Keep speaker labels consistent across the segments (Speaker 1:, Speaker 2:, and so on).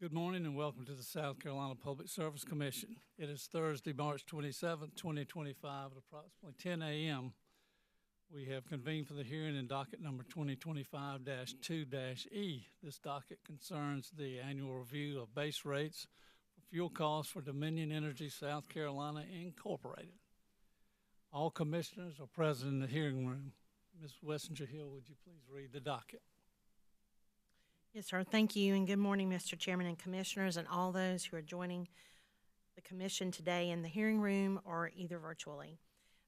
Speaker 1: Good morning and welcome to the South Carolina Public Service Commission. It is Thursday, March 27th, 2025 at approximately 10 a.m. We have convened for the hearing in docket number 2025-2-E. This docket concerns the annual review of base rates for fuel costs for Dominion Energy South Carolina Incorporated. All commissioners are present in the hearing room. Ms. Wessinger-Hill, would you please read the docket?
Speaker 2: Yes, sir. Thank you, and good morning, Mr. Chairman and Commissioners, and all those who are joining the Commission today in the hearing room or either virtually.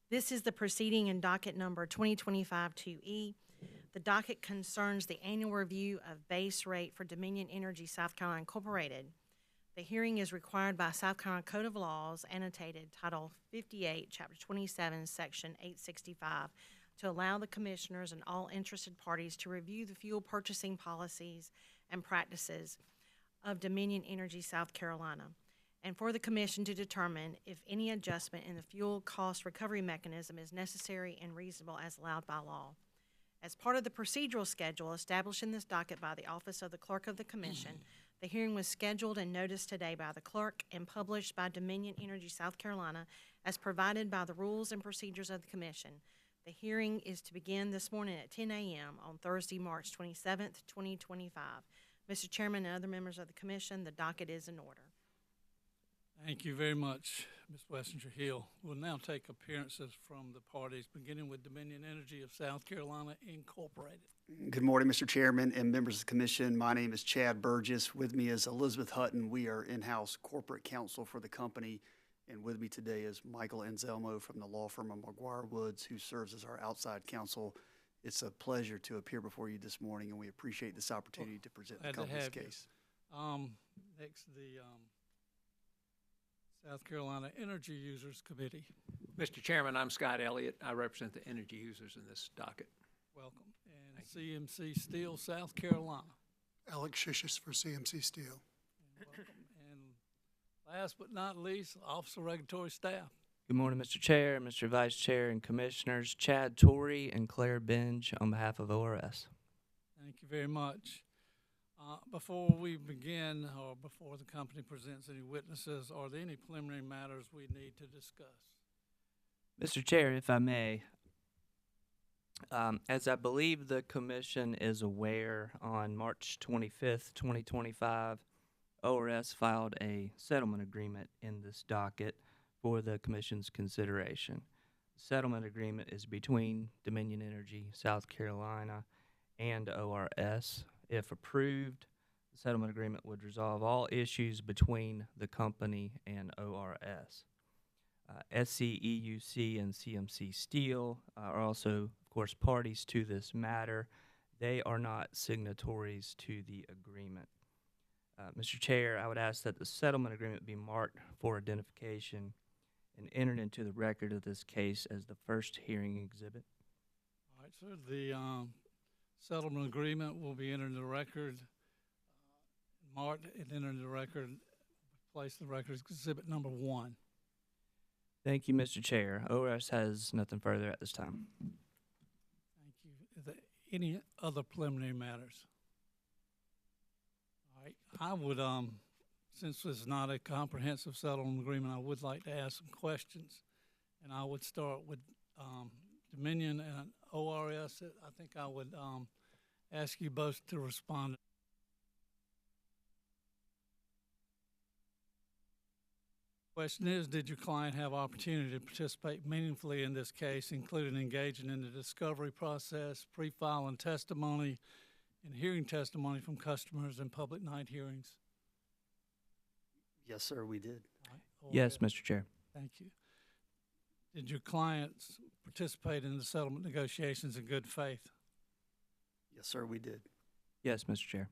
Speaker 2: This is the proceeding in docket number 2025-2E. The docket concerns the annual review of base rate for Dominion Energy South Carolina Incorporated. The hearing is required by South Carolina Code of Laws, annotated Title 58, Chapter 27, Section 865, to allow the commissioners and all interested parties to review the fuel purchasing policies and practices of Dominion Energy South Carolina, and for the commission to determine if any adjustment in the fuel cost recovery mechanism is necessary and reasonable as allowed by law. As part of the procedural schedule established in this docket by the Office of the Clerk of the Commission, the hearing was scheduled and noticed today by the clerk and published by Dominion Energy South Carolina as provided by the rules and procedures of the Commission. The hearing is to begin this morning at 10 a.m. on Thursday, March 27th, 2025. Mr. Chairman and other members of the Commission, the docket is in order.
Speaker 1: Thank you very much, Ms. Wessinger-Hill. We'll now take appearances from the parties, beginning with Dominion Energy of South Carolina Incorporated.
Speaker 3: Good morning, Mr. Chairman and members of the Commission. My name is Chad Burgess. With me is Elizabeth Hutton. We are in-house corporate counsel for the company. And with me today is Michael Anselmo from the law firm of McGuire Woods, who serves as our outside counsel. It's a pleasure to appear before you this morning, and we appreciate this opportunity to present the company's case.
Speaker 1: Next, the South Carolina Energy Users Committee.
Speaker 4: Mr. Chairman, I'm Scott Elliott. I represent the energy users in this docket.
Speaker 1: Welcome. And CMC Steel, South Carolina.
Speaker 5: Alex Shishis for CMC Steel.
Speaker 1: And welcome. And last but not least, Office of Regulatory Staff.
Speaker 6: Good morning, Mr. Chair, Mr. Vice Chair, and Commissioners. Chad Torrey and Claire Benge on behalf of ORS.
Speaker 1: Thank you very much. Before we begin, or before the company presents any witnesses, are there any preliminary matters we need to discuss?
Speaker 6: Mr. Chair, if I may, as I believe the Commission is aware, on March 25th, 2025, ORS filed a settlement agreement in this docket for the Commission's consideration. The settlement agreement is between Dominion Energy South Carolina and ORS. If approved, the settlement agreement would resolve all issues between the company and ORS. SCEUC and CMC Steel are also, of course, parties to this matter. They are not signatories to the agreement. Mr. Chair, I would ask that the settlement agreement be marked for identification and entered into the record of this case as the first hearing exhibit.
Speaker 1: All right, sir. The settlement agreement will be entered in the record, marked and entered in the record, placed in the record as exhibit number 1.
Speaker 6: Thank you, Mr. Chair. ORS has nothing further at this time.
Speaker 1: Thank you. Is there any other preliminary matters? All right, I would, since this is not a comprehensive settlement agreement, I would like to ask some questions, and I would start with Dominion and ORS. I think I would ask you both to respond. Question is, did your client have opportunity to participate meaningfully in this case, including engaging in the discovery process, pre-filing testimony, and hearing testimony from customers in public night hearings?
Speaker 3: Yes, sir, we did.
Speaker 1: Right.
Speaker 6: Yes, Mr. Chair.
Speaker 1: Thank you. Did your clients participate in the settlement negotiations in good faith?
Speaker 3: Yes, sir, we did.
Speaker 6: Yes, Mr. Chair.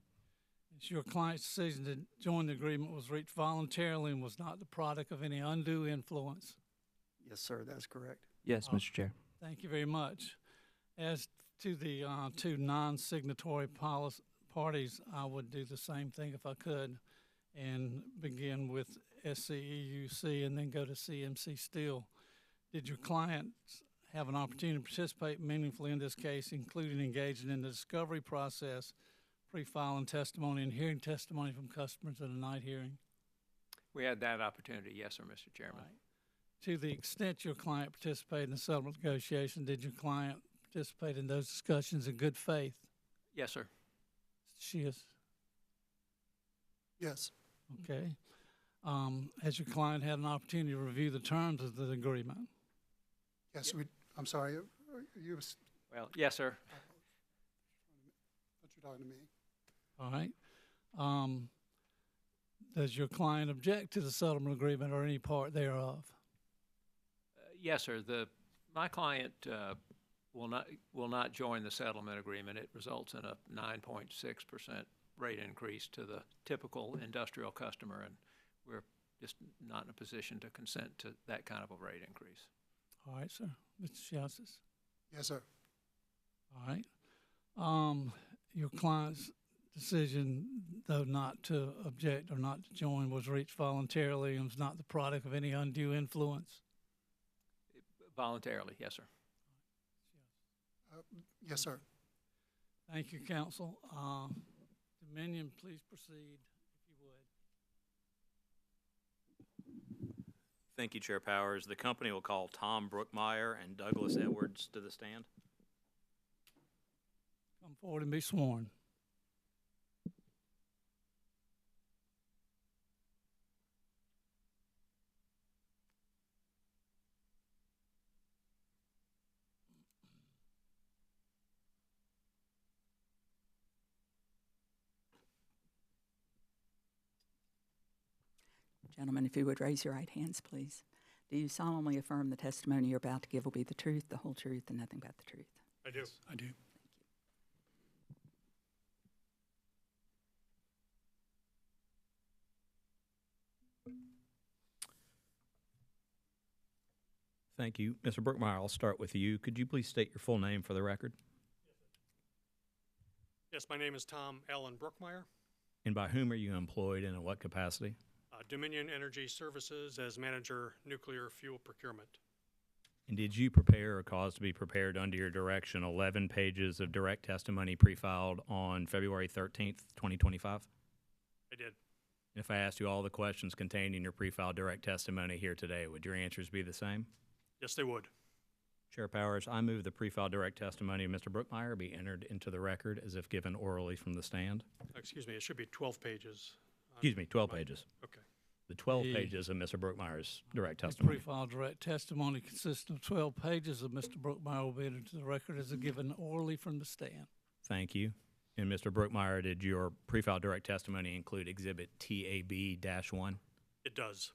Speaker 1: Is your client's decision to join the agreement was reached voluntarily and was not the product of any undue influence?
Speaker 3: Yes, sir, that's correct.
Speaker 6: Yes, Mr. Chair.
Speaker 1: Thank you very much. As to the two non-signatory parties, I would do the same thing if I could and begin with SCEUC and then go to CMC Steel. Did your clients have an opportunity to participate meaningfully in this case, including engaging in the discovery process, pre-filing testimony and hearing testimony from customers at a night hearing?
Speaker 4: We had that opportunity, yes, sir, Mr. Chairman.
Speaker 1: Right. To the extent your client participated in the settlement negotiation, did your client participate in those discussions in good faith?
Speaker 4: Yes, sir.
Speaker 1: She is.
Speaker 5: Yes.
Speaker 1: Okay. Has your client had an opportunity to review the terms of the agreement?
Speaker 5: Yes, I'm sorry, you,
Speaker 4: Well, yes, sir.
Speaker 5: thought you were talking to me.
Speaker 1: All right. Does your client object to the settlement agreement or any part thereof?
Speaker 4: Yes, sir. My client will not join the settlement agreement. It results in a 9.6% rate increase to the typical industrial customer, and we're just not in a position to consent to that kind of a rate increase.
Speaker 1: All right, sir. Mr. Shiasis?
Speaker 5: Yes, sir.
Speaker 1: All right. Your client's decision, though not to object or not to join, was reached voluntarily and was not the product of any undue influence?
Speaker 4: Voluntarily, yes, sir.
Speaker 5: Yes, sir.
Speaker 1: Thank you, counsel. Dominion, please proceed, if you would.
Speaker 7: Thank you, Chair Powers. The company will call Tom Brookmeyer and Douglas Edwards to the stand.
Speaker 1: Come forward and be sworn.
Speaker 8: Gentlemen, if you would raise your right hands, please. Do you solemnly affirm the testimony you're about to give will be the truth, the whole truth, and nothing but the truth?
Speaker 5: I do. I do.
Speaker 7: Thank you. Mr. Brookmeyer, I'll start with you. Could you please state your full name for the record?
Speaker 9: Yes, my name is Tom Allen Brookmeyer,
Speaker 7: And by whom are you employed and in what capacity?
Speaker 9: Dominion Energy Services as Manager Nuclear Fuel Procurement.
Speaker 7: And did you prepare or cause to be prepared under your direction 11 pages of direct testimony pre-filed on February 13th, 2025?
Speaker 9: I did.
Speaker 7: And if I asked you all the questions contained in your pre-filed direct testimony here today, would your answers be the same?
Speaker 9: Yes, they would.
Speaker 7: Chair Powers, I move the pre-filed direct testimony of Mr. Brookmeyer be entered into the record as if given orally from the stand.
Speaker 9: Excuse me, it should be 12 pages.
Speaker 7: Excuse me, 12 pages.
Speaker 9: Okay.
Speaker 7: The 12
Speaker 1: The-
Speaker 7: pages of Mr. Brookmeyer's direct
Speaker 1: The
Speaker 7: testimony.
Speaker 1: pre-filed direct testimony consisting of 12 pages of Mr. Brookmeyer will be entered to the record as given orally from the stand.
Speaker 7: Thank you. And Mr. Brookmeyer, did your pre-filed direct testimony include Exhibit TAB-1?
Speaker 9: It does.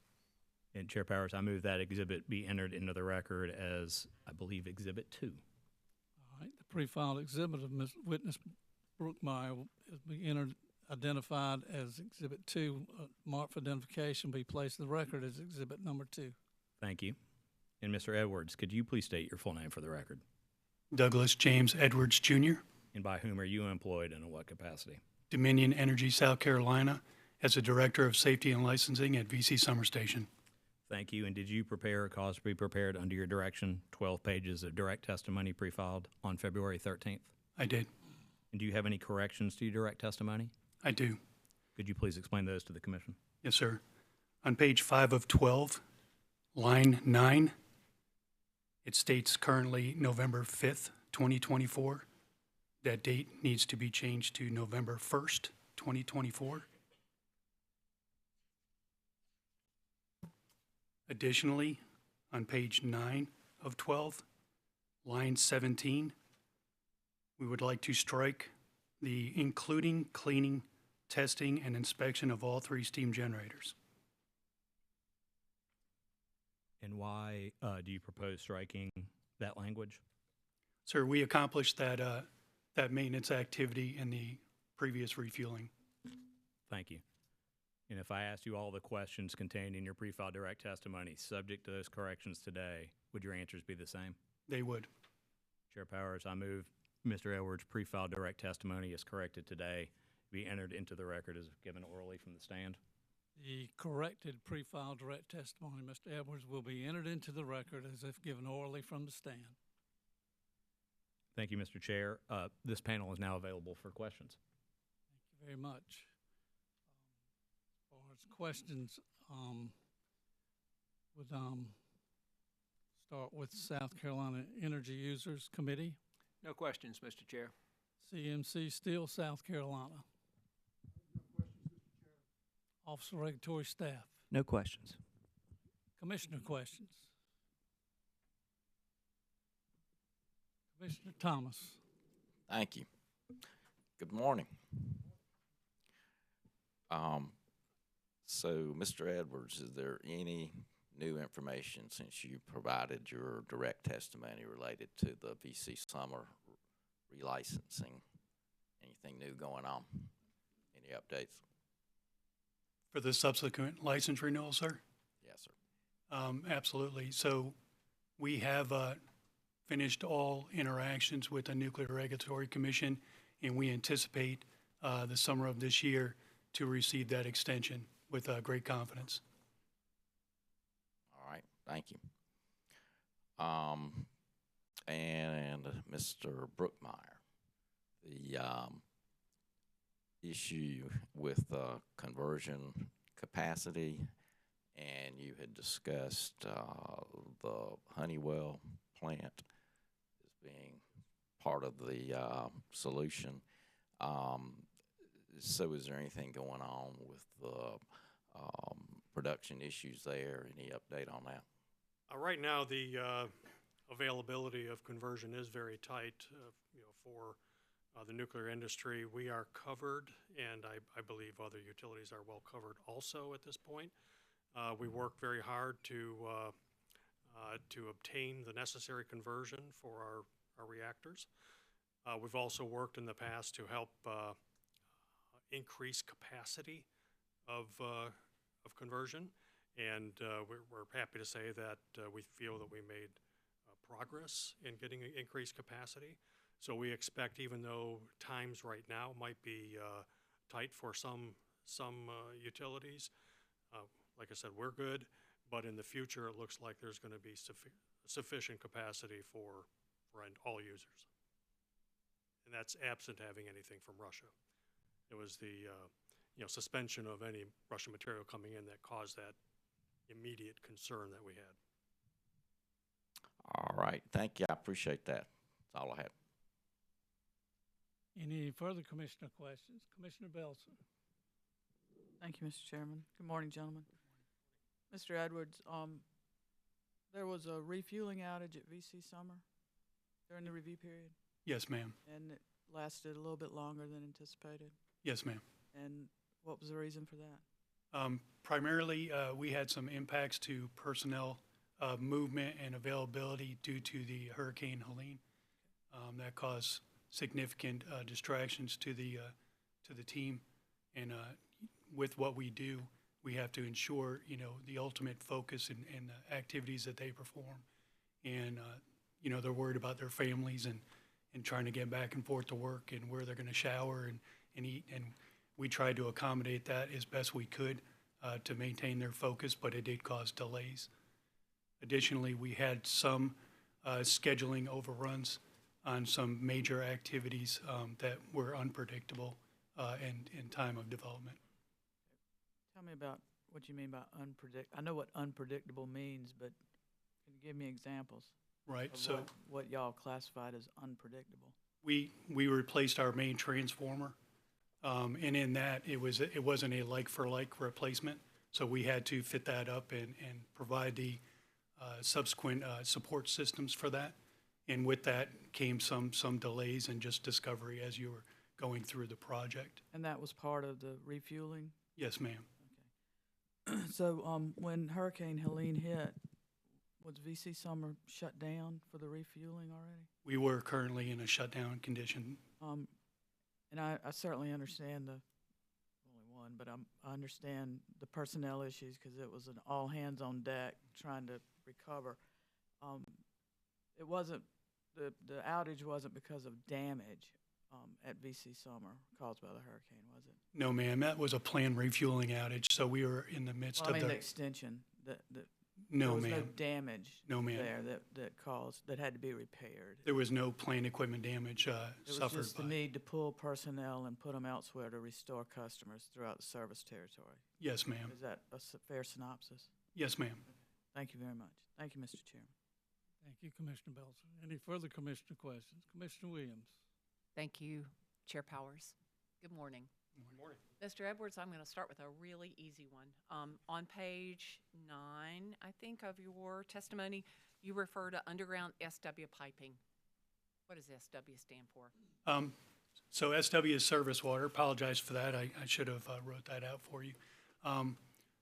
Speaker 7: And Chair Powers, I move that exhibit be entered into the record as, I believe, Exhibit 2.
Speaker 1: All right, the pre-filed exhibit of witness Brookmeyer will be entered, identified as Exhibit 2, marked for identification, be placed in the record as Exhibit number 2.
Speaker 7: Thank you. And Mr. Edwards, could you please state your full name for the record?
Speaker 5: Douglas James Edwards, Jr.,
Speaker 7: And by whom are you employed and in what capacity?
Speaker 5: Dominion Energy, South Carolina, as the Director of Safety and Licensing at VC Summer Station.
Speaker 7: Thank you. And did you prepare or cause to be prepared under your direction 12 pages of direct testimony pre-filed on February 13th?
Speaker 5: I did.
Speaker 7: And do you have any corrections to your direct testimony?
Speaker 5: I do.
Speaker 7: Could you please explain those to the commission?
Speaker 5: Yes, sir. On page 5 of 12, line 9, it states currently November 5th, 2024. That date needs to be changed to November 1st, 2024. Additionally, on page 9 of 12, line 17, we would like to strike the including cleaning, testing, and inspection of all 3 steam generators.
Speaker 7: And why do you propose striking that language?
Speaker 5: Sir, we accomplished that, that maintenance activity in the previous refueling.
Speaker 7: Thank you. And if I asked you all the questions contained in your pre-filed direct testimony subject to those corrections today, would your answers be the same?
Speaker 5: They would.
Speaker 7: Chair Powers, I move Mr. Edwards' pre-filed direct testimony as corrected today be entered into the record as given orally from the stand.
Speaker 1: The corrected pre-filed direct testimony, Mr. Edwards, will be entered into the record as if given orally from the stand.
Speaker 7: Thank you, Mr. Chair. This panel is now available for questions.
Speaker 1: very much. As far as questions, would start with South Carolina Energy Users Committee.
Speaker 4: No questions, Mr. Chair.
Speaker 1: CMC Steel, South Carolina. Office of Regulatory Staff.
Speaker 6: No questions.
Speaker 1: Commissioner questions. Commissioner Thomas.
Speaker 10: Thank you. Good morning. So, Mr. Edwards, is there any new information since you provided your direct testimony related to the VC Summer relicensing? Anything new going on? Any updates?
Speaker 5: For the subsequent license renewal, sir?
Speaker 10: Yes, sir.
Speaker 5: Absolutely. So we have finished all interactions with the Nuclear Regulatory Commission, and we anticipate the summer of this year to receive that extension with great confidence.
Speaker 10: All right, thank you. And Mr. Brookmeyer, the issue with conversion capacity, and you had discussed the Honeywell plant as being part of the solution. So is there anything going on with the production issues there? Any update on that?
Speaker 9: Right now, the availability of conversion is very tight, for the nuclear industry. We are covered, and I believe other utilities are well covered also at this point. We work very hard to obtain the necessary conversion for our reactors. We've also worked in the past to help increase capacity of conversion, and we're happy to say that we feel that we made progress in getting increased capacity. So we expect, even though times right now might be tight for some utilities, like I said, we're good, but in the future it looks like there's going to be sufficient capacity for all users. And that's absent having anything from Russia. It was the suspension of any Russian material coming in that caused that immediate concern that we had.
Speaker 10: All right, thank you. I appreciate that. That's all I had.
Speaker 1: Any further commissioner questions? Commissioner Belson.
Speaker 11: Thank you, Mr. Chairman. Good morning, gentlemen. Mr. Edwards, there was a refueling outage at VC Summer during the review period,
Speaker 5: Yes, ma'am.
Speaker 11: and it lasted a little bit longer than anticipated.
Speaker 5: Yes, ma'am.
Speaker 11: And what was the reason for that?
Speaker 5: Primarily, we had some impacts to personnel movement and availability due to the Hurricane Helene. That caused significant distractions to the team, and with what we do, we have to ensure the ultimate focus and the activities that they perform, and they're worried about their families and trying to get back and forth to work and where they're going to shower and eat, and we tried to accommodate that as best we could to maintain their focus, but it did cause delays. Additionally, we had some scheduling overruns on some major activities that were unpredictable in time of development.
Speaker 11: Tell me about what you mean by unpredictable. I know what unpredictable means, but can you give me examples?
Speaker 5: Right.
Speaker 11: Of
Speaker 5: So
Speaker 11: what y'all classified as unpredictable?
Speaker 5: we replaced our main transformer, and in that it wasn't a like-for-like replacement, so we had to fit that up and provide the subsequent support systems for that. And with that came some delays and just discovery as you were going through the project.
Speaker 11: And that was part of the refueling?
Speaker 5: Yes, ma'am.
Speaker 11: Okay. So when Hurricane Helene hit, was VC Summer shut down for the refueling already?
Speaker 5: We were currently in a shutdown condition.
Speaker 11: And I certainly understand only one, but I understand the personnel issues because it was an all hands on deck trying to recover. It wasn't, the outage wasn't because of damage at VC Summer caused by the hurricane, was it?
Speaker 5: No, ma'am, that was a planned refueling outage, so we were in the midst
Speaker 11: Well, I
Speaker 5: of
Speaker 11: mean the extension,
Speaker 5: No,
Speaker 11: there was no
Speaker 5: ma'am.
Speaker 11: damage
Speaker 5: No, ma'am.
Speaker 11: there that had to be repaired.
Speaker 5: There was no plant equipment damage
Speaker 11: It was
Speaker 5: suffered
Speaker 11: just the
Speaker 5: by.
Speaker 11: need to pull personnel and put them elsewhere to restore customers throughout the service territory.
Speaker 5: Yes, ma'am.
Speaker 11: Is that a fair synopsis?
Speaker 5: Yes, ma'am.
Speaker 11: Thank you very much. Thank you, Mr. Chairman.
Speaker 1: Thank you, Commissioner Belcher. Any further commissioner questions? Commissioner Williams?
Speaker 12: Thank you, Chair Powers. Good morning.
Speaker 9: Good morning.
Speaker 12: Mr. Edwards, I'm going to start with a really easy one. On page 9, I think, of your testimony, you refer to underground SW piping. What does SW stand for?
Speaker 5: So SW is service water. Apologize for that. I should have wrote that out for you.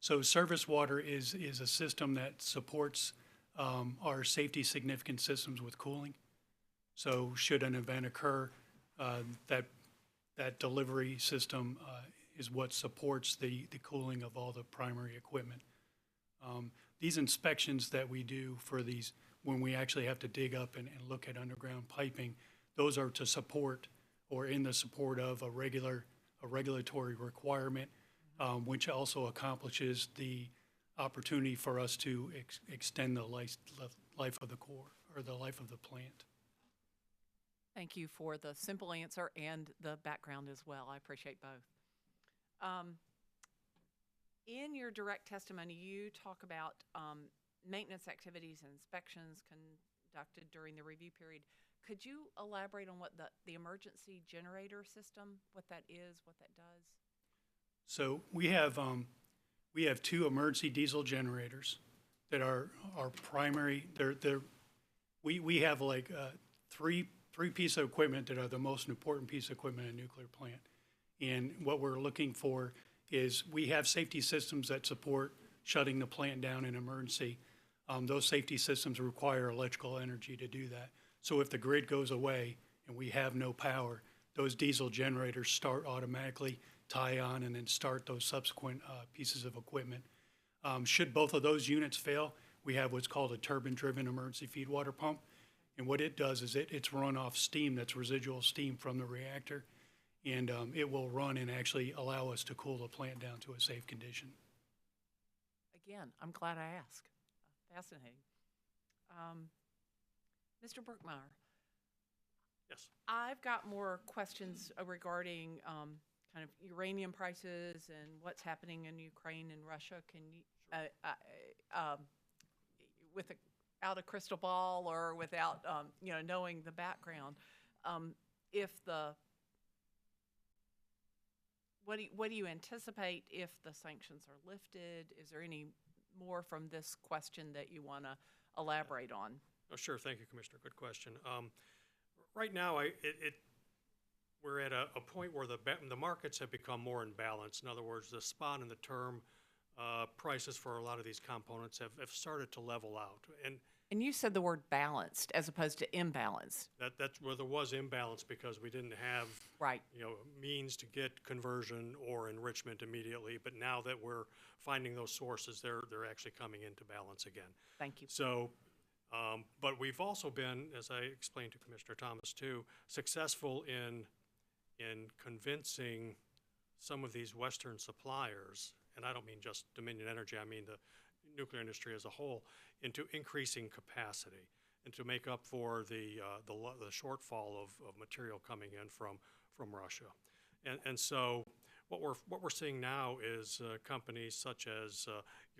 Speaker 5: So service water is a system that supports our safety significant systems with cooling. So should an event occur, that delivery system is what supports the cooling of all the primary equipment. These inspections that we do for these, when we actually have to dig up and look at underground piping, those are to support or in the support of a regulatory requirement, which also accomplishes the opportunity for us to extend the life of the core or the life of the plant.
Speaker 12: Thank you for the simple answer and the background as well. I appreciate both. In your direct testimony, you talk about maintenance activities and inspections conducted during the review period. Could you elaborate on what the emergency generator system, what that is, what that does?
Speaker 5: So we have 2 emergency diesel generators that are our primary. We have like three pieces of equipment that are the most important piece of equipment in a nuclear plant. And what we're looking for is we have safety systems that support shutting the plant down in emergency. Those safety systems require electrical energy to do that. So if the grid goes away and we have no power, those diesel generators start automatically, tie on, and then start those subsequent pieces of equipment. Should both of those units fail, we have what's called a turbine-driven emergency feed water pump. And what it does is it's run off steam that's residual steam from the reactor. And it will run and actually allow us to cool the plant down to a safe condition.
Speaker 12: Again, I'm glad I asked. Fascinating. Mr. Burkmeyer.
Speaker 9: Yes.
Speaker 12: I've got more questions regarding kind of uranium prices and what's happening in Ukraine and Russia. Can you, without a crystal ball or without knowing the background, what do you anticipate if the sanctions are lifted? Is there any more from this question that you want to elaborate on?
Speaker 9: Oh, sure. Thank you, Commissioner. Good question. Right now, we're at a point where the markets have become more imbalanced. In other words, the spot and the term prices for a lot of these components have started to level out.
Speaker 12: And you said the word balanced as opposed to imbalanced.
Speaker 9: That's where there was imbalance because we didn't have means to get conversion or enrichment immediately. But now that we're finding those sources, they're actually coming into balance again.
Speaker 12: Thank you.
Speaker 9: So, but we've also been, as I explained to Commissioner Thomas too, successful in convincing some of these Western suppliers, and I don't mean just Dominion Energy, I mean the nuclear industry as a whole, into increasing capacity and to make up for the shortfall of material coming in from Russia. And so what we're seeing now is companies such as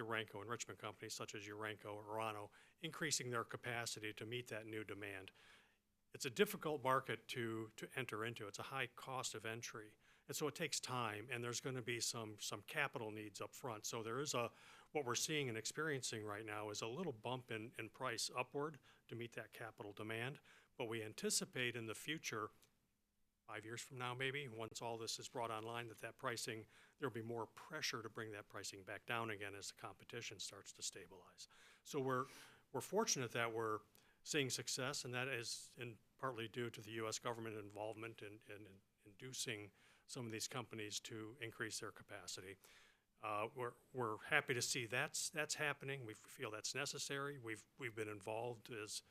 Speaker 9: Urenco, enrichment companies such as Urenco or Orano, increasing their capacity to meet that new demand. It's a difficult market to enter into. It's a high cost of entry. And so it takes time, and there's going to be some capital needs up front. So there is what we're seeing and experiencing right now is a little bump in price upward to meet that capital demand. But we anticipate in the future, 5 years from now maybe, once all this is brought online, that pricing, there'll be more pressure to bring that pricing back down again as the competition starts to stabilize. So we're fortunate that we're seeing success, and that is partly due to the U.S. government involvement in inducing some of these companies to increase their capacity. We're happy to see that's happening. We feel that's necessary. We've been involved as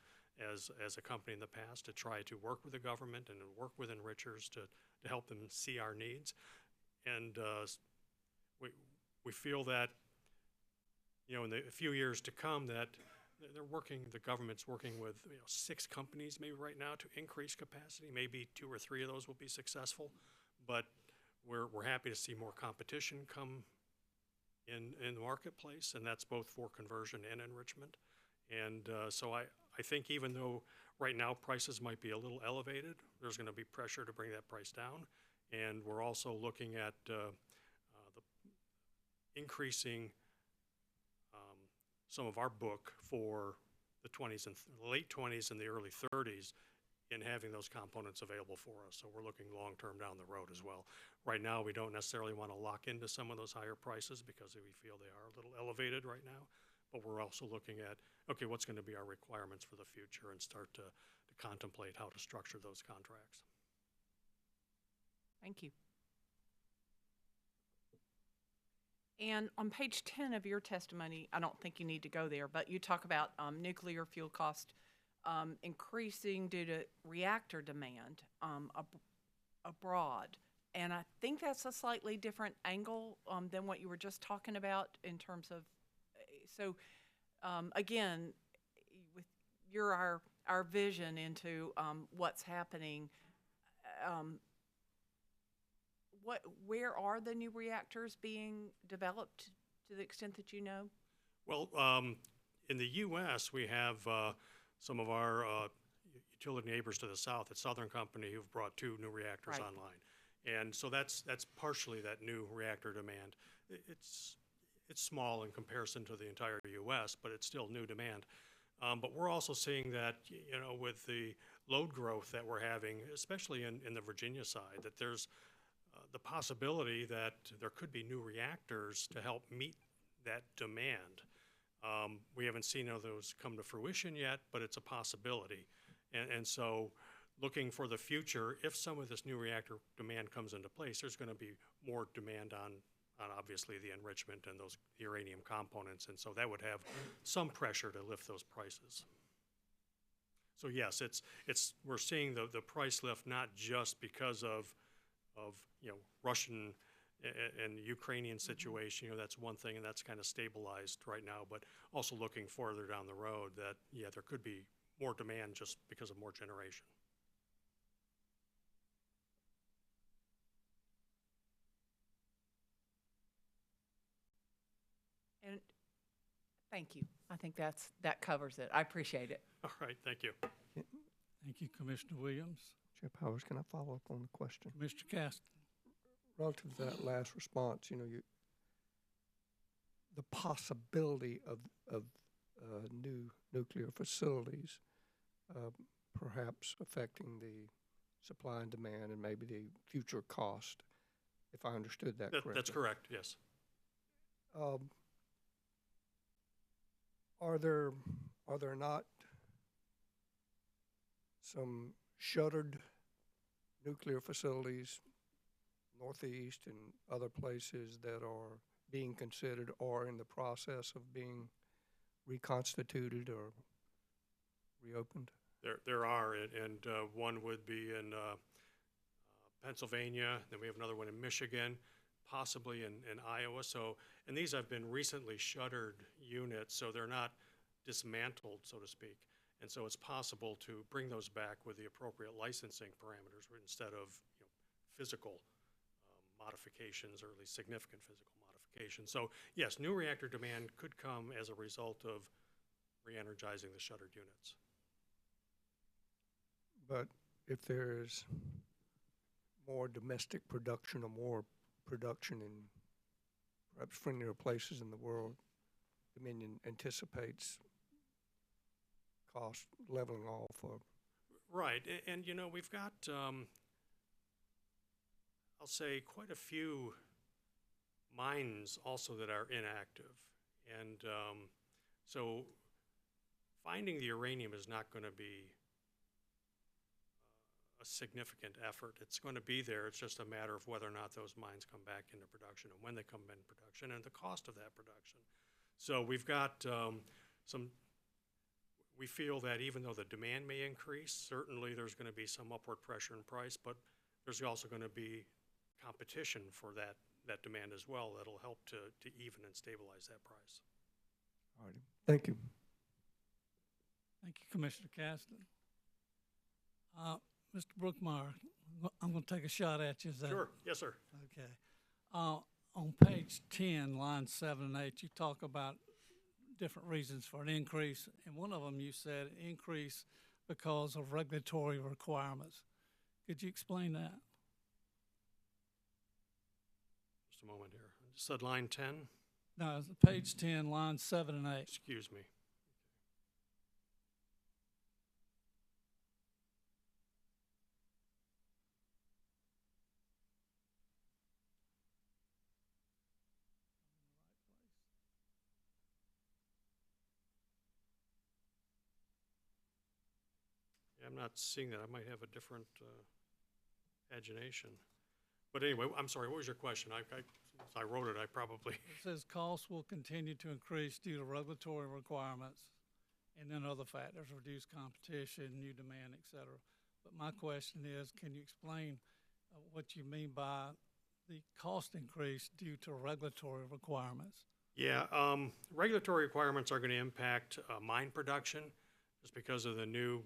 Speaker 9: a company in the past to try to work with the government and to work with enrichers to help them see our needs. And we feel that in the few years to come, that the government's working with 6 companies maybe right now to increase capacity. Maybe 2 or 3 of those will be successful, but we're happy to see more competition come in the marketplace, and that's both for conversion and enrichment. And so I think even though right now prices might be a little elevated, there's going to be pressure to bring that price down. And we're also looking at the increasing some of our book for the 20s and late 20s and the early 30s in having those components available for us. So we're looking long-term down the road as well. Right now, we don't necessarily want to lock into some of those higher prices because we feel they are a little elevated right now. But we're also looking at, okay, what's going to be our requirements for the future, and start to contemplate how to structure those contracts.
Speaker 12: Thank you. And on page 10 of your testimony, I don't think you need to go there, but you talk about nuclear fuel cost increasing due to reactor demand abroad. And I think that's a slightly different angle than what you were just talking about in terms of, so again, with our vision into what's happening, where are the new reactors being developed to the extent that you know?
Speaker 9: Well, in the U.S., we have some of our utility neighbors to the south, at Southern Company, who've brought 2 new reactors online. And so that's partially that new reactor demand. It's small in comparison to the entire U.S., but it's still new demand. But we're also seeing that, with the load growth that we're having, especially in the Virginia side, that there's the possibility that there could be new reactors to help meet that demand. We haven't seen those come to fruition yet, but it's a possibility. And so looking for the future, if some of this new reactor demand comes into place, there's going to be more demand on obviously the enrichment and those uranium components. And so that would have some pressure to lift those prices. So yes, we're seeing the price lift not just because of Russian and Ukrainian situation. That's one thing, and that's kind of stabilized right now, but also looking further down the road that, there could be more demand just because of more generation.
Speaker 12: And thank you. I think that covers it. I appreciate it.
Speaker 9: All right, thank you.
Speaker 1: Thank you, Commissioner Williams.
Speaker 13: Chair Powers, can I follow up on the question?
Speaker 1: Mr. Caston.
Speaker 13: Relative to that last response, the possibility of new nuclear facilities perhaps affecting the supply and demand and maybe the future cost, if I understood that correctly.
Speaker 9: That's correct, yes.
Speaker 13: Are there not some shuttered nuclear facilities northeast and other places that are being considered or in the process of being reconstituted or reopened?
Speaker 9: There are, and one would be in Pennsylvania, then we have another one in Michigan, possibly in Iowa. So, and these have been recently shuttered units, so they're not dismantled, so to speak. And so it's possible to bring those back with the appropriate licensing parameters instead of physical modifications, or at least significant physical modifications. So yes, new reactor demand could come as a result of re-energizing the shuttered units.
Speaker 13: But if there's more domestic production or more production in perhaps friendlier places in the world, Dominion anticipates cost leveling off.
Speaker 9: Right, and we've got, I'll say, quite a few mines also that are inactive. And so finding the uranium is not going to be a significant effort. It's going to be there. It's just a matter of whether or not those mines come back into production and when they come into production and the cost of that production. So we've got we feel that even though the demand may increase, certainly there's going to be some upward pressure in price, but there's also going to be competition for that demand as well that'll help to even and stabilize that price.
Speaker 13: All righty. Thank you.
Speaker 1: Thank you, Commissioner Caston. Mr. Brookmeyer, I'm going to take a shot at you. Is that
Speaker 9: Sure. Yes, sir.
Speaker 1: okay? On page 10, lines 7 and 8, you talk about different reasons for an increase, and one of them you said increase because of regulatory requirements. Could you explain that?
Speaker 9: Just a moment here. I just said line 10.
Speaker 1: No, it's page 10, lines 7 and 8.
Speaker 9: Excuse me. Yeah, I'm not seeing that. I might have a different pagination. But anyway, I'm sorry, what was your question? Since I wrote it, I probably,
Speaker 1: It says costs will continue to increase due to regulatory requirements and then other factors, reduced competition, new demand, et cetera. But my question is, can you explain what you mean by the cost increase due to regulatory requirements?
Speaker 9: yeah, regulatory requirements are going to impact mine production just because of the new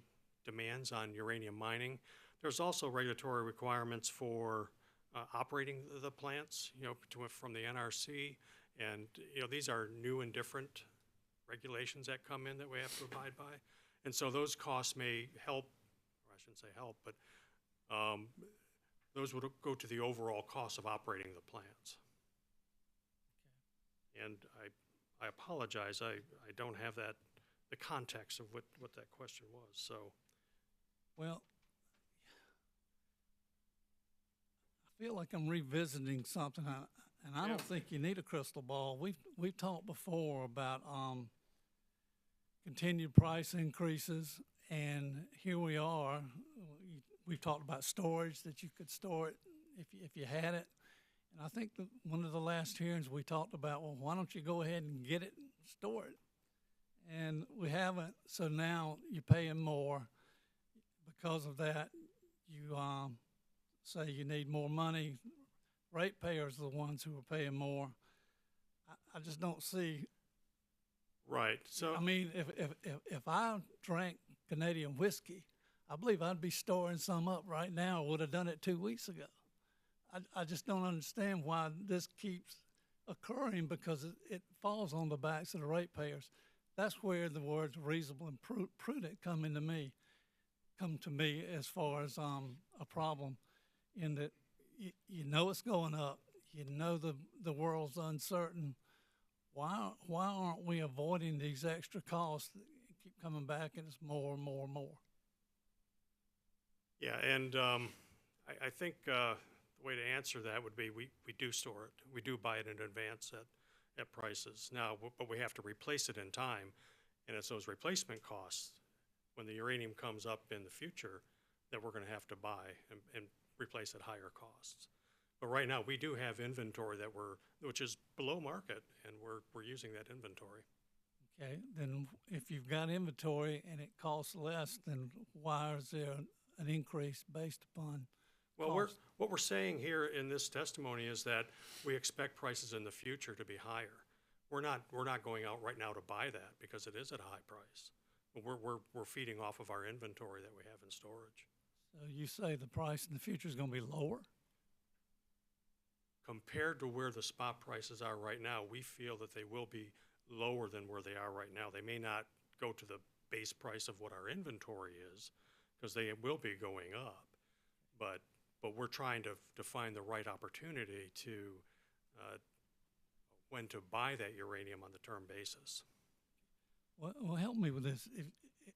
Speaker 9: demands on uranium mining. There's also regulatory requirements for operating the plants, from the NRC. And, these are new and different regulations that come in that we have to abide by. And so those costs may help, or I shouldn't say help, but those would go to the overall cost of operating the plants. Okay. And I apologize, I don't have the context of what that question was, so.
Speaker 1: Well, I feel like I'm revisiting something, and I don't think you need a crystal ball. We've talked before about continued price increases, and here we are. We've talked about storage, that you could store it if you had it. And I think one of the last hearings we talked about, well, why don't you go ahead and get it and store it? And we haven't, so now you're paying more. Because of that, you say you need more money. Ratepayers are the ones who are paying more. I just don't see.
Speaker 9: Right. So
Speaker 1: I mean, if I drank Canadian whiskey, I believe I'd be storing some up right now. I would have done it 2 weeks ago. I just don't understand why this keeps occurring, because it falls on the backs of the ratepayers. That's where the words reasonable and prudent come to me as far as a problem, in that you know it's going up. You know the world's uncertain. Why aren't we avoiding these extra costs that keep coming back, and it's more and more and more?
Speaker 9: Yeah, and I think the way to answer that would be we do store it. We do buy it in advance at prices. Now, but we have to replace it in time, and it's those replacement costs when the uranium comes up in the future that we're going to have to buy and replace at higher costs. But right now, we do have inventory which is below market, and we're using that inventory.
Speaker 1: Okay, then if you've got inventory and it costs less, then why is there an increase based upon
Speaker 9: Well,
Speaker 1: cost?
Speaker 9: what we're saying here in this testimony is that we expect prices in the future to be higher. We're not going out right now to buy that because it is at a high price. But we're feeding off of our inventory that we have in storage.
Speaker 1: So you say the price in the future is going to be lower?
Speaker 9: Compared to where the spot prices are right now, we feel that they will be lower than where they are right now. They may not go to the base price of what our inventory is, because they will be going up. But we're trying to find the right opportunity to when to buy that uranium on the term basis.
Speaker 1: Well, help me with this.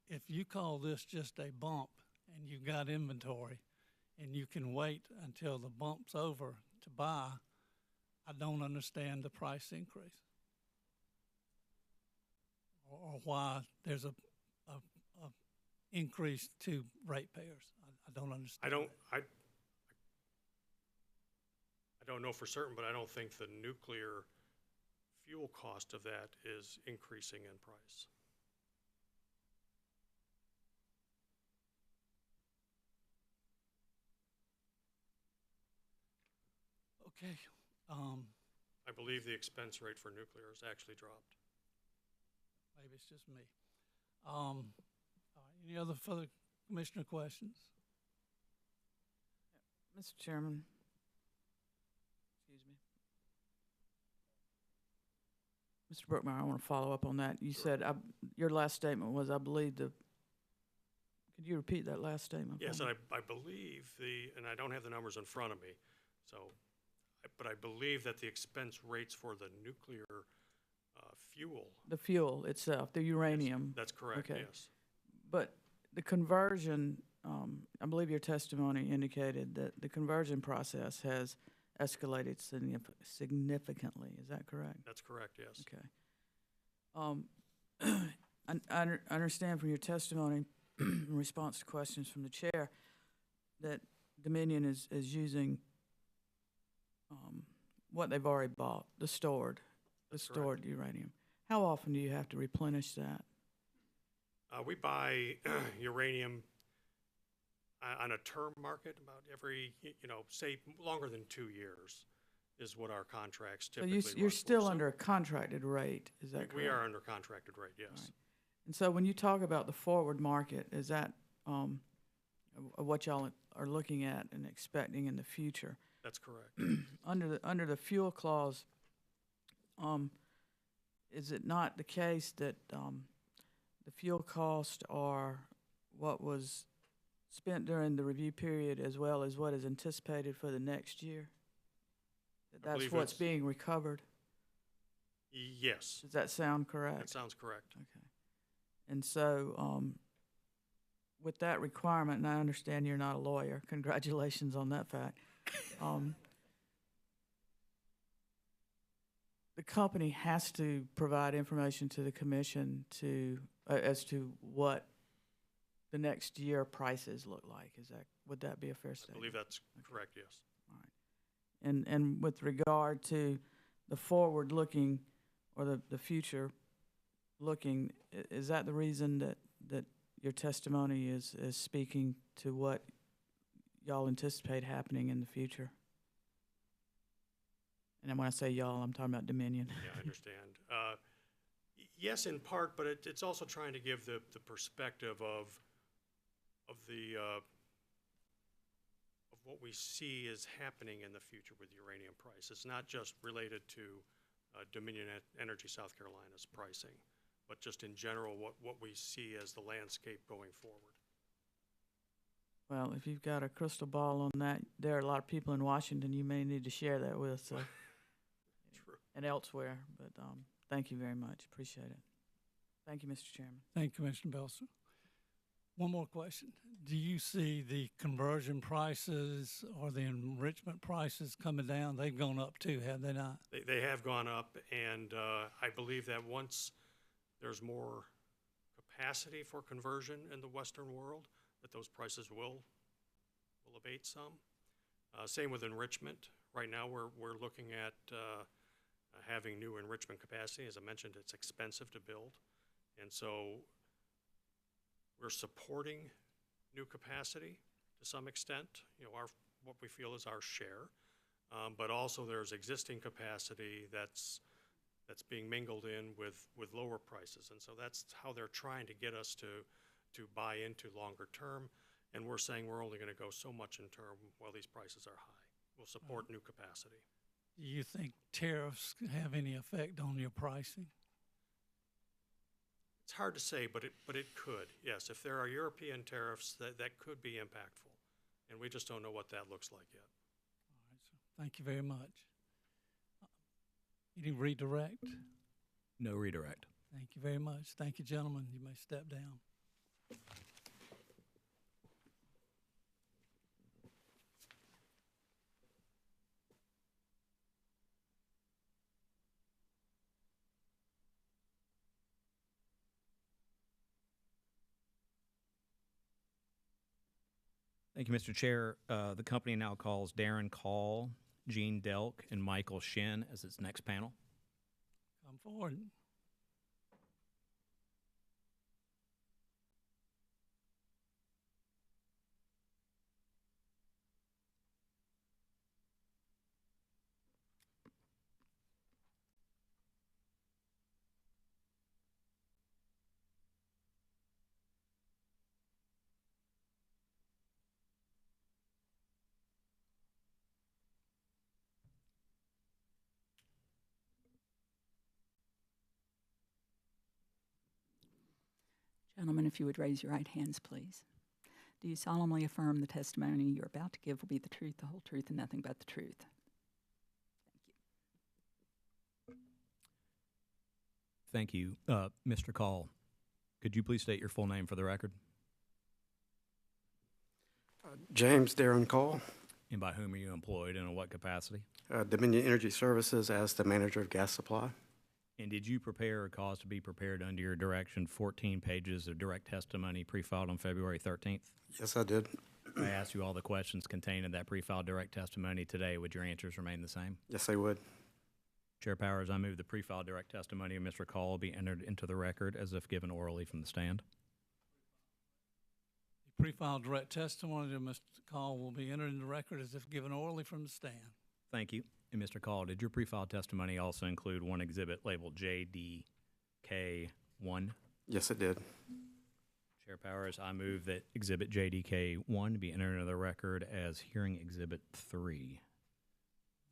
Speaker 1: If you call this just a bump and you've got inventory and you can wait until the bump's over to buy, I don't understand the price increase, or why there's a increase to ratepayers. I don't understand.
Speaker 9: I don't know for certain, but I don't think the nuclear fuel cost of that is increasing in price.
Speaker 1: Okay.
Speaker 9: I believe the expense rate for nuclear has actually dropped.
Speaker 1: Maybe it's just me. All right, any other further commissioner questions?
Speaker 11: Mr. Chairman. Excuse me. Mr. Brookmeyer, I want to follow up on that. You said, your last statement was, I believe could you repeat that last statement?
Speaker 9: Yes,
Speaker 11: for me?
Speaker 9: and I believe and I don't have the numbers in front of me, but I believe that the expense rates for the nuclear fuel.
Speaker 11: The fuel itself, the uranium.
Speaker 9: That's correct,
Speaker 11: Okay.
Speaker 9: yes.
Speaker 11: But the conversion, I believe your testimony indicated that the conversion process has escalated significantly. Is that correct?
Speaker 9: That's correct, yes.
Speaker 11: Okay. I understand from your testimony, in response to questions from the chair, that Dominion is using what they've already bought, the stored uranium. How often do you have to replenish that?
Speaker 9: We buy uranium on a term market about every, say longer than 2 years is what our contracts typically
Speaker 11: So you're still under a contracted rate, is that correct?
Speaker 9: We are under contracted rate, yes.
Speaker 11: Right. And so when you talk about the forward market, is that what y'all are looking at and expecting in the future?
Speaker 9: That's correct.
Speaker 11: Under the fuel clause, is it not the case that the fuel costs are what was spent during the review period as well as what is anticipated for the next year? That's what's being recovered?
Speaker 9: Yes.
Speaker 11: Does that sound correct?
Speaker 9: That sounds correct.
Speaker 11: Okay. And so with that requirement, and I understand you're not a lawyer, congratulations on that fact, the company has to provide information to the commission as to what the next year prices look like. Would that be a fair statement?
Speaker 9: I believe that's correct, yes.
Speaker 11: All right. And with regard to the forward looking or the future looking, is that the reason that your testimony is speaking to what y'all anticipate happening in the future? And when I say y'all, I'm talking about Dominion.
Speaker 9: Yeah, I understand. Yes, in part, but it's also trying to give the perspective of what we see is happening in the future with uranium price. It's not just related to Dominion Energy South Carolina's pricing, but just in general what we see as the landscape going forward.
Speaker 11: Well, if you've got a crystal ball on that, there are a lot of people in Washington you may need to share that with. So.
Speaker 9: True.
Speaker 11: And elsewhere, but thank you very much. Appreciate it. Thank you, Mr. Chairman.
Speaker 1: Thank you, Commissioner Belson. One more question. Do you see the conversion prices or the enrichment prices coming down? They've gone up too, have they not?
Speaker 9: They have gone up, and I believe that once there's more capacity for conversion in the Western world, that those prices will abate some. Same with enrichment. Right now, we're looking at having new enrichment capacity. As I mentioned, it's expensive to build, and so we're supporting new capacity to some extent. What we feel is our share, but also there's existing capacity that's being mingled in with lower prices, and so that's how they're trying to get us to buy into longer term. And we're saying we're only going to go so much in term while these prices are high. We'll support new capacity.
Speaker 1: Do you think tariffs have any effect on your pricing?
Speaker 9: It's hard to say, but it could. Yes, if there are European tariffs, that could be impactful, and we just don't know what that looks like yet.
Speaker 1: All right, so thank you very much. Any redirect?
Speaker 7: No redirect.
Speaker 1: Thank you very much. Thank you, gentlemen. You may step down.
Speaker 7: Thank you, Mr. Chair. The company now calls Darren Call, Gene Delk, and Michael Shin as its next panel.
Speaker 1: Come forward.
Speaker 8: Gentlemen, if you would raise your right hands, please. Do you solemnly affirm the testimony you're about to give will be the truth, the whole truth, and nothing but the truth?
Speaker 7: Thank you. Mr. Call, could you please state your full name for the record?
Speaker 14: James Darren Cole,
Speaker 7: And by whom are you employed and in what capacity?
Speaker 14: Dominion Energy Services as the manager of gas supply.
Speaker 7: And did you prepare or cause to be prepared under your direction 14 pages of direct testimony pre-filed on February 13th?
Speaker 14: Yes, I did.
Speaker 7: I asked you all the questions contained in that pre-filed direct testimony today. Would your answers remain the same?
Speaker 14: Yes, they would.
Speaker 7: Chair Powers, I move the pre-filed direct testimony of Mr. Call be entered into the record as if given orally from the stand.
Speaker 1: The pre-filed direct testimony of Mr. Call will be entered in the record as if given orally from the stand.
Speaker 7: Thank you. And Mr. Call, did your pre-filed testimony also include one exhibit labeled JDK1?
Speaker 14: Yes, it did.
Speaker 7: Chair Powers, I move that exhibit JDK1 be entered into the record as hearing exhibit 3.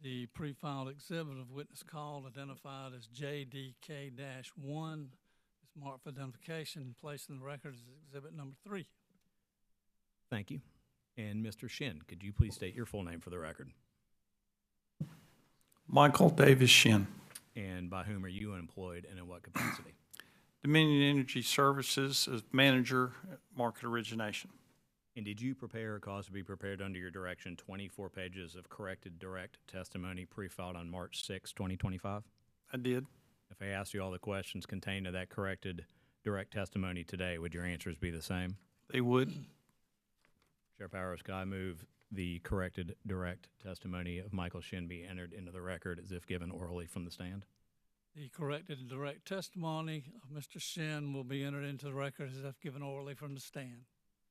Speaker 1: The pre-filed exhibit of witness called identified as JDK-1 is marked for identification and placed in the record as exhibit number 3.
Speaker 7: Thank you. And Mr. Shin, could you please state your full name for the record?
Speaker 15: Michael Davis Shin.
Speaker 7: And by whom are you employed and in what capacity?
Speaker 15: Dominion Energy Services as manager at market origination.
Speaker 7: And did you prepare or cause to be prepared under your direction 24 pages of corrected direct testimony pre-filed on March 6, 2025?
Speaker 15: I did.
Speaker 7: If I asked you all the questions contained in that corrected direct testimony today, would your answers be the same?
Speaker 15: They would.
Speaker 7: Chair Powers, could I move the corrected direct testimony of Michael Shin be entered into the record as if given orally from the stand?
Speaker 1: The corrected direct testimony of Mr. Shin will be entered into the record as if given orally from the stand.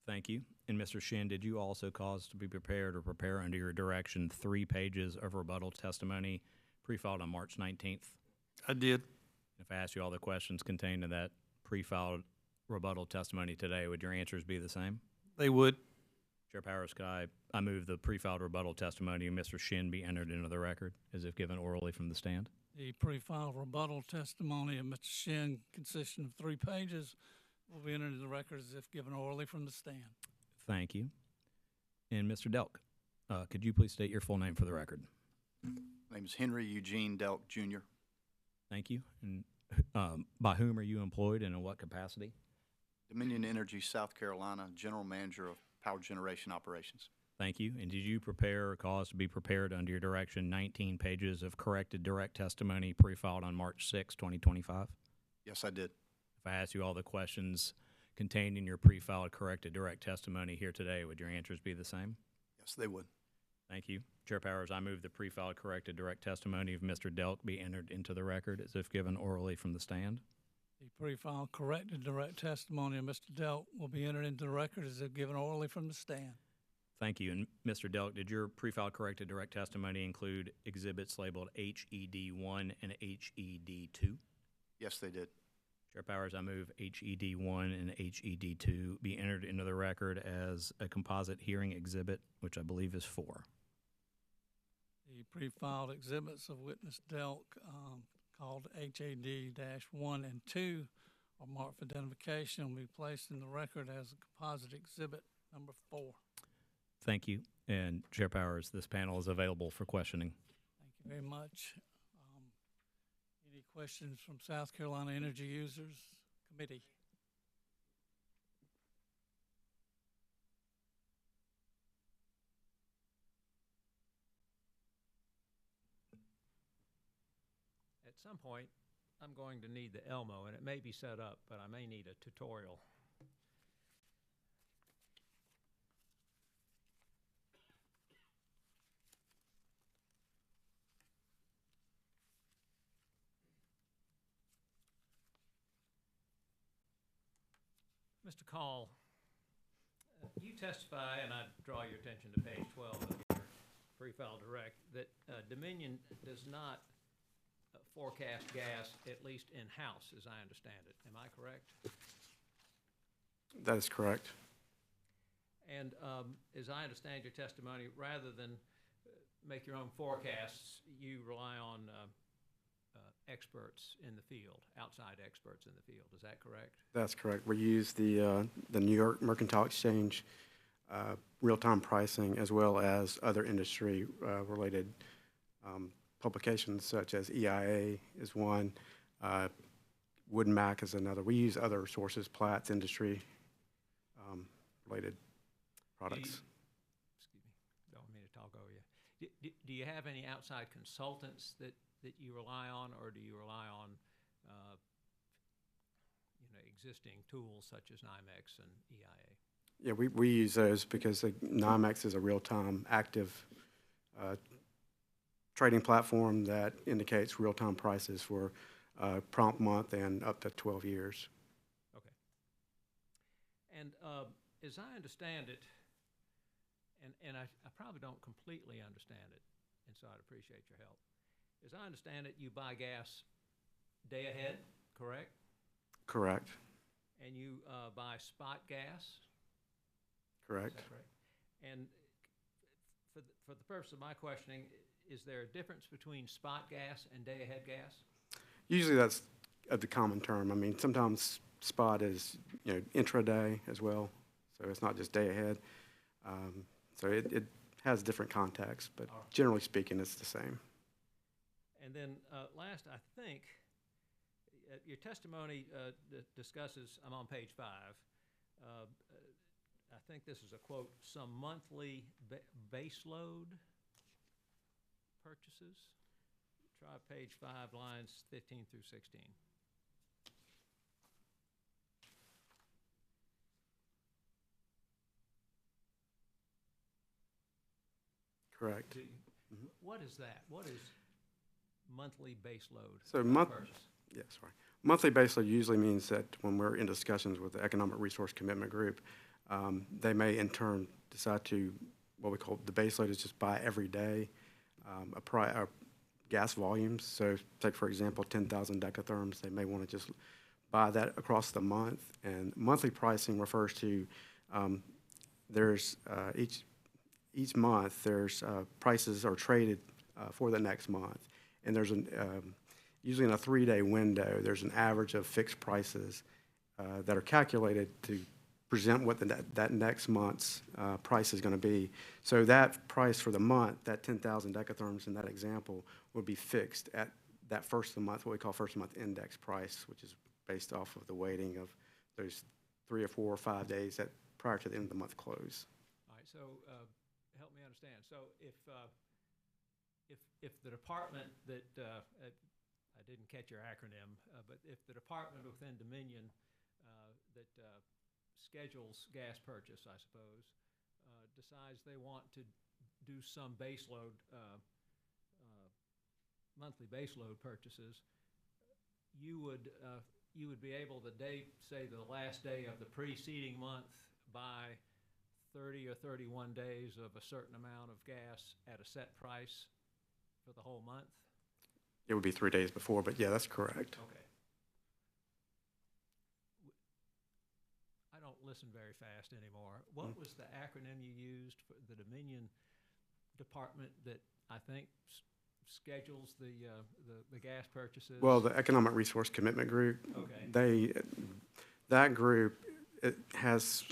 Speaker 7: Thank you. And Mr. Shin, did you also cause to be prepared or prepare under your direction 3 pages of rebuttal testimony pre-filed on March 19th?
Speaker 15: I did.
Speaker 7: If I asked you all the questions contained in that pre-filed rebuttal testimony today, would your answers be the same?
Speaker 15: They would.
Speaker 7: Chair Powers, I move the pre-filed rebuttal testimony of Mr. Shin be entered into the record as if given orally from the stand.
Speaker 1: The pre-filed rebuttal testimony of Mr. Shin, consisting of 3 pages, will be entered into the record as if given orally from the stand.
Speaker 7: Thank you. And Mr. Delk, could you please state your full name for the record?
Speaker 16: My name is Henry Eugene Delk, Jr.
Speaker 7: Thank you. And by whom are you employed and in what capacity?
Speaker 16: Dominion Energy, South Carolina, General Manager of Power Generation Operations.
Speaker 7: Thank you. And did you prepare or cause to be prepared under your direction 19 pages of corrected direct testimony pre-filed on March 6, 2025?
Speaker 16: Yes, I did.
Speaker 7: If I asked you all the questions contained in your pre-filed corrected direct testimony here today, would your answers be the same?
Speaker 16: Yes, they would.
Speaker 7: Thank you. Chair Powers, I move the pre-filed corrected direct testimony of Mr. Delk be entered into the record as if given orally from the stand.
Speaker 1: The pre-filed corrected direct testimony of Mr. Delk will be entered into the record as if given orally from the stand.
Speaker 7: Thank you. And Mr. Delk, did your pre-filed corrected direct testimony include exhibits labeled HED1 and HED2?
Speaker 16: Yes, they did.
Speaker 7: Chair Powers, I move HED1 and HED2 be entered into the record as a composite hearing exhibit, which I believe is 4.
Speaker 1: The pre-filed exhibits of witness Delk called HAD-1 and 2 are marked for identification and will be placed in the record as a composite exhibit number 4.
Speaker 7: Thank you. And Chair Powers, this panel is available for questioning.
Speaker 1: Thank you very much. Any questions from South Carolina Energy Users Committee?
Speaker 4: At some point, I'm going to need the Elmo, and it may be set up, but I may need a tutorial. Mr. Call, you testify, and I draw your attention to page 12 of your pre-filed direct, that Dominion does not forecast gas, at least in-house, as I understand it. Am I correct?
Speaker 14: That is correct.
Speaker 4: And as I understand your testimony, rather than make your own forecasts, you rely on experts in the field, outside experts in the field. Is that correct?
Speaker 14: That's correct. We use the New York Mercantile Exchange real-time pricing, as well as other industry related publications such as EIA is one, Wood Mac is another. We use other sources, Platts, industry related products.
Speaker 4: Excuse me, don't mean to talk over you. Do you have any outside consultants that you rely on, or do you rely on existing tools such as NYMEX and EIA?
Speaker 14: Yeah, we use those because NYMEX is a real-time active trading platform that indicates real-time prices for prompt month and up to 12 years.
Speaker 4: Okay. And as I understand it, and I probably don't completely understand it, and so I'd appreciate your help. As I understand it, you buy gas day ahead, correct?
Speaker 14: Correct.
Speaker 4: And you buy spot gas?
Speaker 14: Correct.
Speaker 4: Is that correct? And for the purpose of my questioning, is there a difference between spot gas and day-ahead gas?
Speaker 14: Usually that's the common term. I mean, sometimes spot is intraday as well, so it's not just day ahead. So it has different contexts, but generally speaking, it's the same.
Speaker 4: And then last, I think, your testimony discusses, I'm on page 5, I think this is a quote, some monthly base load purchases. Try page 5, lines 15 through 16.
Speaker 14: Correct.
Speaker 4: What is that? What is monthly base load?
Speaker 14: So monthly base load usually means that when we're in discussions with the Economic Resource Commitment Group, they may in turn decide to, what we call the base load is just buy every day gas volumes. So take, for example, 10,000 decatherms. They may want to just buy that across the month. And monthly pricing refers to there's each month there's prices are traded for the next month. And there's usually in a 3-day window, there's an average of fixed prices that are calculated to present what that next month's price is going to be. So that price for the month, that 10,000 decatherms in that example, would be fixed at that first of the month, what we call first of the month index price, which is based off of the weighting of those 3 or 4 or 5 days prior to the end of the month close.
Speaker 4: All right, so help me understand. So if the department that, I didn't catch your acronym, but if the department within Dominion that schedules gas purchase, I suppose, decides they want to do some baseload, monthly baseload purchases, you would be able to date, say, the last day of the preceding month, buy 30 or 31 days of a certain amount of gas at a set price for the whole month?
Speaker 14: It would be 3 days before, but yeah, that's correct.
Speaker 4: Okay. I don't listen very fast anymore. What was the acronym you used for the Dominion department that I think schedules the gas purchases?
Speaker 14: Well, the Economic Resource Commitment Group.
Speaker 4: Okay.
Speaker 14: That group has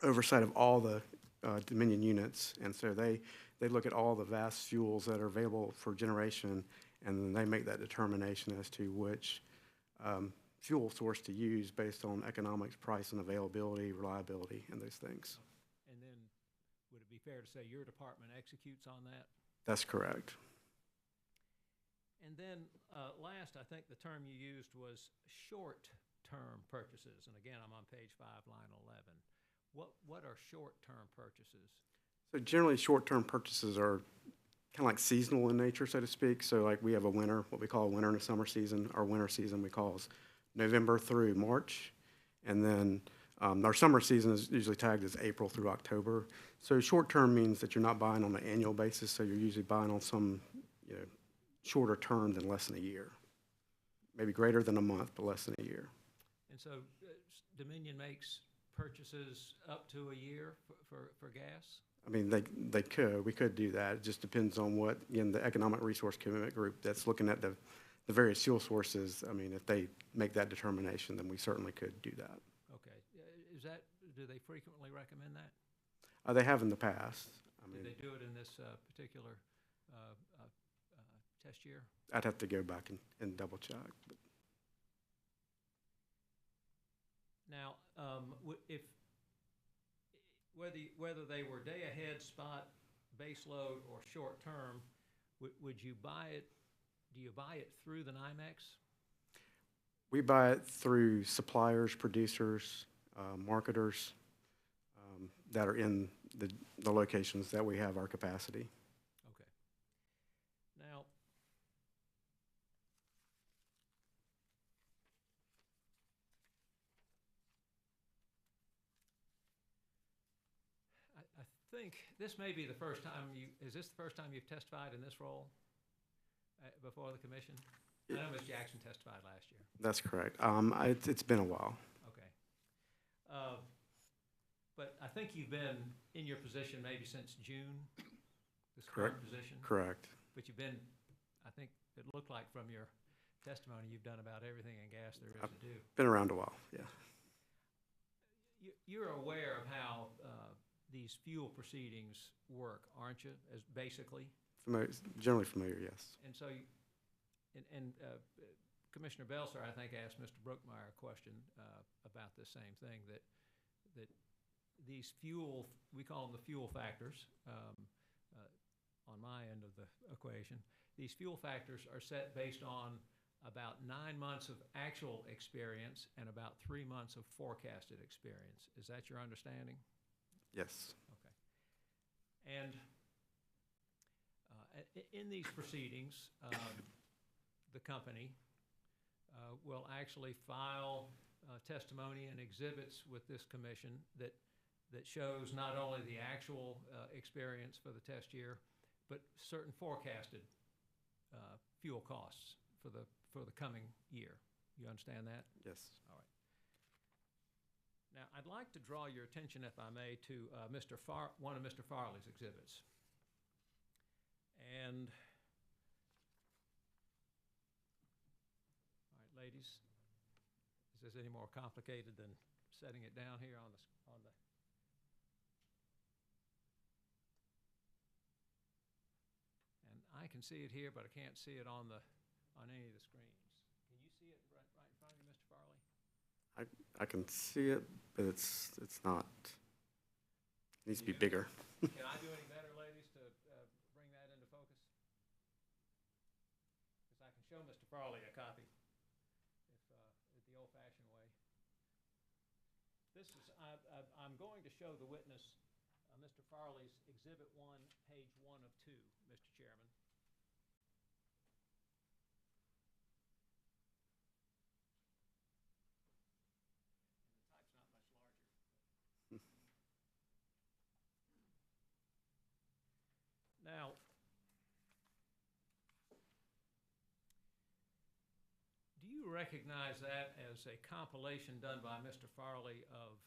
Speaker 14: oversight of all the Dominion units, and so they look at all the vast fuels that are available for generation, and then they make that determination as to which fuel source to use based on economics, price, and availability, reliability, and those things.
Speaker 4: And then would it be fair to say your department executes on that?
Speaker 14: That's correct.
Speaker 4: And then last, I think the term you used was short-term purchases. And again, I'm on page 5, line 11. What are short-term purchases?
Speaker 14: So generally, short-term purchases are kind of like seasonal in nature, so to speak. So like we have a winter, what we call a winter and a summer season. Our winter season we call is November through March. And then our summer season is usually tagged as April through October. So short-term means that you're not buying on an annual basis, so you're usually buying on some shorter term than less than a year. Maybe greater than a month, but less than a year.
Speaker 4: And so Dominion makes purchases up to a year for gas?
Speaker 14: I mean, we could do that. It just depends on what, again, the Economic Resource Commitment Group that's looking at the various fuel sources. I mean, if they make that determination, then we certainly could do that.
Speaker 4: Okay. Do they frequently recommend that?
Speaker 14: They have in the past. I mean,
Speaker 4: Did they do it in this particular test year?
Speaker 14: I'd have to go back and double check. But.
Speaker 4: Now, if whether they were day ahead, spot, base load, or short term, would you buy it? Do you buy it through the NYMEX?
Speaker 14: We buy it through suppliers, producers, marketers that are in the locations that we have our capacity.
Speaker 4: Okay. Now, I think this may be the first time is this the first time you've testified in this role before the commission? I know Ms. Jackson testified last year.
Speaker 14: That's correct. It's been a while.
Speaker 4: Okay. But I think you've been in your position maybe since June, this current position?
Speaker 14: Correct.
Speaker 4: But you've been, I think it looked like from your testimony, you've done about everything in gas there is to do.
Speaker 14: Been around a while, yeah.
Speaker 4: You're aware of how these fuel proceedings work, aren't you, as basically?
Speaker 14: Generally familiar, yes.
Speaker 4: And so, Commissioner Belser, I think, asked Mr. Brookmeyer a question about this same thing, that these fuel, we call them the fuel factors on my end of the equation. These fuel factors are set based on about 9 months of actual experience and about 3 months of forecasted experience. Is that your understanding?
Speaker 14: Yes.
Speaker 4: Okay. And in these proceedings, the company will actually file testimony and exhibits with this commission that shows not only the actual experience for the test year, but certain forecasted fuel costs for the coming year. You understand that?
Speaker 14: Yes.
Speaker 4: All right. Now, I'd like to draw your attention, if I may, to one of Mr. Farley's exhibits. And, all right, ladies, is this any more complicated than setting it down here on the and I can see it here, but I can't see it on any of the screens. Can you see it right in front of you, Mr. Farley?
Speaker 14: I can see it, but it's not. It needs to be bigger.
Speaker 4: Can I do any better, ladies, to bring that into focus? Because I can show Mr. Farley a copy, if the old-fashioned way. This is I'm going to show the witness Mr. Farley's Exhibit 1, page 1 of 2, Mr. Chairman. Now, do you recognize that as a compilation done by Mr. Farley of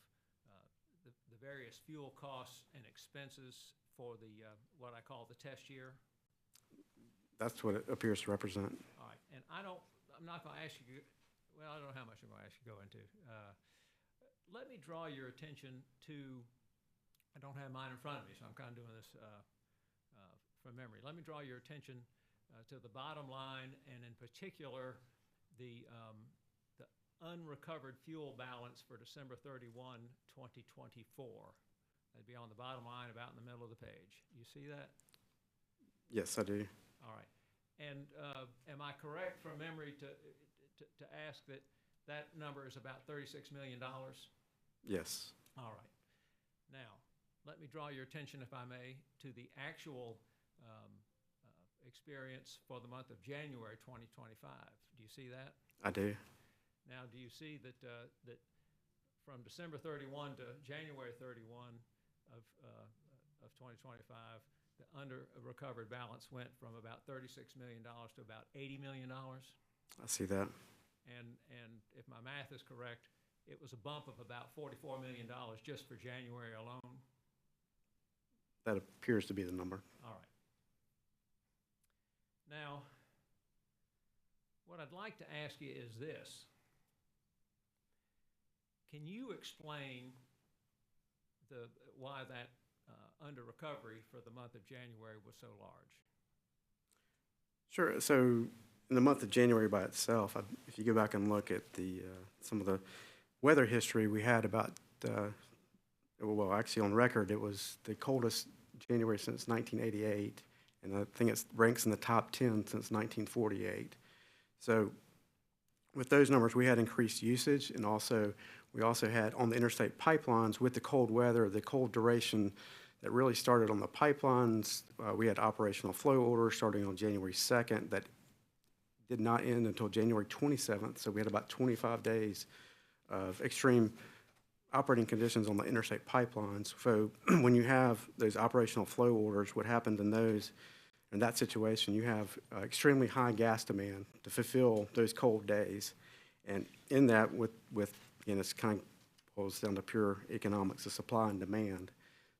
Speaker 4: the various fuel costs and expenses for the what I call the test year?
Speaker 14: That's what it appears to represent.
Speaker 4: All right, and I'm not going to ask you. Well, I don't know how much I'm going to ask you to go into. Let me draw your attention to. I don't have mine in front of me, so I'm kind of doing this from memory. Let me draw your attention to the bottom line, and in particular, the unrecovered fuel balance for December 31, 2024. That'd be on the bottom line about in the middle of the page. You see that?
Speaker 14: Yes, I do.
Speaker 4: All right. And am I correct from memory to ask that number is about $36 million?
Speaker 14: Yes.
Speaker 4: All right. Now, let me draw your attention, if I may, to the actual experience for the month of January 2025. Do you see that?
Speaker 14: I do.
Speaker 4: Now, do you see that from December 31 to January 31 of 2025, the under-recovered balance went from about $36 million to about $80 million?
Speaker 14: I see that.
Speaker 4: And if my math is correct, it was a bump of about $44 million just for January alone.
Speaker 14: That appears to be the number.
Speaker 4: All right. Now, what I'd like to ask you is this. Can you explain why that under recovery for the month of January was so large?
Speaker 14: Sure. So in the month of January by itself, if you go back and look at some of the weather history, we had about, well, actually on record, it was the coldest January since 1988, and I think it ranks in the top 10 since 1948. So with those numbers, we had increased usage, and we also had on the interstate pipelines with the cold weather, the cold duration that really started on the pipelines. We had operational flow orders starting on January 2nd that did not end until January 27th. So we had about 25 days of extreme operating conditions on the interstate pipelines. So when you have those operational flow orders, what happened in that situation, you have extremely high gas demand to fulfill those cold days. And in that, again, it's kind of boils down to pure economics of supply and demand.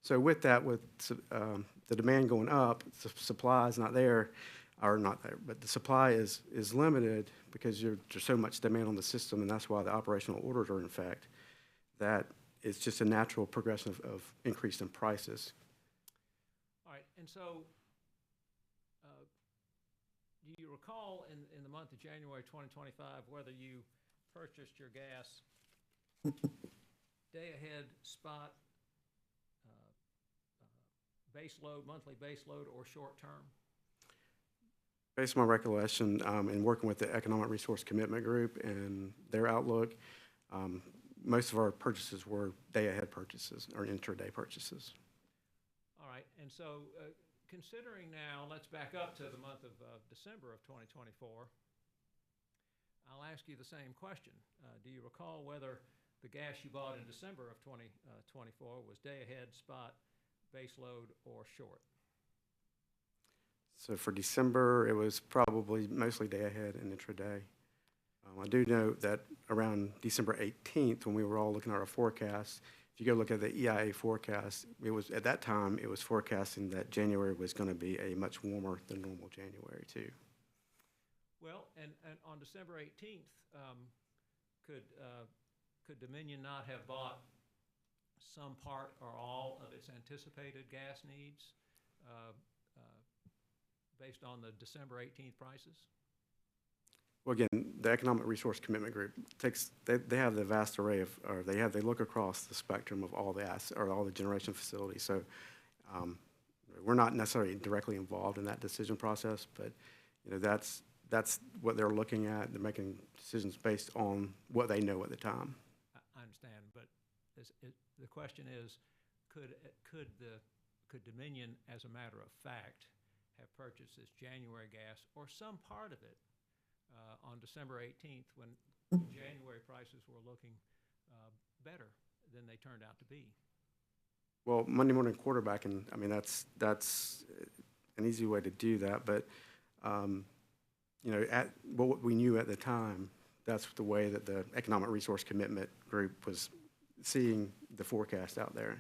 Speaker 14: So with that, with the demand going up, the supply is not there, or not there, but the supply is limited because there's so much demand on the system, and that's why the operational orders are in effect. That it's just a natural progression of increase in prices.
Speaker 4: All right, and so do you recall in the month of January 2025 whether you purchased your gas day ahead, spot, base load, monthly base load, or short term?
Speaker 14: Based on my recollection and working with the Economic Resource Commitment Group and their outlook, most of our purchases were day-ahead purchases or intraday purchases.
Speaker 4: All right, and so considering now, let's back up to the month of December of 2024. I'll ask you the same question. Do you recall whether the gas you bought in December of 2024 was day-ahead, spot, base load, or short?
Speaker 14: So for December, it was probably mostly day-ahead and intraday. I do note that around December 18th, when we were all looking at our forecast, if you go look at the EIA forecast, at that time, it was forecasting that January was going to be a much warmer than normal January, too.
Speaker 4: Well, and on December 18th, could Dominion not have bought some part or all of its anticipated gas needs based on the December 18th prices?
Speaker 14: Well, again, the Economic Resource Commitment Group they have the vast array they look across the spectrum of all the generation facilities. So we're not necessarily directly involved in that decision process, but that's what they're looking at. They're making decisions based on what they know at the time.
Speaker 4: I understand, but the question is, could Dominion, as a matter of fact, have purchased this January gas or some part of it on December 18th when January prices were looking better than they turned out to be?
Speaker 14: Well, Monday morning quarterbacking, I mean, that's an easy way to do that, but at what we knew at the time, that's the way that the Economic Resource Commitment Group was seeing the forecast out there.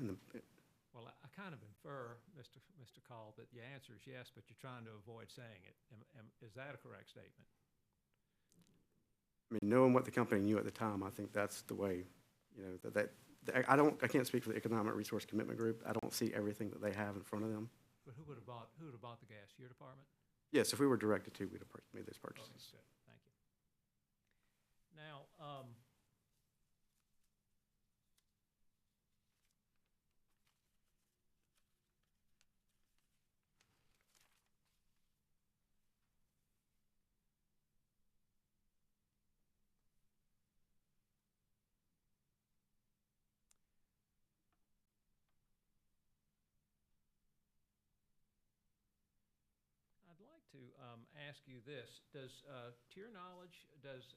Speaker 4: Well, I kind of infer, Mr. Call, that your answer is yes, but you're trying to avoid saying it. Is that a correct statement?
Speaker 14: I mean, knowing what the company knew at the time, I think that's the way, I can't speak for the Economic Resource Commitment Group. I don't see everything that they have in front of them.
Speaker 4: But who would have bought the gas? Your department?
Speaker 14: Yes, if we were directed to, we'd have made those purchases.
Speaker 4: Okay, good. Thank you. Now, I'd like to ask you this. To your knowledge, does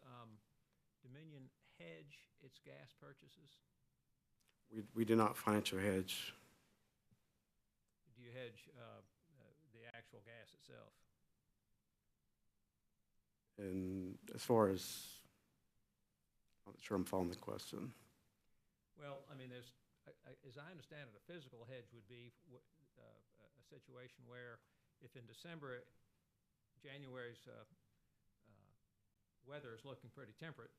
Speaker 4: Dominion hedge its gas purchases?
Speaker 14: We do not financial hedge.
Speaker 4: Do you hedge the actual gas itself?
Speaker 14: And as far as, I'm not sure I'm following the question.
Speaker 4: Well, I mean, there's as I understand it, a physical hedge would be a situation where if in December, January's weather is looking pretty temperate,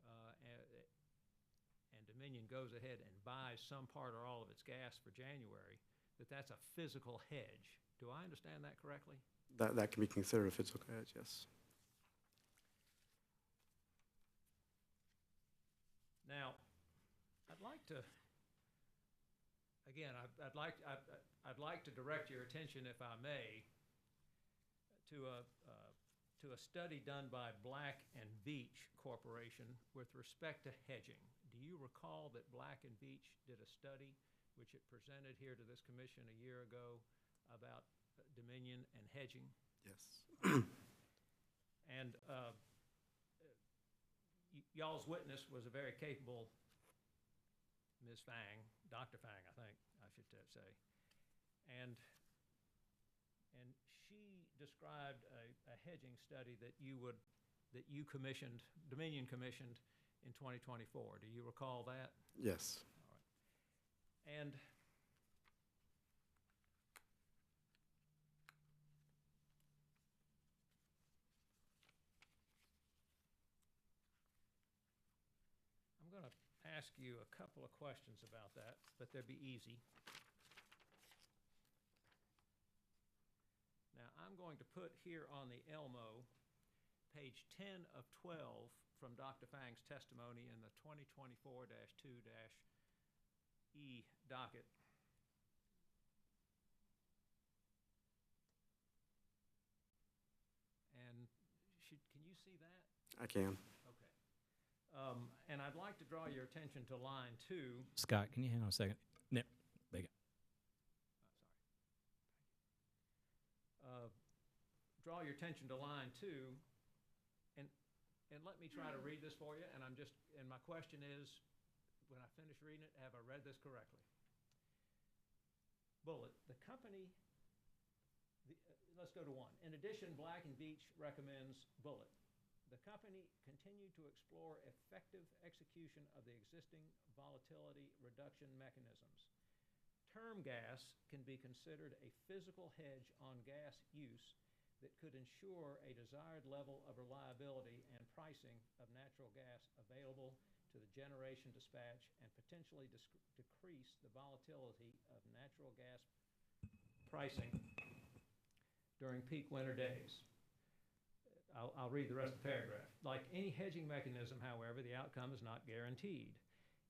Speaker 4: and Dominion goes ahead and buys some part or all of its gas for January, that's a physical hedge. Do I understand that correctly?
Speaker 14: That can be considered a physical hedge, yes.
Speaker 4: Now, I'd like to, again, I'd like to direct your attention, if I may, to a study done by Black and Veatch Corporation with respect to hedging. Do you recall that Black and Veatch did a study which it presented here to this commission a year ago about Dominion and hedging?
Speaker 14: Yes.
Speaker 4: And y'all's witness was a very capable Ms. Fang, Dr. Fang, I think I should say. And she described a hedging study that you commissioned, Dominion commissioned in 2024. Do you recall that?
Speaker 14: Yes.
Speaker 4: All right. And I'm going to ask you a couple of questions about that, but they'll be easy. Now, I'm going to put here on the Elmo page 10 of 12 from Dr. Fang's testimony in the 2024-2-E docket. And can you see that?
Speaker 14: I can.
Speaker 4: Okay. And I'd like to draw your attention to line 2.
Speaker 7: Scott, can you hang on a second? No, there you go.
Speaker 4: Draw your attention to line 2, and let me try to read this for you. And my question is, when I finish reading it, have I read this correctly? Bullet. The company. Let's go to 1. In addition, Black and Veatch recommends bullet. The company continued to explore effective execution of the existing volatility reduction mechanisms. Term gas can be considered a physical hedge on gas use that could ensure a desired level of reliability and pricing of natural gas available to the generation dispatch and potentially decrease the volatility of natural gas pricing during peak winter days. I'll read the rest of the paragraph. Like any hedging mechanism, however, the outcome is not guaranteed.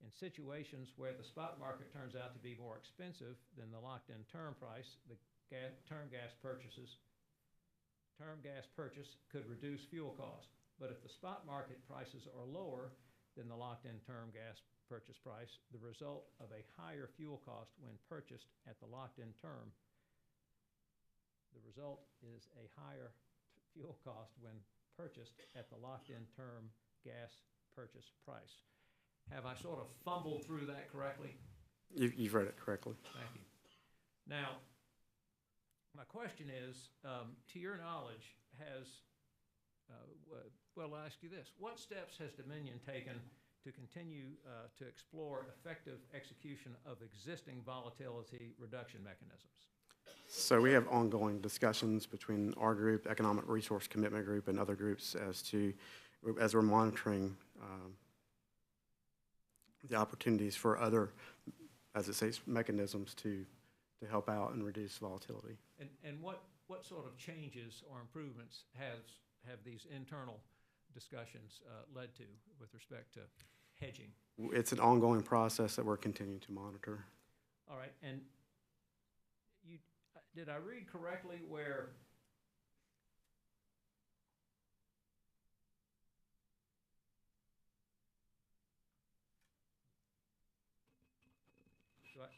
Speaker 4: In situations where the spot market turns out to be more expensive than the locked-in term price, the term gas purchase could reduce fuel cost. But if the spot market prices are lower than the locked-in term gas purchase price, the result of a higher fuel cost when purchased at the locked-in term. The result is a higher fuel cost when purchased at the locked-in term gas purchase price. Have I sort of fumbled through that correctly?
Speaker 14: You've read it correctly.
Speaker 4: Thank you. Now, my question is, to your knowledge, I'll ask you this. What steps has Dominion taken to continue to explore effective execution of existing volatility reduction mechanisms?
Speaker 14: So we have ongoing discussions between our group, Economic Resource Commitment Group, and other groups as we're monitoring the opportunities for other, as it says, mechanisms to help out and reduce volatility.
Speaker 4: And what sort of changes or improvements have these internal discussions led to with respect to hedging?
Speaker 14: It's an ongoing process that we're continuing to monitor.
Speaker 4: All right, and did I read correctly where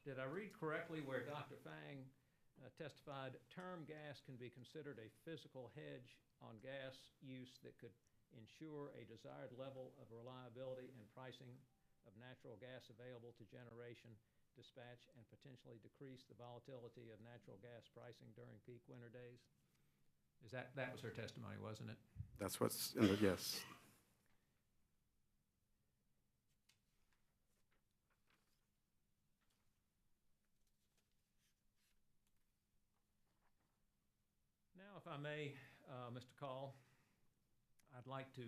Speaker 4: did I read correctly where Dr. Fang testified term gas can be considered a physical hedge on gas use that could ensure a desired level of reliability and pricing of natural gas available to generation, dispatch, and potentially decrease the volatility of natural gas pricing during peak winter days? That was her testimony, wasn't it?
Speaker 14: That's what's in the, yes.
Speaker 4: if I may, Mr. Call, I'd like to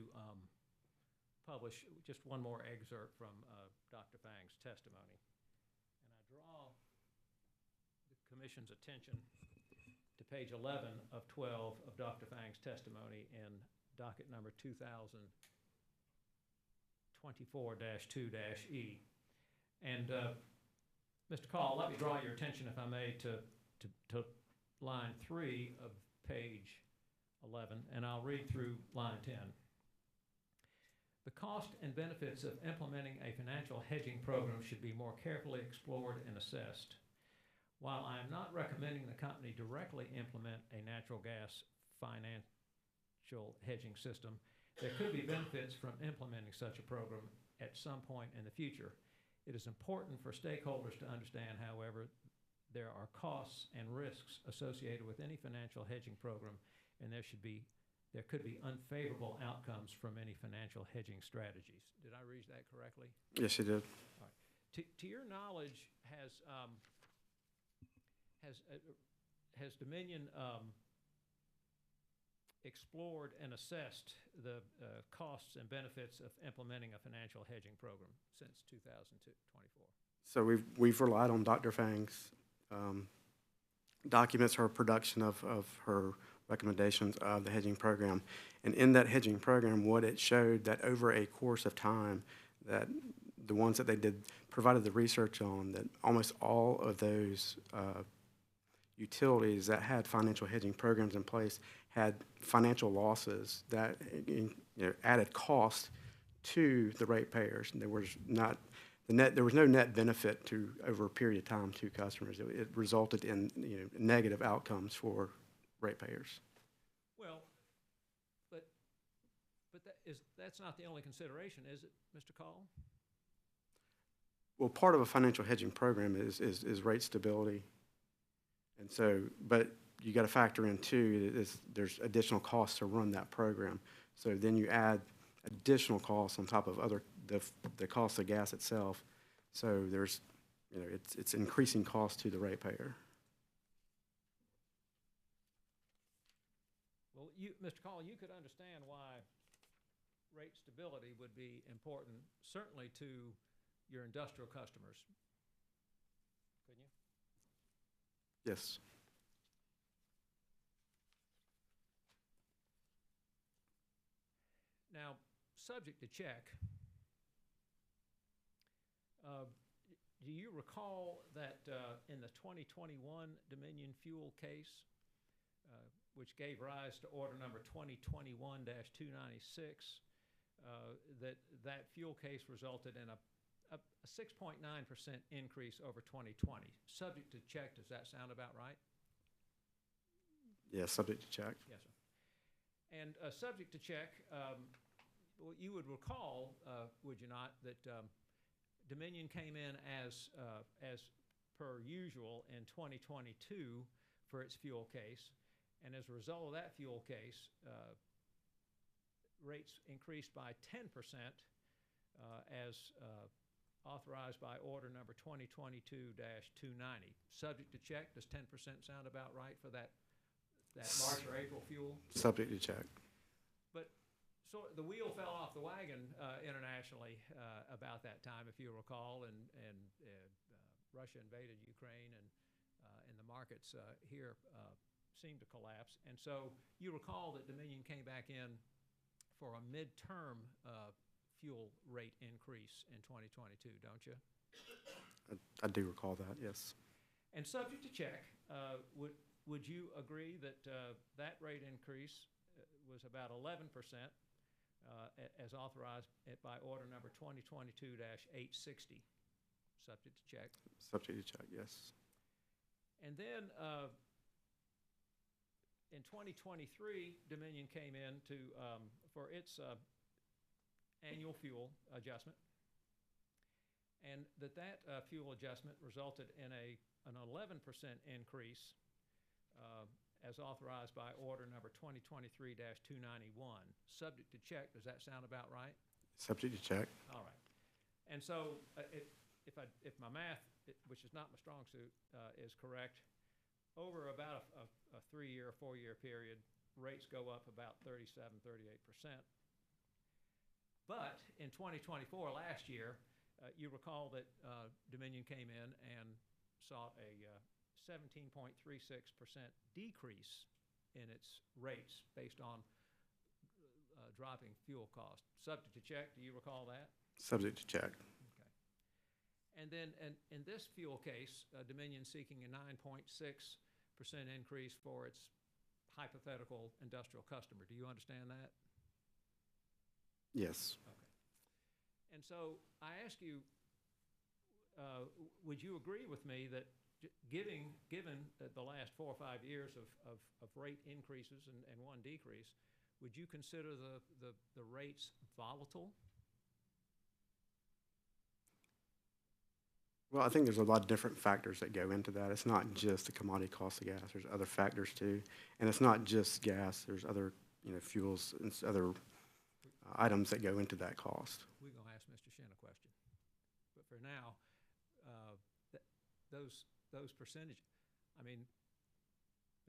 Speaker 4: publish just one more excerpt from Dr. Fang's testimony. And I draw the Commission's attention to page 11 of 12 of Dr. Fang's testimony in docket number 2024-2-E. And Mr. Call, let me draw your attention, if I may, to line 3 of page 11, and I'll read through line 10. The cost and benefits of implementing a financial hedging program should be more carefully explored and assessed. While I am not recommending the company directly implement a natural gas financial hedging system, there could be benefits from implementing such a program at some point in the future. It is important for stakeholders to understand, however, there are costs and risks associated with any financial hedging program, and there could be unfavorable outcomes from any financial hedging strategies. Did I read that correctly?
Speaker 14: Yes, you did.
Speaker 4: All right. To your knowledge, has Dominion explored and assessed the costs and benefits of implementing a financial hedging program since 2024?
Speaker 14: So we've relied on Dr. Fang's documents, her production of her recommendations of the hedging program. And in that hedging program, what it showed that over a course of time, that the ones that they did provided the research on, that almost all of those utilities that had financial hedging programs in place had financial losses that added cost to the ratepayers. There was no net benefit to over a period of time to customers. It resulted in negative outcomes for ratepayers.
Speaker 4: Well, but that's not the only consideration, is it, Mr. Call?
Speaker 14: Well, part of a financial hedging program is rate stability. And so, but you got to factor in too, there's additional costs to run that program. So then you add additional costs on top of the cost of gas itself. So there's, it's increasing cost to the ratepayer.
Speaker 4: Well, Mr. Call, you could understand why rate stability would be important, certainly to your industrial customers, couldn't you?
Speaker 14: Yes.
Speaker 4: Now, subject to check, do you recall that in the 2021 Dominion fuel case, which gave rise to order number 2021-296, that fuel case resulted in a 6.9% increase over 2020. Subject to check, does that sound about right?
Speaker 14: Yes, subject to check.
Speaker 4: Yes, sir. And subject to check, well, you would recall, would you not, that Dominion came in as per usual in 2022 for its fuel case, and as a result of that fuel case, rates increased by 10% as authorized by order number 2022-290. Subject to check, does 10% sound about right for that March or April fuel?
Speaker 14: Subject to check.
Speaker 4: But so the wheel fell off the wagon internationally about that time, if you recall, and Russia invaded Ukraine, and the markets here seemed to collapse. And so you recall that Dominion came back in for a midterm fuel rate increase in 2022, don't you?
Speaker 14: I do recall that, yes.
Speaker 4: And subject to check, would you agree that that rate increase was about 11% as authorized by order number 2022-860? Subject to check.
Speaker 14: Subject to check, yes.
Speaker 4: And then in 2023, Dominion came in for its annual fuel adjustment, and that fuel adjustment resulted in an 11% increase as authorized by order number 2023-291. Subject to check, does that sound about right?
Speaker 14: Subject to check.
Speaker 4: All right. And so if my math, which is not my strong suit, is correct, over about a 3-year, 4-year period, rates go up about 37–38%. But in 2024, last year, you recall that Dominion came in and saw a 17.36% decrease in its rates based on dropping fuel costs. Subject to check, do you recall that?
Speaker 14: Subject to check.
Speaker 4: Okay. And then in this fuel case, Dominion seeking a 9.6% increase for its hypothetical industrial customer. Do you understand that?
Speaker 14: Yes.
Speaker 4: Okay. And so I ask you, would you agree with me that given the last 4 or 5 years of rate increases and one decrease, would you consider the rates volatile?
Speaker 14: Well, I think there's a lot of different factors that go into that. It's not just the commodity cost of gas. There's other factors too. And it's not just gas. There's other, fuels and other items that go into that cost.
Speaker 4: We're going to ask Mr. Shin a question. But for now, those percentage, I mean,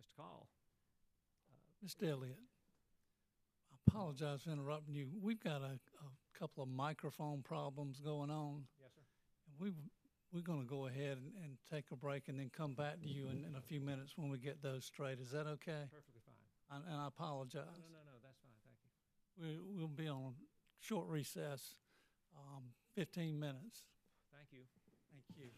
Speaker 4: Mr. Call.
Speaker 1: Mr. Elliott, I apologize for interrupting you. We've got a couple of microphone problems going on.
Speaker 4: Yes, sir.
Speaker 1: And we're going to go ahead and take a break and then come back to you in a few minutes when we get those straight. Is that okay?
Speaker 4: Perfectly fine.
Speaker 1: And I apologize.
Speaker 4: No, that's fine. Thank you.
Speaker 1: We'll be on a short recess, 15 minutes.
Speaker 4: Thank you.
Speaker 1: Thank you.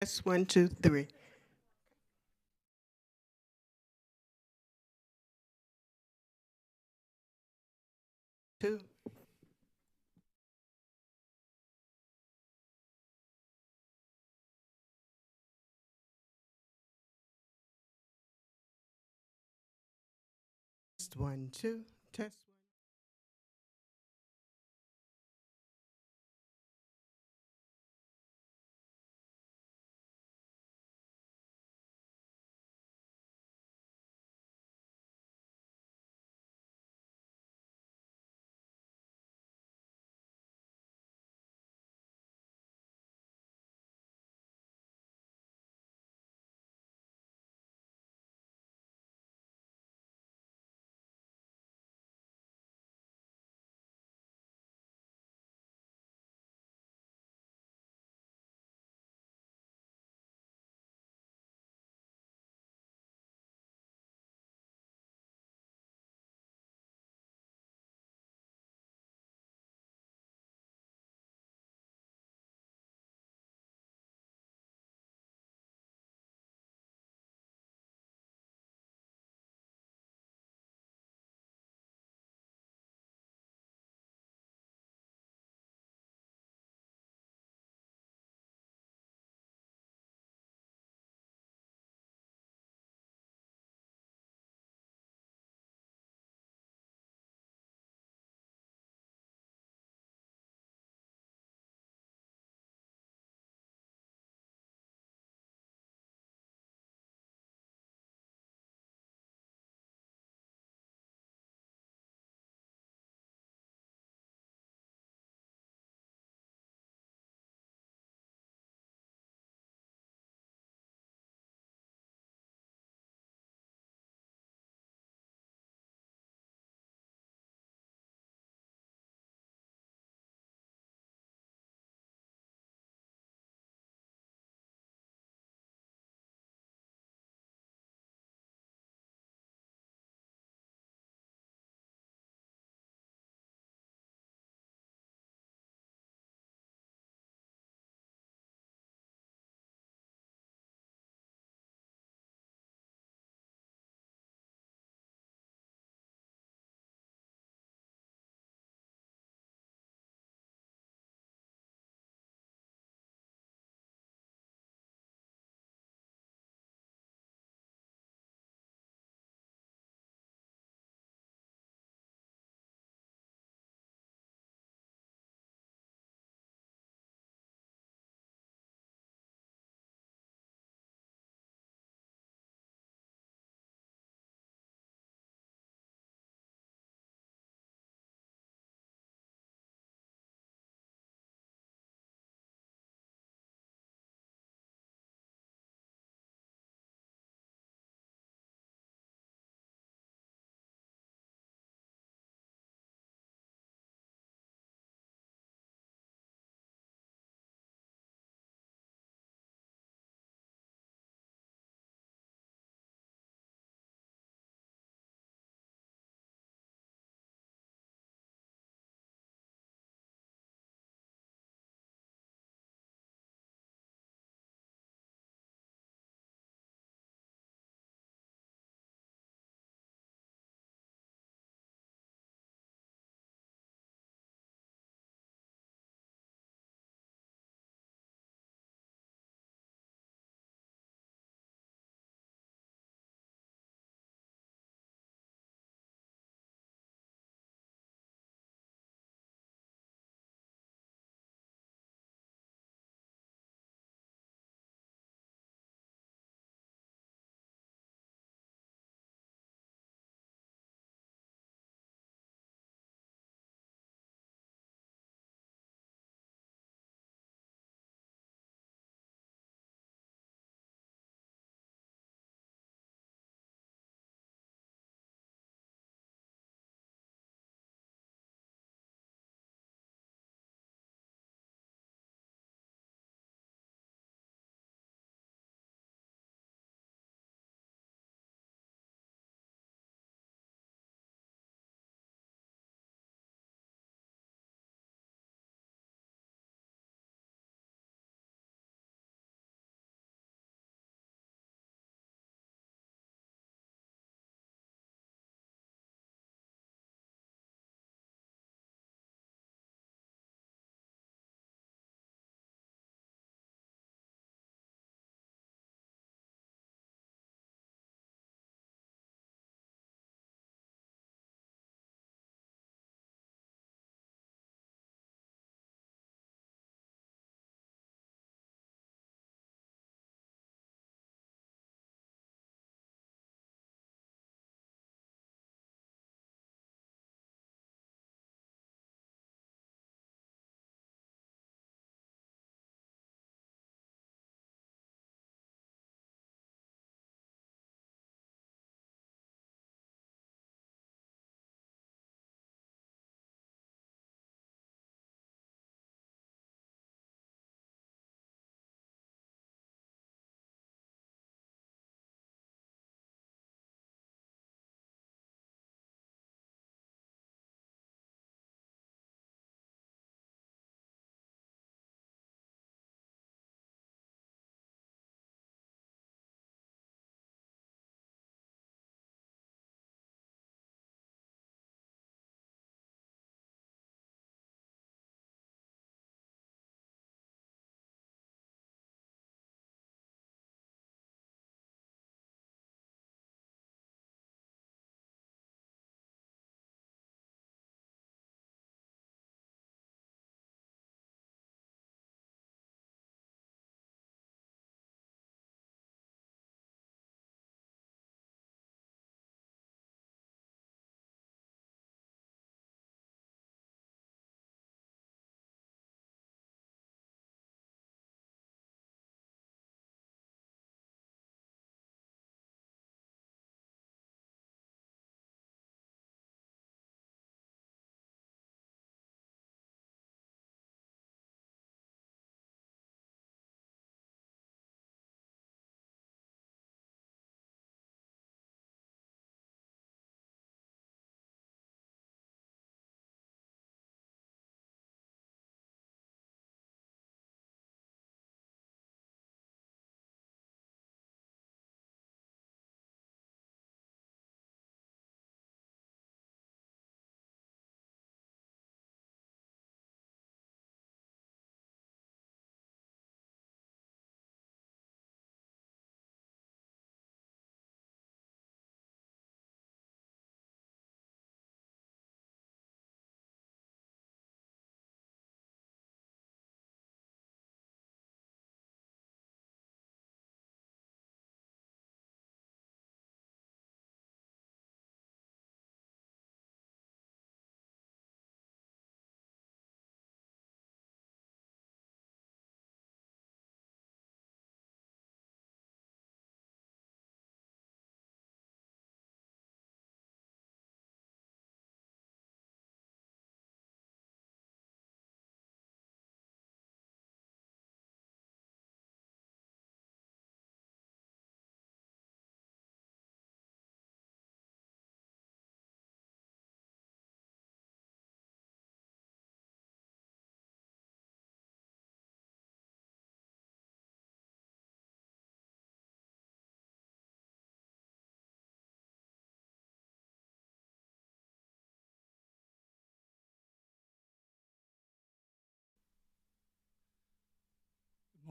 Speaker 17: Test 1, 2, 3. Two. Test 1, 2. Test.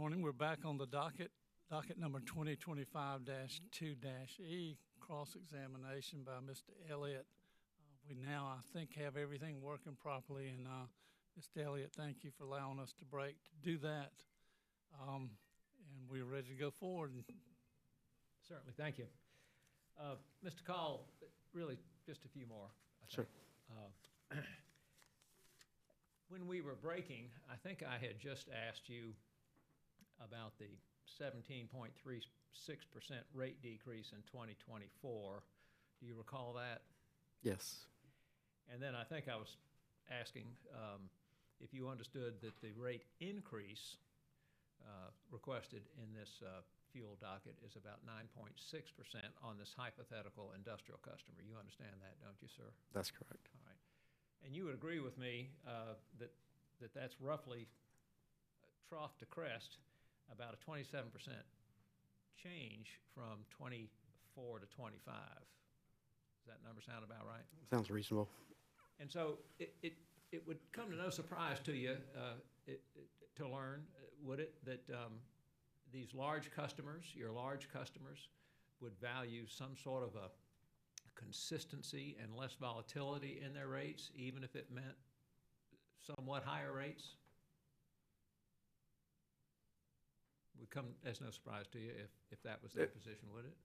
Speaker 1: Morning, we're back on the docket number 2025-2-E, cross-examination by Mr. Elliott. We now, I think, have everything working properly, and Mr. Elliott, thank you for allowing us to break to do that. And we're ready to go forward.
Speaker 4: Certainly, thank you. Mr. Call, really just a few more, I think.
Speaker 14: Sure.
Speaker 4: When we were breaking, I think I had just asked you about the 17.36% rate decrease in 2024. Do you recall that?
Speaker 14: Yes.
Speaker 4: And then I think I was asking if you understood that the rate increase requested in this fuel docket is about 9.6% on this hypothetical industrial customer. You understand that, don't you, sir?
Speaker 14: That's correct.
Speaker 4: All right. And you would agree with me that that's roughly trough to crest, about a 27% change from 24 to 25. Does that number sound about right?
Speaker 14: Sounds reasonable.
Speaker 4: And so it would come to no surprise to you to learn, would it, that these large customers, your large customers, would value some sort of a consistency and less volatility in their rates, even if it meant somewhat higher rates? Would come as no surprise to you if that was their position, would it?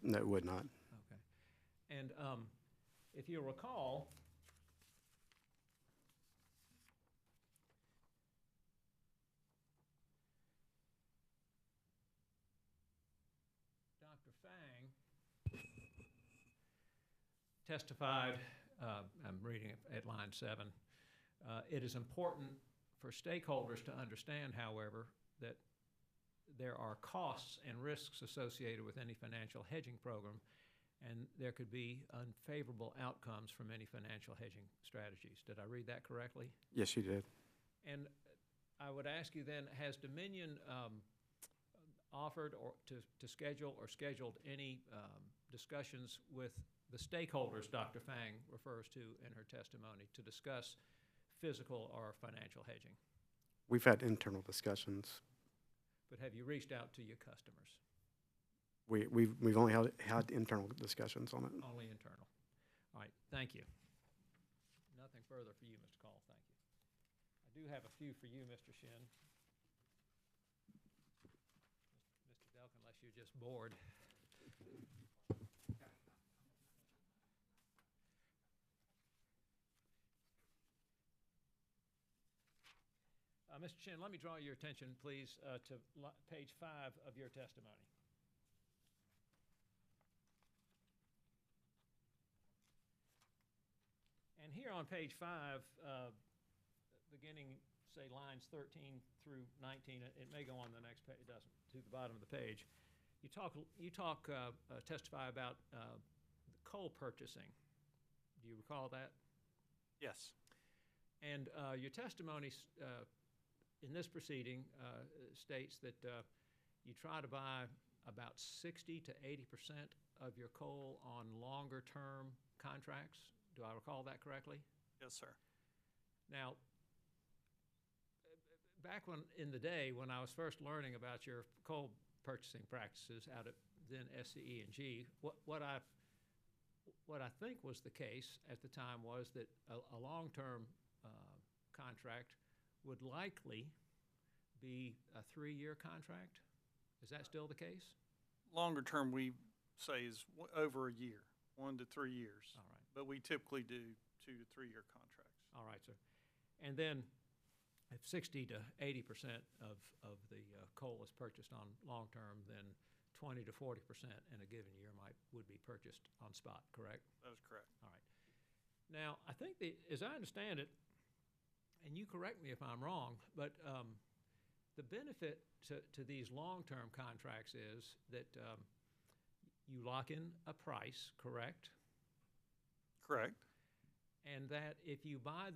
Speaker 14: No, it would not.
Speaker 4: Okay. And if you recall, Dr. Fang testified, I'm reading at line 7, it is important for stakeholders to understand, however, that there are costs and risks associated with any financial hedging program, and there could be unfavorable outcomes from any financial hedging strategies. Did I read that correctly?
Speaker 14: Yes, you did.
Speaker 4: And I would ask you then, has Dominion offered or to schedule or scheduled any discussions with the stakeholders Dr. Fang refers to in her testimony to discuss physical or financial hedging?
Speaker 14: We've had internal discussions.
Speaker 4: But have you reached out to your customers?
Speaker 14: We've only had internal discussions on it.
Speaker 4: Only internal. All right, thank you. Nothing further for you, Mr. Call, thank you. I do have a few for you, Mr. Shin. Mr. Delk, unless you're just bored. Mr. Shin, let me draw your attention, please, to page 5 of your testimony. And here on page 5, beginning, say, lines 13 through 19, it may go on the next page, it doesn't, to the bottom of the page. You testify about coal purchasing. Do you recall that?
Speaker 9: Yes.
Speaker 4: And your testimony in this proceeding states that you try to buy about 60 to 80% of your coal on longer-term contracts. Do I recall that correctly?
Speaker 9: Yes, sir.
Speaker 4: Now, back in the day when I was first learning about your coal purchasing practices out at then SCE&G, what I think was the case at the time was that a long-term contract would likely be a 3-year contract. Is that still the case?
Speaker 9: Longer term, we say is over a year, 1 to 3 years.
Speaker 4: All right.
Speaker 9: But we typically do 2 to 3 year contracts.
Speaker 4: All right, sir. And then if 60 to 80% of the coal is purchased on long term, then 20 to 40% in a given year would be purchased on spot, correct?
Speaker 9: That is correct.
Speaker 4: All right. Now, I think as I understand it, and you correct me if I'm wrong, but the benefit to these long-term contracts is that you lock in a price, correct?
Speaker 9: Correct.
Speaker 4: And that if you buy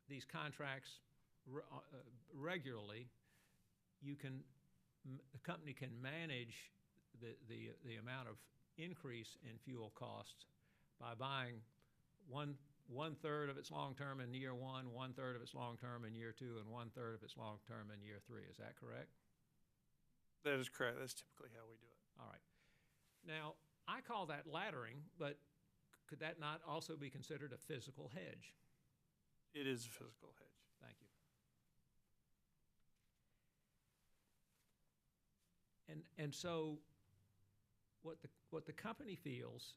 Speaker 4: these contracts regularly, the company can manage the amount of increase in fuel costs by buying one third of its long term in year 1, 1/3 of its long term in year 2, and 1/3 of its long term in year 3. Is that correct?
Speaker 15: That is correct. That's typically how we do it.
Speaker 4: All right. Now, I call that laddering, but could that not also be considered a physical hedge?
Speaker 15: It is a physical hedge.
Speaker 4: Thank you. And so what the company feels,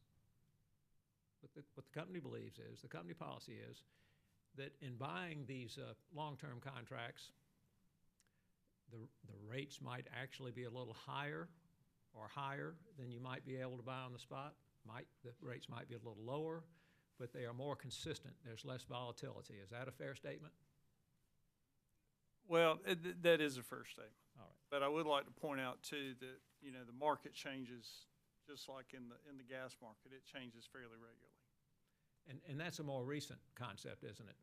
Speaker 4: what the company believes is, the company policy is, that in buying these long-term contracts, the rates might actually be a little higher than you might be able to buy on the spot. The rates might be a little lower, but they are more consistent. There's less volatility. Is that a fair statement?
Speaker 15: Well, that is a fair statement.
Speaker 4: All right.
Speaker 15: But I would like to point out too that, you know, the market changes just like in the gas market. It changes fairly regularly.
Speaker 4: And that's a more recent concept, isn't it?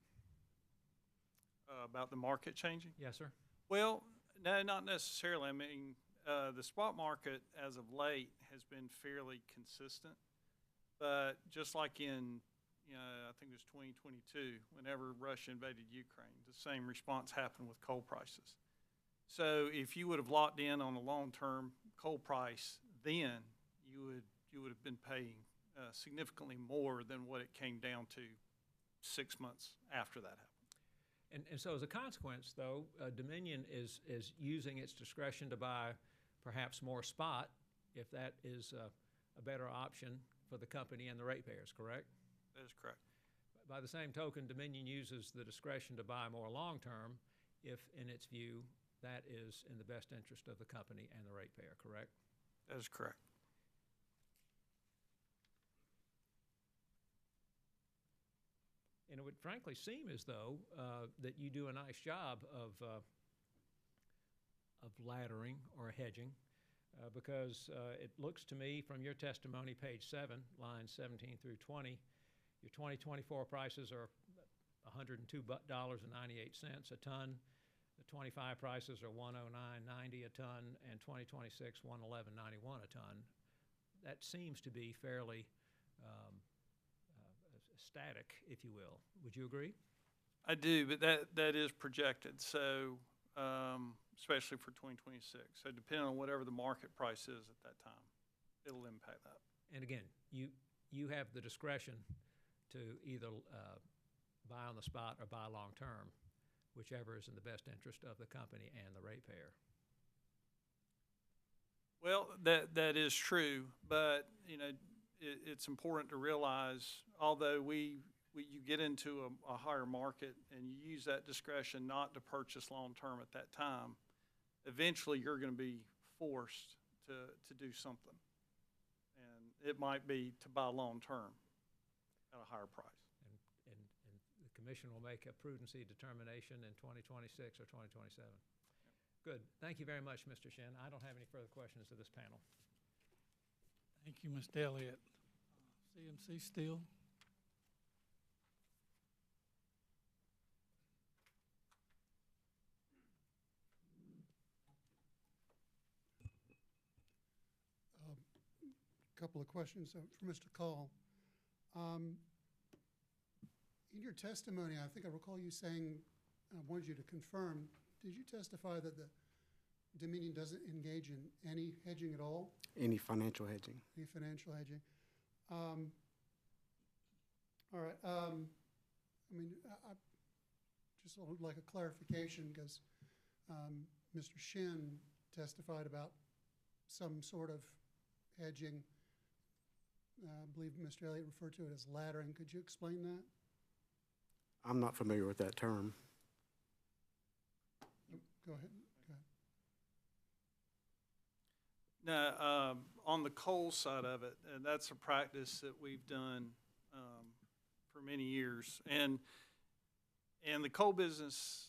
Speaker 15: About the market changing?
Speaker 4: Yes, sir.
Speaker 15: Well, no, not necessarily. I mean, the spot market as of late has been fairly consistent. But just like in, you know, I think it was 2022, whenever Russia invaded Ukraine, the same response happened with coal prices. So if you would have locked in on a long-term coal price then, you would have been paying significantly more than what it came down to 6 months after that happened.
Speaker 4: And so as a consequence, though, Dominion is using its discretion to buy perhaps more spot if that is a better option for the company and the ratepayers, correct?
Speaker 15: That is correct.
Speaker 4: By the same token, Dominion uses the discretion to buy more long-term if, in its view, that is in the best interest of the company and the ratepayer, correct?
Speaker 15: That is correct.
Speaker 4: And it would frankly seem as though that you do a nice job of laddering or hedging because it looks to me from your testimony, page 7, lines 17 through 20, your 2024 prices are $102.98 a ton. The 25 prices are $109.90 a ton, and 2026 $111.91 a ton. That seems to be fairly static, if you will. Would you agree?
Speaker 15: I do, but that is projected. So especially for 2026. So depending on whatever the market price is at that time, it'll impact that.
Speaker 4: And again, you have the discretion to either buy on the spot or buy long term, whichever is in the best interest of the company and the ratepayer.
Speaker 15: Well, that is true, but you know, it's important to realize, although you get into a higher market and you use that discretion not to purchase long term at that time, eventually you're going to be forced to do something, and it might be to buy long term at a higher price.
Speaker 4: And the commission will make a prudency determination in 2026 or 2027. Yep. Good. Thank you very much, Mr. Shin. I don't have any further questions of this panel.
Speaker 1: Thank you, Mr. Elliott. CMC Steele.
Speaker 18: Couple of questions for Mr. Call. In your testimony, I think I recall you saying, I wanted you to confirm, did you testify that the Dominion doesn't engage in any hedging at all?
Speaker 14: Any financial hedging.
Speaker 18: Any financial hedging? All right. I mean, I just would like a clarification because Mr. Shin testified about some sort of hedging. I believe Mr. Elliott referred to it as laddering. Could you explain that?
Speaker 14: I'm not familiar with that term.
Speaker 18: Go ahead.
Speaker 15: Now, on the coal side of it, and that's a practice that we've done for many years. And the coal business,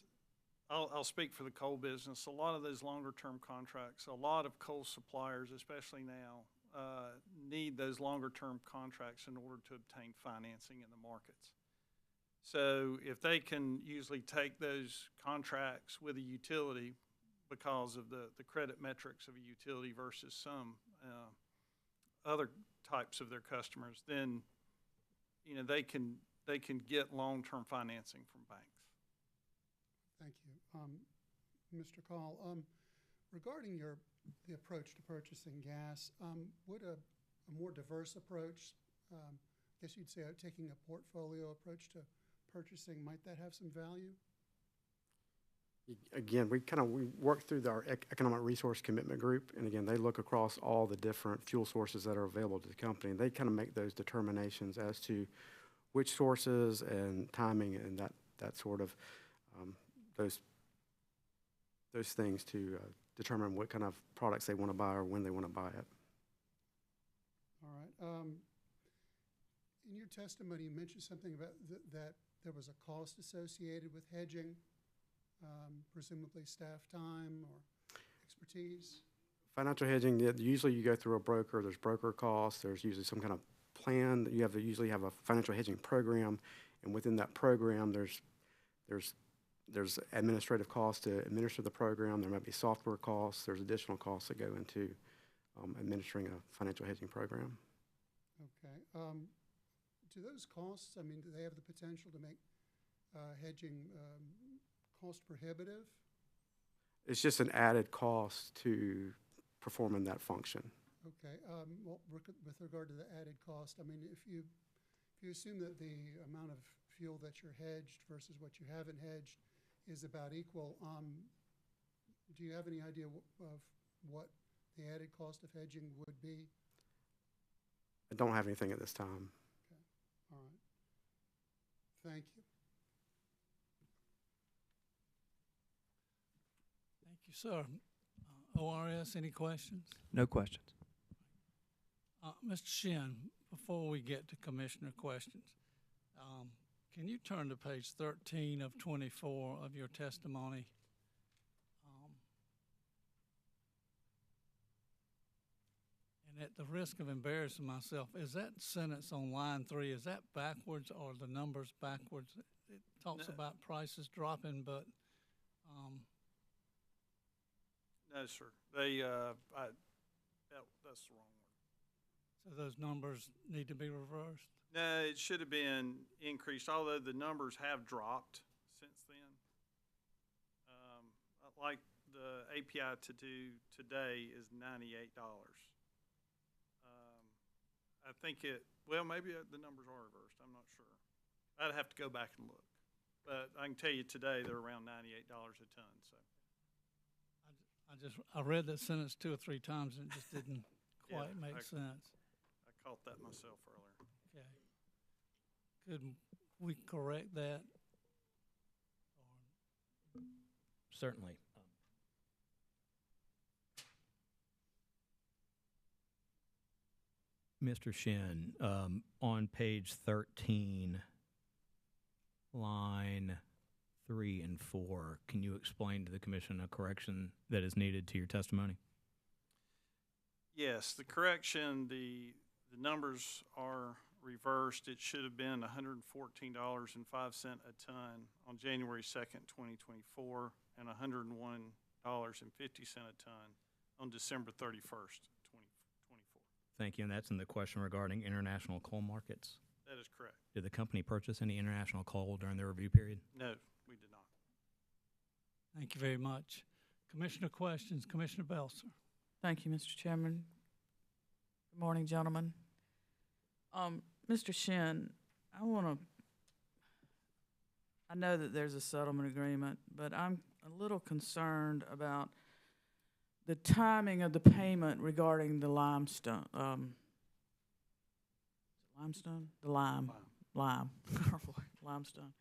Speaker 15: I'll speak for the coal business, a lot of those longer-term contracts, a lot of coal suppliers, especially now, need those longer-term contracts in order to obtain financing in the markets. So if they can usually take those contracts with a utility because of the credit metrics of a utility versus some other types of their customers, then you know they can get long-term financing from banks.
Speaker 18: Thank you. Mr. Call, regarding your the approach to purchasing gas. Would a more diverse approach, I guess you'd say taking a portfolio approach to purchasing, might that have some value?
Speaker 14: Again, we work through our economic resource commitment group, and again, they look across all the different fuel sources that are available to the company, and they kind of make those determinations as to which sources and timing and that sort of those things to determine what kind of products they want to buy or when they want to buy it.
Speaker 18: All right. In your testimony, you mentioned something about that there was a cost associated with hedging, presumably staff time or expertise.
Speaker 14: Financial hedging, usually you go through a broker. There's broker costs. There's usually some kind of plan that you have to usually have a financial hedging program, and within that program, there's administrative costs to administer the program. There might be software costs. There's additional costs that go into administering a financial hedging program.
Speaker 18: Okay. Do those costs, I mean, do they have the potential to make hedging cost prohibitive?
Speaker 14: It's just an added cost to performing that function.
Speaker 18: Okay. Well, with regard to the added cost, I mean, if you assume that the amount of fuel that you're hedged versus what you haven't hedged is about equal, do you have any idea of what the added cost of hedging would be?
Speaker 14: I don't have anything at this time.
Speaker 18: Okay. All right. Thank you.
Speaker 1: Thank you, sir. ORS, any questions?
Speaker 6: No questions.
Speaker 1: Mr. Shin, before we get to commissioner questions, can you turn to page 13 of 24 of your testimony? And at the risk of embarrassing myself, is that sentence on line 3, is that backwards or the numbers backwards? It talks about prices dropping, but
Speaker 15: no, sir. They that's the wrong one.
Speaker 1: so those numbers need to be reversed?
Speaker 15: No, it should have been increased, although the numbers have dropped since then. Like the API to do today is $98. I think maybe the numbers are reversed. I'm not sure. I'd have to go back and look. But I can tell you today they're around $98 a ton. So
Speaker 1: I read that sentence 2 or 3 times and it just didn't quite make sense.
Speaker 15: I caught that myself earlier.
Speaker 1: Okay. Could we correct that?
Speaker 7: Certainly. Mr. Shin, on page 13, line 3 and 4, can you explain to the commission a correction that is needed to your testimony?
Speaker 15: Yes, the correction, the numbers are reversed. It should have been $114.05 a ton on January 2nd, 2024, and $101.50 a ton on December 31st, 2024.
Speaker 7: Thank you, and that's in the question regarding international coal markets.
Speaker 15: That is correct.
Speaker 7: Did the company purchase any international coal during the review period?
Speaker 15: No, we did not.
Speaker 1: Thank you very much. Commissioner questions, Commissioner Belser.
Speaker 11: Thank you, Mr. Chairman. Good morning, gentlemen. Mr. Shin, I know that there's a settlement agreement, but I'm a little concerned about the timing of the payment regarding the limestone. Limestone? The lime. Limestone.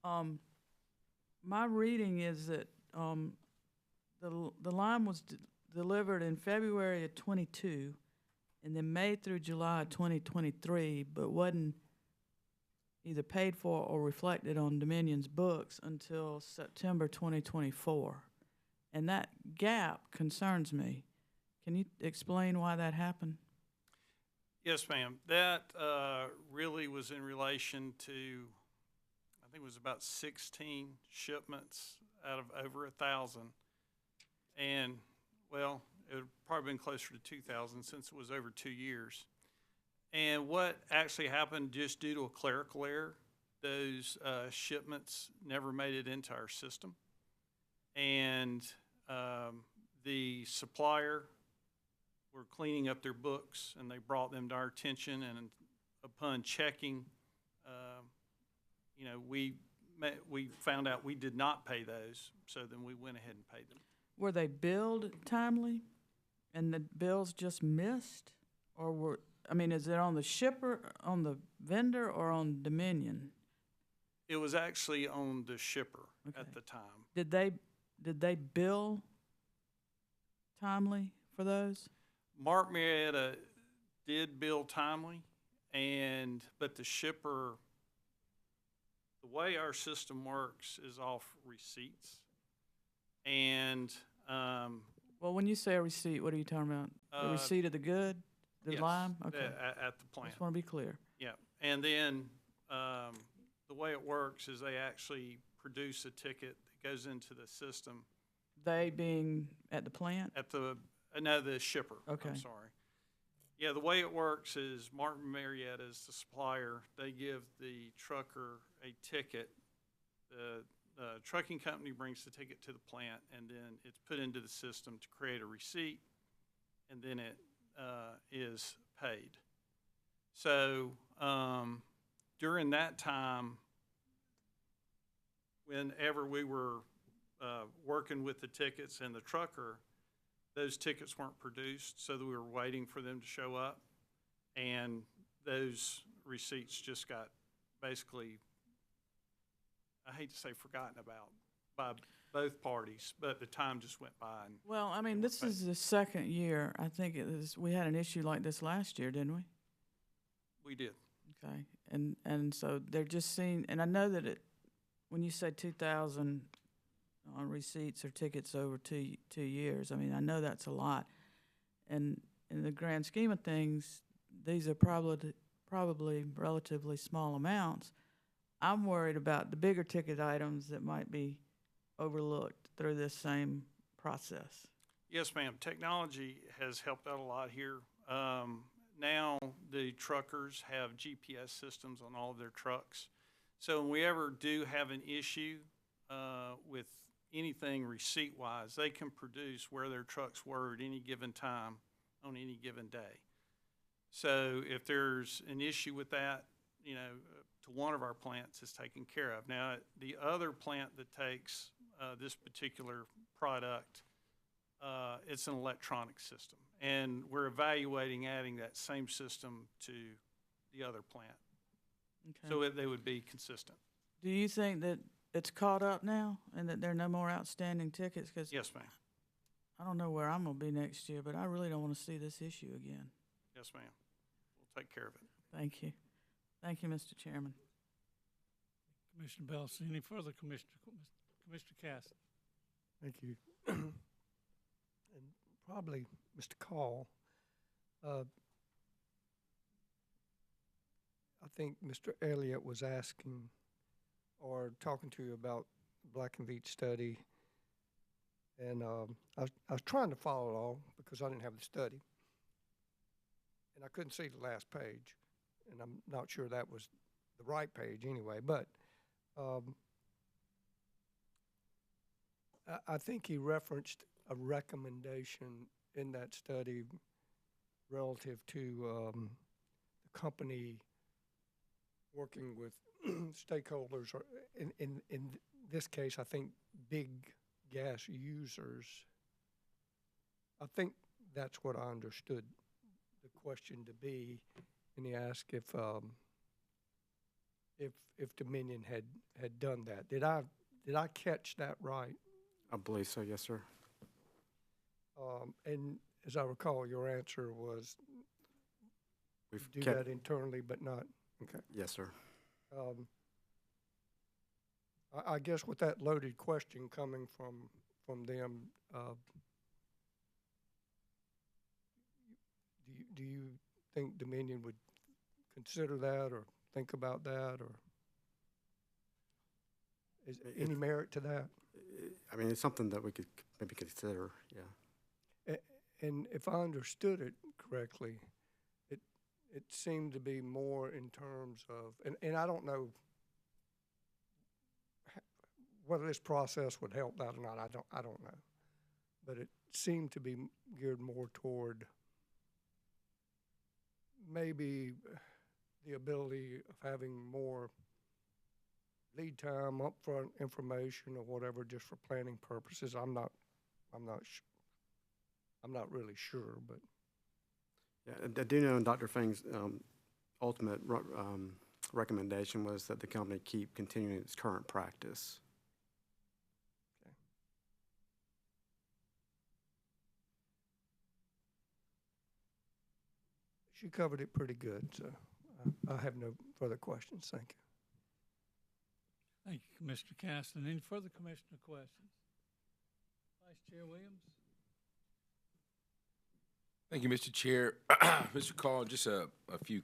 Speaker 11: My reading is that the lime was delivered in February of 22 and then made through July of 2023, but wasn't either paid for or reflected on Dominion's books until September 2024. And that gap concerns me. Can you explain why that happened?
Speaker 15: Yes, ma'am. That really was in relation to, I think it was about 16 shipments out of over 1,000. And, well, it would probably been closer to 2,000 since it was over 2 years. And what actually happened, just due to a clerical error, those shipments never made it into our system. And the supplier were cleaning up their books, and they brought them to our attention, and upon checking, we found out we did not pay those, so then we went ahead and paid them.
Speaker 11: Were they billed timely and the bills just missed? Or is it on the shipper, on the vendor, or on Dominion?
Speaker 15: It was actually on the shipper
Speaker 11: Okay.
Speaker 15: at the time.
Speaker 11: Did they bill timely for those?
Speaker 15: Mark Marietta did bill timely, but the shipper, the way our system works is off receipts. And
Speaker 11: Well, when you say a receipt, what are you talking about? The receipt of the good, the
Speaker 15: yes,
Speaker 11: lime? Okay.
Speaker 15: at the plant.
Speaker 11: Just want to be clear.
Speaker 15: Yeah, and then the way it works is they actually produce a ticket that goes into the system.
Speaker 11: They being at the plant?
Speaker 15: At the shipper.
Speaker 11: Okay.
Speaker 15: I'm sorry. Yeah, the way it works is Martin Marietta is the supplier. They give the trucker a ticket. The trucking company brings the ticket to the plant, and then it's put into the system to create a receipt, and then it is paid. So during that time, whenever we were working with the tickets and the trucker, those tickets weren't produced, so that we were waiting for them to show up, and those receipts just got basically, I hate to say forgotten about by both parties, but the time just went by.
Speaker 11: Well, this is the second year. I think we had an issue like this last year, didn't we?
Speaker 15: We did.
Speaker 11: Okay, and so they're just seeing, and I know that when you say 2,000 on receipts or tickets over 2 years, I know that's a lot, and in the grand scheme of things, these are probably relatively small amounts. I'm worried about the bigger ticket items that might be overlooked through this same process.
Speaker 15: Yes, ma'am. Technology has helped out a lot here. Now the truckers have GPS systems on all of their trucks. So when we ever do have an issue with anything receipt-wise, they can produce where their trucks were at any given time on any given day. So if there's an issue with that, to one of our plants is taken care of. Now, the other plant that takes this particular product, it's an electronic system. And we're evaluating adding that same system to the other plant.
Speaker 11: Okay.
Speaker 15: So they would be consistent.
Speaker 11: Do you think that it's caught up now and that there are no more outstanding tickets? 'Cause
Speaker 15: yes, ma'am.
Speaker 11: I don't know where I'm going to be next year, but I really don't want to see this issue again.
Speaker 15: Yes, ma'am. We'll take care of it.
Speaker 11: Thank you. Thank you, Mr. Chairman.
Speaker 1: Commissioner Bellis, any further, Commissioner Cass?
Speaker 13: Thank you. And probably Mr. Call, I think Mr. Elliott was asking or talking to you about Black and Veatch study, and I was trying to follow along because I didn't have the study, and I couldn't see the last page, and I'm not sure that was the right page anyway, but I think he referenced a recommendation in that study relative to the company working with stakeholders, or in this case, I think big gas users. I think that's what I understood the question to be, and he asked if Dominion had done that. Did I catch that right?
Speaker 14: I believe so, yes, sir.
Speaker 13: And as I recall, your answer was
Speaker 14: We've
Speaker 13: do
Speaker 14: kept-
Speaker 13: that internally, but not, okay.
Speaker 14: Yes, sir.
Speaker 13: I guess with that loaded question coming from them, do you think Dominion would consider that or think about that, or is any merit to that?
Speaker 14: It's something that we could maybe consider, yeah.
Speaker 13: And if I understood it correctly, it seemed to be more in terms of, and I don't know whether this process would help that or not. I don't know, but it seemed to be geared more toward maybe the ability of having more lead time, upfront information, or whatever, just for planning purposes. I'm not really sure, but
Speaker 14: Yeah, I do know Dr. Feng's ultimate recommendation was that the company keep continuing its current practice.
Speaker 13: she covered it pretty good, so I have no further questions. Thank you.
Speaker 1: Thank you, Commissioner Caston. Any further commissioner questions? Vice Chair Williams?
Speaker 19: Thank you, Mr. Chair. Mr. Call, just a few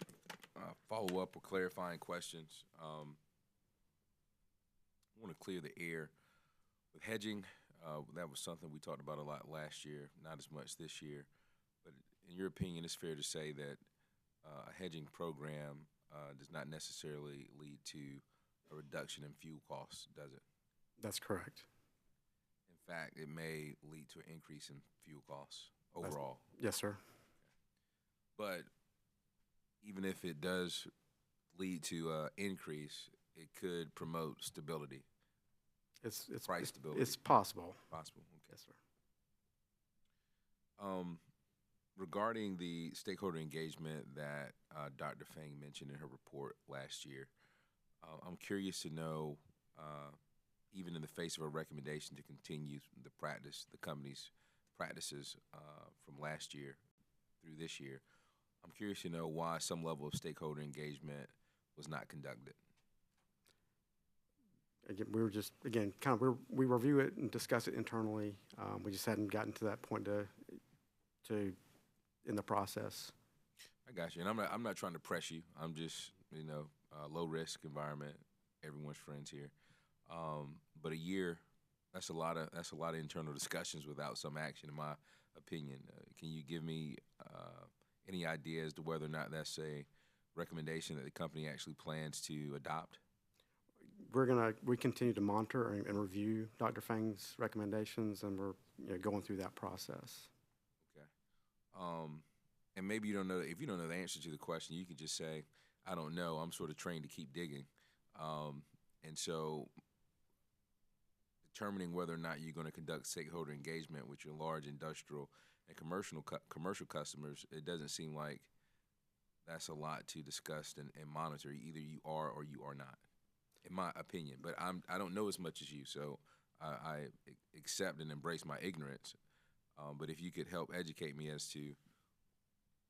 Speaker 19: follow-up or clarifying questions. I want to clear the air with hedging. That was something we talked about a lot last year, not as much this year. But in your opinion, it's fair to say that a hedging program does not necessarily lead to a reduction in fuel costs, does it?
Speaker 14: That's correct.
Speaker 19: In fact, it may lead to an increase in fuel costs overall.
Speaker 14: Yes, sir.
Speaker 19: But even if it does lead to an increase, it could promote stability.
Speaker 14: It's
Speaker 19: price stability.
Speaker 14: It's possible.
Speaker 19: Possible. Okay.
Speaker 14: Yes, sir.
Speaker 19: Regarding the stakeholder engagement that Dr. Feng mentioned in her report last year, I'm curious to know, even in the face of a recommendation to continue the company's practices from last year through this year, I'm curious to know why some level of stakeholder engagement was not conducted.
Speaker 14: Again, we were just, we review it and discuss it internally. We just hadn't gotten to that point to in the process.
Speaker 19: I got you, and I'm not trying to press you. I'm just, low risk environment. Everyone's friends here, but a year, that's a lot of internal discussions without some action, in my opinion. Can you give me any idea as to whether or not that's a recommendation that the company actually plans to adopt?
Speaker 14: We continue to monitor and review Dr. Feng's recommendations, and we're going through that process.
Speaker 19: Okay. And maybe you don't know, if you don't know the answer to the question, you can just say, I don't know, I'm sort of trained to keep digging. And so determining whether or not you're going to conduct stakeholder engagement with your large industrial and commercial customers, it doesn't seem like that's a lot to discuss and monitor. Either you are or you are not, in my opinion. But I don't know as much as you, so I accept and embrace my ignorance. But if you could help educate me as to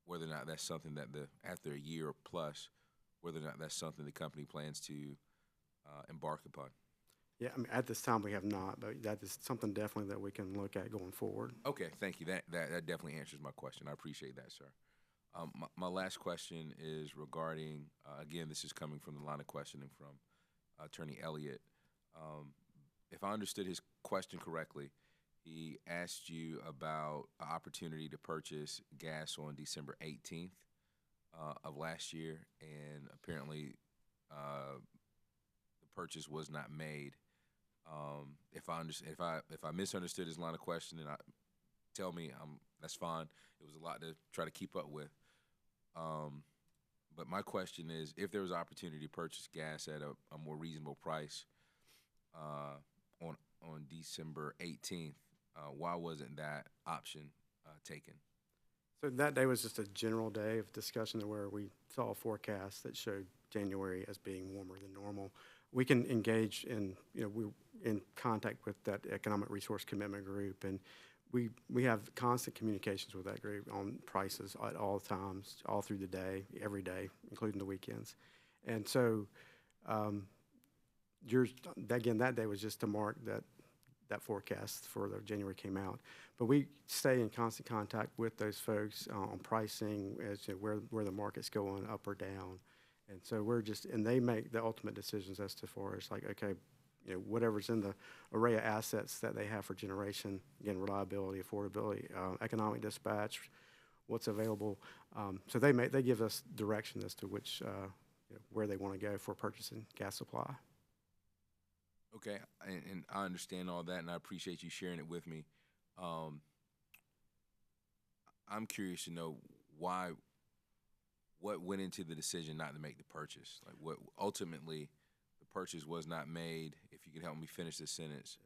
Speaker 19: whether or not that's something that after a year or plus, whether or not that's something the company plans to embark upon.
Speaker 14: Yeah, I mean, at this time we have not, but that is something definitely that we can look at going forward.
Speaker 19: Okay, thank you. That definitely answers my question. I appreciate that, sir. My last question is regarding, again, this is coming from the line of questioning from Attorney Elliott. If I understood his question correctly, he asked you about an opportunity to purchase gas on December 18th of last year, and apparently the purchase was not made. If I misunderstood his line of questioning, tell me. That's fine. It was a lot to try to keep up with. But my question is, if there was an opportunity to purchase gas at a more reasonable price on December 18th, why wasn't that option taken?
Speaker 14: So that day was just a general day of discussion where we saw a forecast that showed January as being warmer than normal. We can engage in, we're in contact with that Economic Resource Commitment Group, and we have constant communications with that group on prices at all times, all through the day, every day, including the weekends. And so, again, that day was just to mark that forecast for the January came out. But we stay in constant contact with those folks on pricing, as to where the market's going, up or down. And so and they make the ultimate decisions as to far as like, okay, whatever's in the array of assets that they have for generation, again, reliability, affordability, economic dispatch, what's available. So they give us direction as to which, where they want to go for purchasing gas supply.
Speaker 19: Okay, and I understand all that, and I appreciate you sharing it with me. I'm curious to know what went into the decision not to make the purchase? Like, what ultimately the purchase was not made, if you could help me finish this sentence,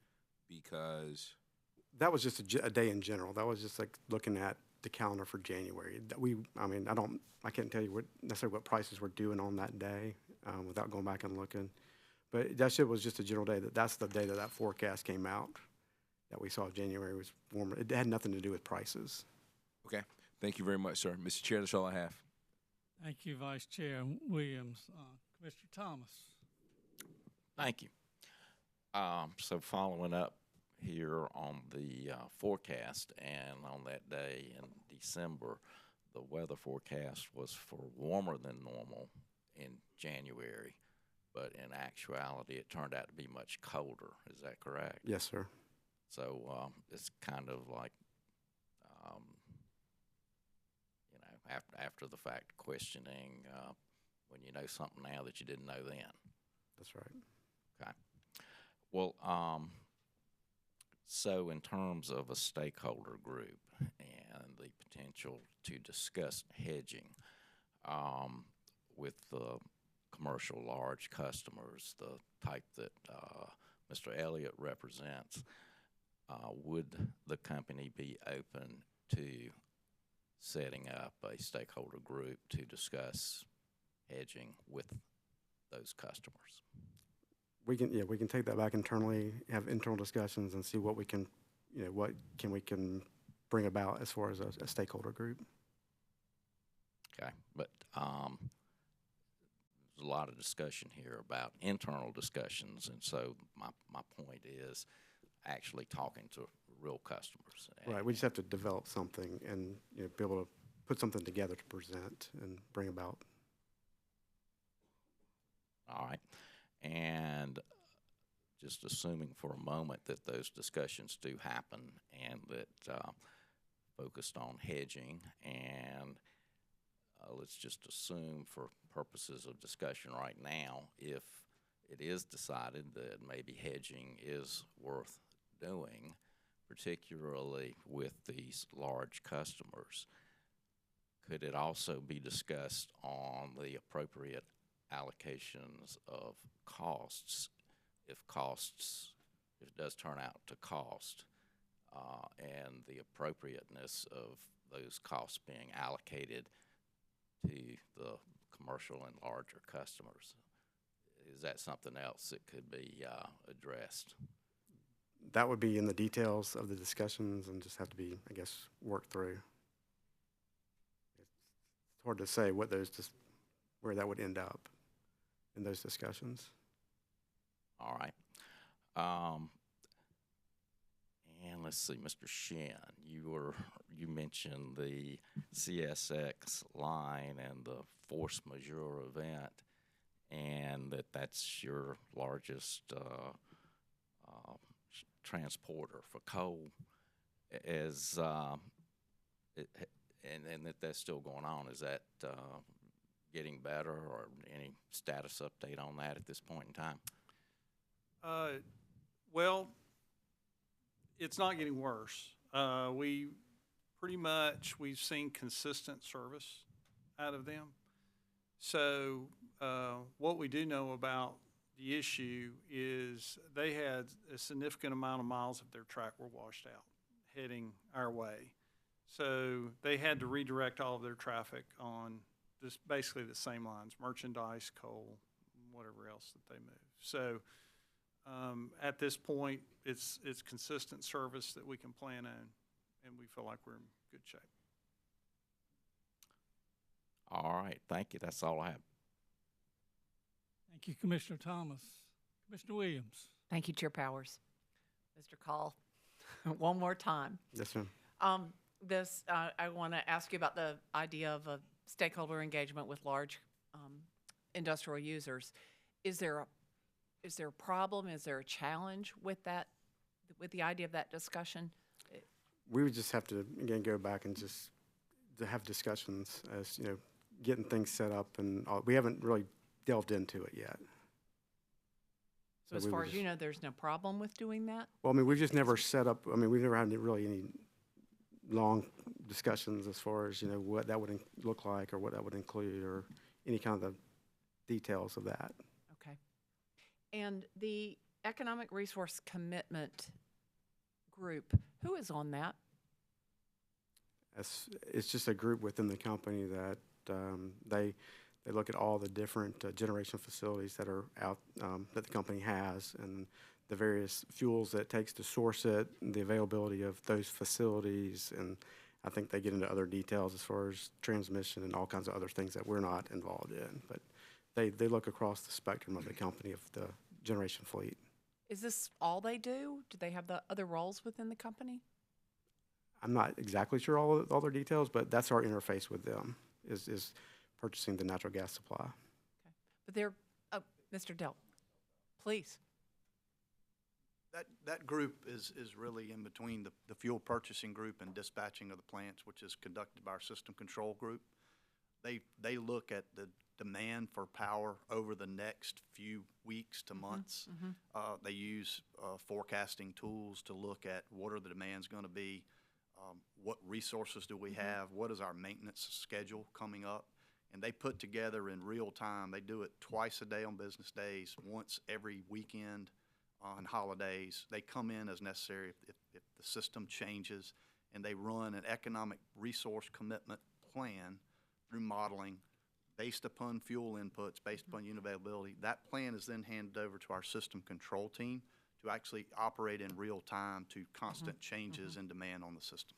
Speaker 19: because
Speaker 14: That was just a day in general. That was just like looking at the calendar for January. I can't tell you necessarily what prices we're doing on that day without going back and looking. But that shit was just a general day. That's the day that forecast came out, that we saw January was warmer. It had nothing to do with prices.
Speaker 19: Okay. Thank you very much, sir. Mr. Chair, that's all I have.
Speaker 1: Thank you, Vice Chair Williams. Commissioner Thomas.
Speaker 10: Thank you. So following up here on the forecast, and on that day in December, the weather forecast was for warmer than normal in January, but in actuality, it turned out to be much colder. Is that correct?
Speaker 14: Yes, sir.
Speaker 10: So it's kind of like, after the fact questioning when you know something now that you didn't know then.
Speaker 14: That's right.
Speaker 10: Okay. Well, so in terms of a stakeholder group and the potential to discuss hedging with the commercial large customers, the type that Mr. Elliott represents, would the company be open to setting up a stakeholder group to discuss hedging with those customers?
Speaker 14: We can take that back internally, have internal discussions, and see what we can, we can bring about as far as a stakeholder group.
Speaker 10: Okay, but there's a lot of discussion here about internal discussions, and so my point is actually talking to real customers.
Speaker 14: Right, we just have to develop something and be able to put something together to present and bring about.
Speaker 10: All right, and just assuming for a moment that those discussions do happen and that focused on hedging, and let's just assume for purposes of discussion right now, if it is decided that maybe hedging is worth doing, particularly with these large customers, could it also be discussed on the appropriate allocations of costs, if it does turn out to cost, and the appropriateness of those costs being allocated to the commercial and larger customers? Is that something else that could be addressed?
Speaker 14: That would be in the details of the discussions and just have to be, I guess, worked through. It's hard to say where that would end up in those discussions.
Speaker 10: All right. And let's see, Mr. Shin, you mentioned the CSX line and the force majeure event, and that's your largest transporter for coal. And that's still going on. Is that getting better, or any status update on that at this point in time?
Speaker 15: Well, it's not getting worse. We've seen consistent service out of them. So what we do know about the issue is they had a significant amount of miles of their track were washed out heading our way. So they had to redirect all of their traffic on basically the same lines: merchandise, coal, whatever else that they move. So at this point, it's consistent service that we can plan on, and we feel like we're in good shape.
Speaker 10: All right, thank you. That's all I have.
Speaker 1: Thank you, Commissioner Thomas. Commissioner Williams.
Speaker 12: Thank you, Chair Powers. Mr. Call, one more time.
Speaker 14: Yes, ma'am.
Speaker 12: I want to ask you about the idea of a stakeholder engagement with large industrial users. Is there a problem? Is there a challenge with that, with the idea of that discussion?
Speaker 14: We would just have to, again, go back and just to have discussions as, getting things set up, and we haven't really delved into it yet.
Speaker 12: So as
Speaker 14: we
Speaker 12: far
Speaker 14: would
Speaker 12: as you know, there's no problem with doing that?
Speaker 14: Well, I mean, we've just never set up, I mean, we've never had really any long discussions as far as, what that would look like or what that would include or any kind of the details of that.
Speaker 12: Okay. And the Economic Resource Commitment Group, who is on that?
Speaker 14: It's just a group within the company that they look at all the different generation facilities that are out, that the company has, and the various fuels that it takes to source it, the availability of those facilities, and I think they get into other details as far as transmission and all kinds of other things that we're not involved in. But they look across the spectrum of the company of the generation fleet.
Speaker 12: Is this all they do? Do they have the other roles within the company?
Speaker 14: I'm not exactly sure all their details, but that's our interface with them, is purchasing the natural gas supply.
Speaker 12: Okay. But they're, Mr. Dell, please.
Speaker 16: That group is really in between the fuel purchasing group and dispatching of the plants, which is conducted by our system control group. They look at the demand for power over the next few weeks to months. They use forecasting tools to look at what are the demands going to be, what resources do we have, what is our maintenance schedule coming up, and they put together in real time. They do it twice a day on business days, once every weekend on holidays. They come in as necessary if the system changes, and they run an economic resource commitment plan through modeling based upon fuel inputs, based upon unit availability. That plan is then handed over to our system control team to actually operate in real time to constant changes in demand on the system.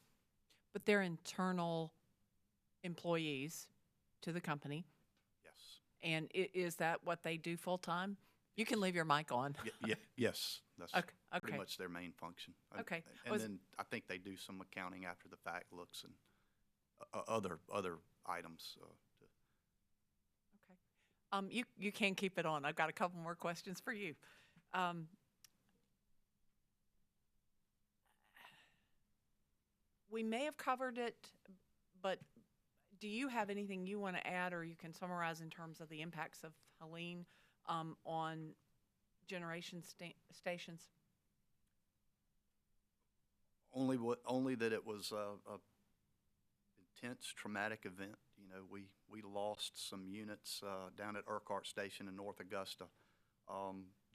Speaker 12: But they're internal employees to the company.
Speaker 16: Yes.
Speaker 12: And is that what they do full time? You can leave your mic on.
Speaker 16: Yes, that's
Speaker 12: Okay.
Speaker 16: pretty much their main function.
Speaker 12: Okay.
Speaker 16: And then I think they do some accounting after the fact looks and other items.
Speaker 12: Okay. You can keep it on. I've got a couple more questions for you. We may have covered it, but do you have anything you want to add, or you can summarize in terms of the impacts of Helene on generation stations?
Speaker 16: Only that it was a intense, traumatic event. We lost some units down at Urquhart Station in North Augusta,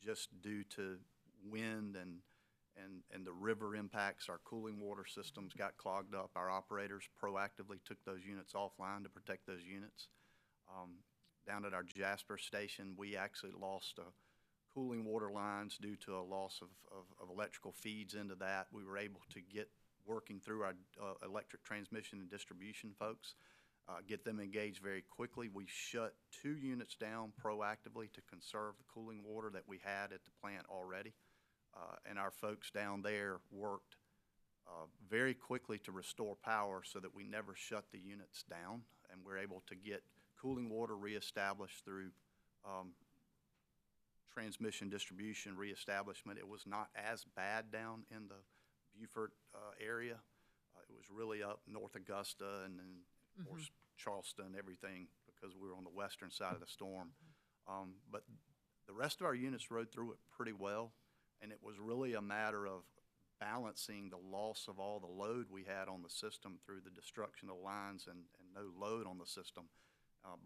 Speaker 16: just due to wind and the river impacts. Our cooling water systems got clogged up. Our operators proactively took those units offline to protect those units. Down at our Jasper Station, we actually lost cooling water lines due to a loss of electrical feeds into that. We were able to get working through our electric transmission and distribution folks, get them engaged very quickly. We shut 2 units down proactively to conserve the cooling water that we had at the plant already. And our folks down there worked very quickly to restore power so that we never shut the units down, and we're able to get cooling water reestablished through transmission distribution reestablishment. It was not as bad down in the Beaufort area. It was really up North Augusta and then, of course, Charleston, everything, because we were on the western side of the storm. But the rest of our units rode through it pretty well, and it was really a matter of balancing the loss of all the load we had on the system through the destruction of lines and no load on the system,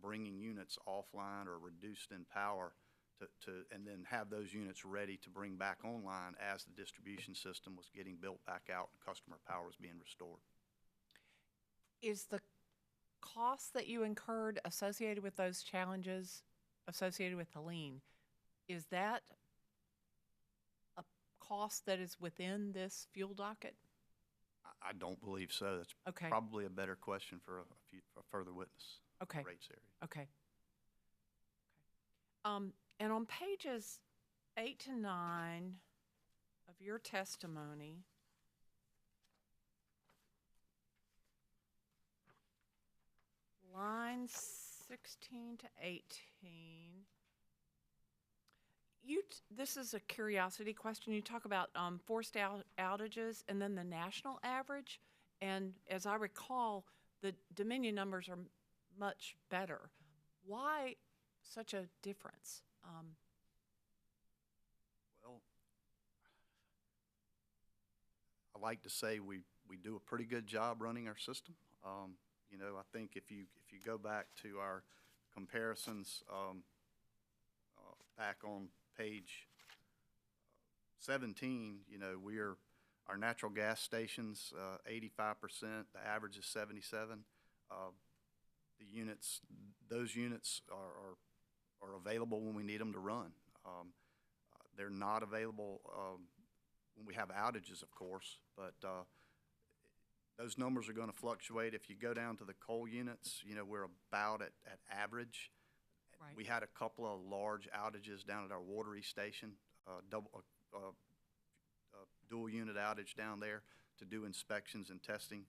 Speaker 16: bringing units offline or reduced in power and then have those units ready to bring back online as the distribution system was getting built back out and customer power was being restored.
Speaker 12: Is the cost that you incurred associated with those challenges associated with Helene, is that a cost that is within this fuel docket?
Speaker 16: I don't believe so. That's probably a better question for a further witness. Rates area.
Speaker 12: Okay. And on pages 8 to 9 of your testimony, lines 16 to 18, this is a curiosity question. You talk about forced outages and then the national average. And as I recall, the Dominion numbers are much better. Why such a difference?
Speaker 16: I like to say we do a pretty good job running our system. You know, I think if you go back to our comparisons back on page 17, you know, our natural gas stations, 85%, the average is 77. Those units are available when we need them to run. They're not available when we have outages, of course, but those numbers are going to fluctuate. If you go down to the coal units, you know, we're about at average.
Speaker 12: Right.
Speaker 16: We had a couple of large outages down at our water station, dual unit outage down there to do inspections and testing.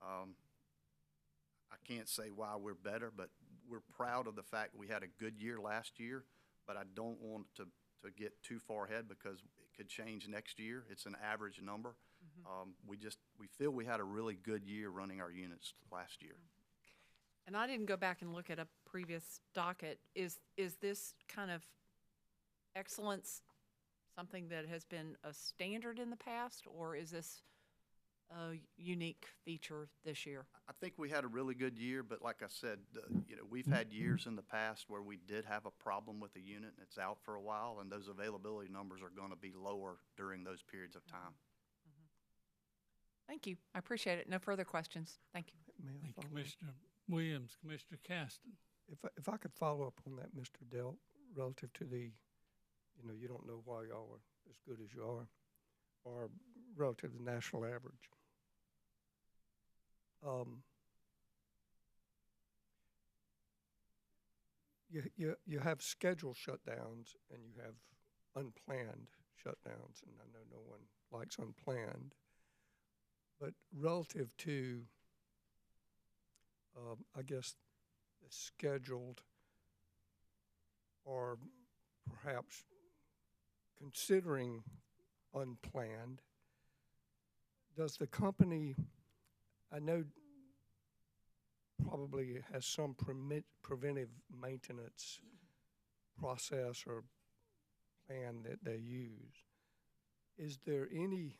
Speaker 16: I can't say why we're better, but we're proud of the fact we had a good year last year, but I don't want to get too far ahead because it could change next year. It's an average number. We feel we had a really good year running our units last year.
Speaker 12: And I didn't go back and look at a previous docket. Is this kind of excellence something that has been a standard in the past, or is this a unique feature this year?
Speaker 16: I think we had a really good year, but like I said, you know, we've had years in the past where we did have a problem with the unit and it's out for a while, and those availability numbers are going to be lower during those periods of time.
Speaker 12: Thank you. I appreciate it. No further questions. Thank you.
Speaker 1: Thank you, Commissioner Williams. Commissioner Caston.
Speaker 13: If I could follow up on that, Mr. Delt, relative to the, you know, you don't know why y'all are as good as you are, or relative to the national average. You have scheduled shutdowns and you have unplanned shutdowns, and I know no one likes unplanned, but relative to, I guess, the scheduled or perhaps considering unplanned, does the company, I know probably has some preventive maintenance process or plan that they use. Is there any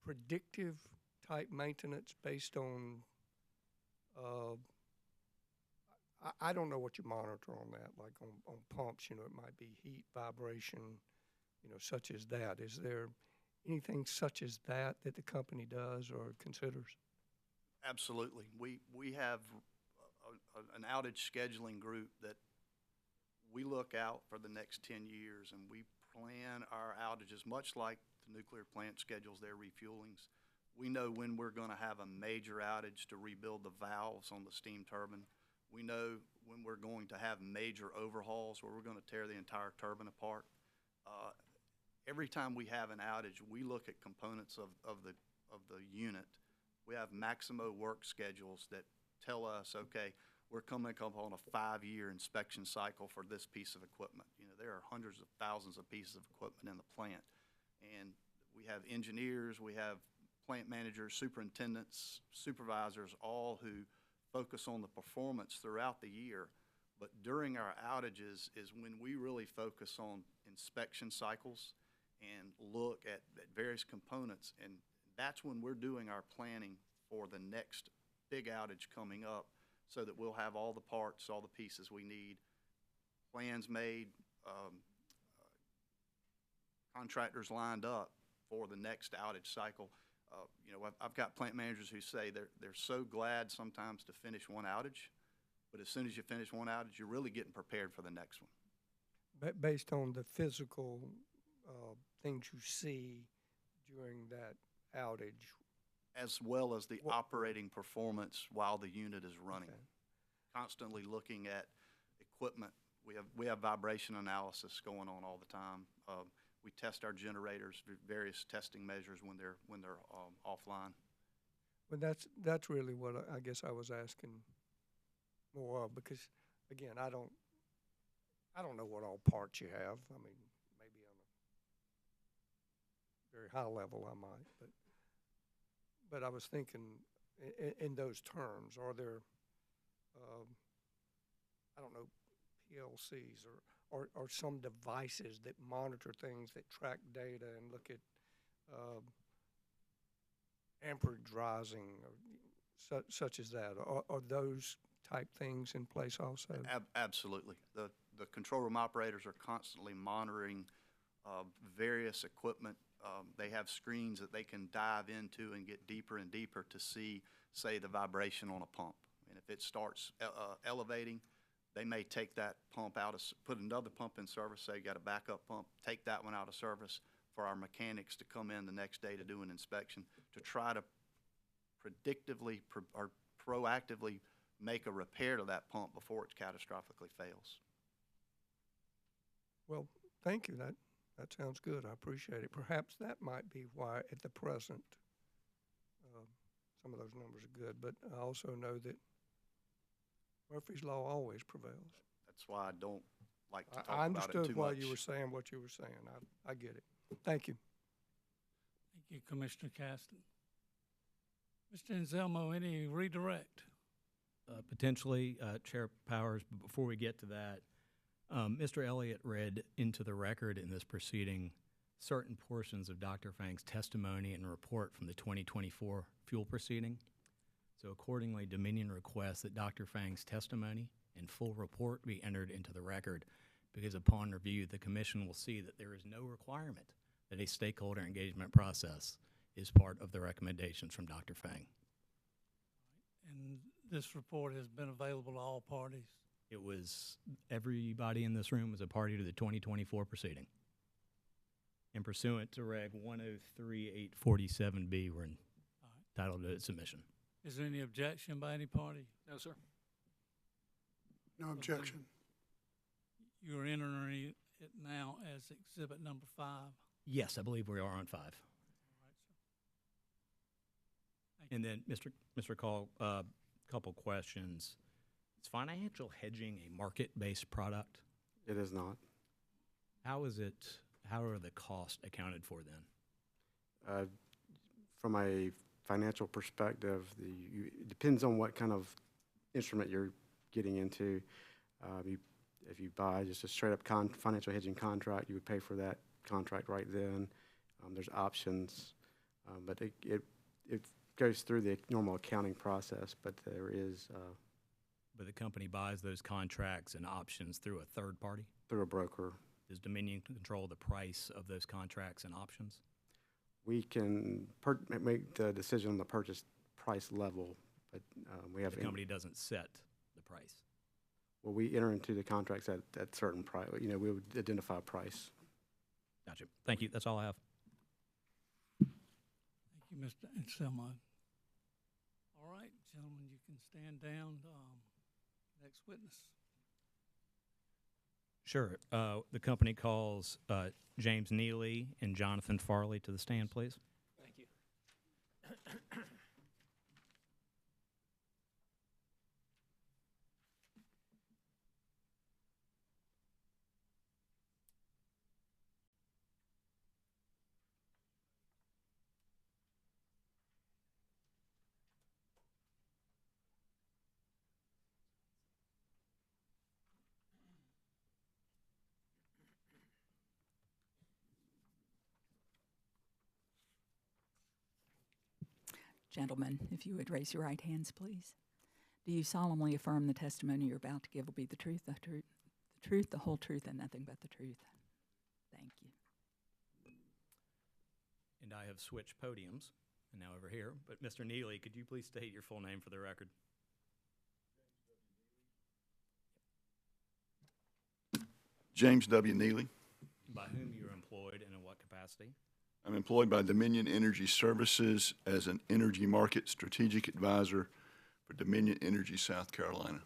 Speaker 13: predictive type maintenance based on, I don't know what you monitor on that, like on pumps, you know, it might be heat, vibration, you know, such as that. Is there anything such as that the company does or considers?
Speaker 16: Absolutely. We have an outage scheduling group that we look out for the next 10 years, and we plan our outages much like the nuclear plant schedules their refuelings. We know when we're going to have a major outage to rebuild the valves on the steam turbine. We know when we're going to have major overhauls where we're going to tear the entire turbine apart. Every time we have an outage, we look at components of the unit. We have Maximo work schedules that tell us, okay, we're coming up on a 5-year inspection cycle for this piece of equipment. You know, there are hundreds of thousands of pieces of equipment in the plant. And we have engineers, we have plant managers, superintendents, supervisors, all who focus on the performance throughout the year. But during our outages is when we really focus on inspection cycles and look at various components. And that's when we're doing our planning for the next big outage coming up, so that we'll have all the parts, all the pieces we need, plans made, contractors lined up for the next outage cycle. You know, I've got plant managers who say they're so glad sometimes to finish one outage, but as soon as you finish one outage, you're really getting prepared for the next one.
Speaker 13: But based on the physical things you see during that outage,
Speaker 16: as well as the operating performance while the unit is running.
Speaker 13: Okay.
Speaker 16: Constantly looking at equipment. We have vibration analysis going on all the time. We test our generators, various testing measures when they're offline.
Speaker 13: Well, that's really what I guess I was asking more of, because again, I don't know what all parts you have. I mean, maybe on a very high level I might, but I was thinking in those terms. Are there, I don't know, PLCs or some devices that monitor things, that track data and look at amperage rising, or such as that? Are those type things in place also?
Speaker 16: Absolutely. The control room operators are constantly monitoring various equipment. They have screens that they can dive into and get deeper and deeper to see, say, the vibration on a pump. And if it starts elevating, they may take that pump out, put another pump in service, say you got a backup pump, take that one out of service for our mechanics to come in the next day to do an inspection to try to predictively or proactively make a repair to that pump before it catastrophically fails.
Speaker 13: Well, thank you. That sounds good. I appreciate it. Perhaps that might be why at the present some of those numbers are good, but I also know that Murphy's Law always prevails.
Speaker 16: That's why I don't like to talk
Speaker 13: I
Speaker 16: about it
Speaker 13: understood
Speaker 16: too
Speaker 13: why
Speaker 16: much.
Speaker 13: you were saying what you were saying. I get it. Thank you.
Speaker 1: Thank you, Commissioner Caston. Mr. Anselmo, any redirect?
Speaker 7: Potentially, Chair Powers, but before we get to that, Mr. Elliott read into the record in this proceeding certain portions of Dr. Fang's testimony and report from the 2024 fuel proceeding. So accordingly, Dominion requests that Dr. Fang's testimony and full report be entered into the record, because upon review, the Commission will see that there is no requirement that a stakeholder engagement process is part of the recommendations from Dr. Fang.
Speaker 1: And this report has been available to all parties.
Speaker 7: It was, everybody in this room was a party to the 2024 proceeding. And pursuant to Reg 103-847B, we're entitled to its submission.
Speaker 1: Is there any objection by any party?
Speaker 4: No, sir.
Speaker 18: No objection.
Speaker 1: You're entering it now as exhibit number 5.
Speaker 7: Yes, I believe we are on 5. And then, Mr. Call, couple questions. Is financial hedging a market-based product?
Speaker 14: It is not.
Speaker 7: How is it? How are the costs accounted for then?
Speaker 14: From a financial perspective, it depends on what kind of instrument you're getting into. If you buy just a straight-up financial hedging contract, you would pay for that contract right then. There's options, but it goes through the normal accounting process, but there is...
Speaker 7: But the company buys those contracts and options through a third party?
Speaker 14: Through a broker.
Speaker 7: Does Dominion control the price of those contracts and options?
Speaker 14: We can make the decision on the purchase price level, but we have...
Speaker 7: The company doesn't set the price?
Speaker 14: Well, we enter into the contracts at certain price. You know, we would identify a price.
Speaker 7: Gotcha. Thank you. That's all I have.
Speaker 1: Thank you, Mr. Anselmo. All right, gentlemen, you can stand down. Next witness.
Speaker 7: Sure. The company calls James Neely and Jonathan Farley to the stand, please.
Speaker 4: Thank you.
Speaker 8: Gentlemen, if you would raise your right hands, please. Do you solemnly affirm the testimony you're about to give will be the truth, the truth, the whole truth, and nothing but the truth? Thank you.
Speaker 7: And I have switched podiums, and now over here. But Mr. Neely, could you please state your full name for the record?
Speaker 20: James W. Neely.
Speaker 7: By whom you are employed and in what capacity?
Speaker 20: I'm employed by Dominion Energy Services as an energy market strategic advisor for Dominion Energy South Carolina.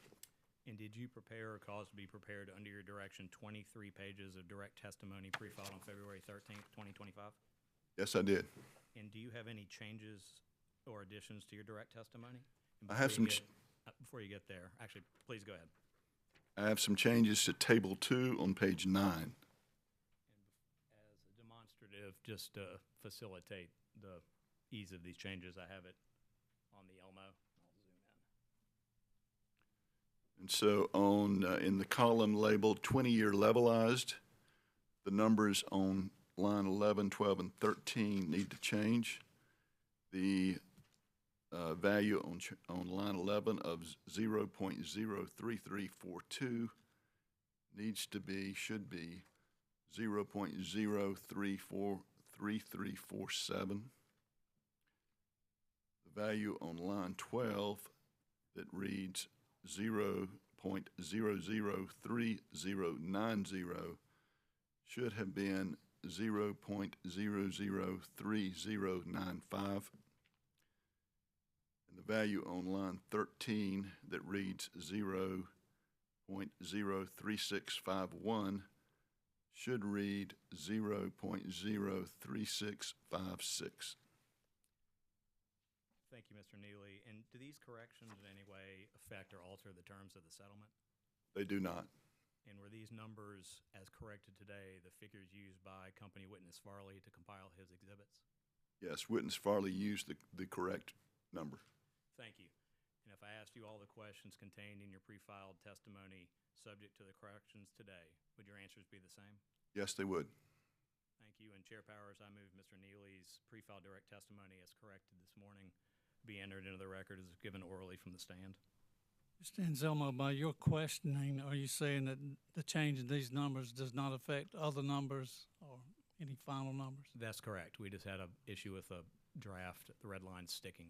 Speaker 7: And did you prepare or cause to be prepared under your direction 23 pages of direct testimony pre-filed on February 13th, 2025?
Speaker 20: Yes, I did.
Speaker 7: And do you have any changes or additions to your direct testimony?
Speaker 20: I have some...
Speaker 7: before you get there, actually, please go ahead.
Speaker 20: I have some changes to Table 2 on page 9.
Speaker 7: And as a demonstrative, just to facilitate the ease of these changes, I have it on the Elmo. I'll zoom
Speaker 20: And so on, in the column labeled 20-year levelized, the numbers on line 11, 12, and 13 need to change. The value on line 11 of 0.03342 should be 0.0343347. The value on line 12 that reads 0.003090 should have been 0.003095. And the value on line 13 that reads 0.03651 should read 0.03656.
Speaker 7: Thank you, Mr. Neely. And do these corrections in any way affect or alter the terms of the settlement?
Speaker 20: They do not.
Speaker 7: And were these numbers, as corrected today, the figures used by company witness Farley to compile his exhibits?
Speaker 20: Yes, witness Farley used the correct number.
Speaker 7: Thank you. And if I asked you all the questions contained in your pre-filed testimony subject to the corrections today, would your answers be the same?
Speaker 20: Yes, they would.
Speaker 7: Thank you. And Chair Powers, I move Mr. Neely's pre-filed direct testimony as corrected this morning be entered into the record as given orally from the stand.
Speaker 1: Mr. Anselmo, by your questioning, are you saying that the change in these numbers does not affect other numbers or any final numbers?
Speaker 7: That's correct. We just had an issue with a draft, the red line sticking.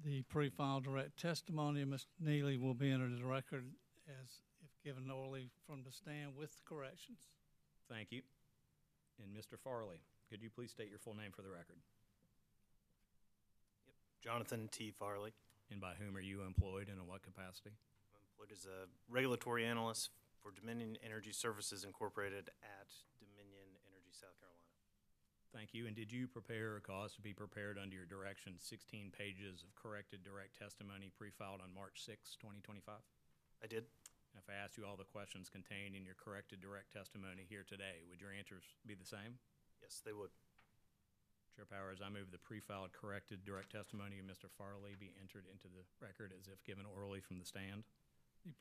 Speaker 1: The pre-filed direct testimony of Mr. Neely will be entered into the record as if given orally from the stand with the corrections.
Speaker 7: Thank you. And Mr. Farley, could you please state your full name for the record?
Speaker 21: Jonathan T. Farley.
Speaker 7: And by whom are you employed and in what capacity?
Speaker 21: I'm employed as a regulatory analyst for Dominion Energy Services Incorporated at Dominion Energy, South Carolina.
Speaker 7: Thank you. And did you prepare or cause to be prepared under your direction 16 pages of corrected direct testimony pre-filed on March 6, 2025?
Speaker 21: I did.
Speaker 7: And if I asked you all the questions contained in your corrected direct testimony here today, would your answers be the same?
Speaker 21: Yes, they would.
Speaker 7: Chair Powers, I move the pre-filed corrected direct testimony of Mr. Farley be entered into the record as if given orally from the stand.
Speaker 1: The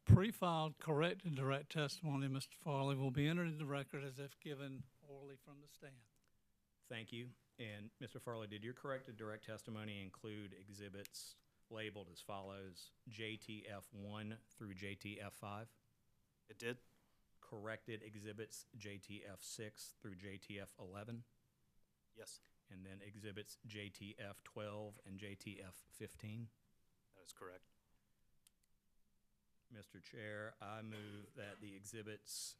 Speaker 1: pre-filed corrected direct testimony of Mr. Farley will be entered into the record as if given orally from the stand.
Speaker 7: Thank you. And Mr. Farley, did your corrected direct testimony include exhibits labeled as follows, JTF1 through JTF5?
Speaker 21: It did.
Speaker 7: Corrected exhibits JTF6 through JTF11?
Speaker 21: Yes.
Speaker 7: And then exhibits JTF12 and JTF15?
Speaker 21: That is correct.
Speaker 7: Mr. Chair, I move that the exhibits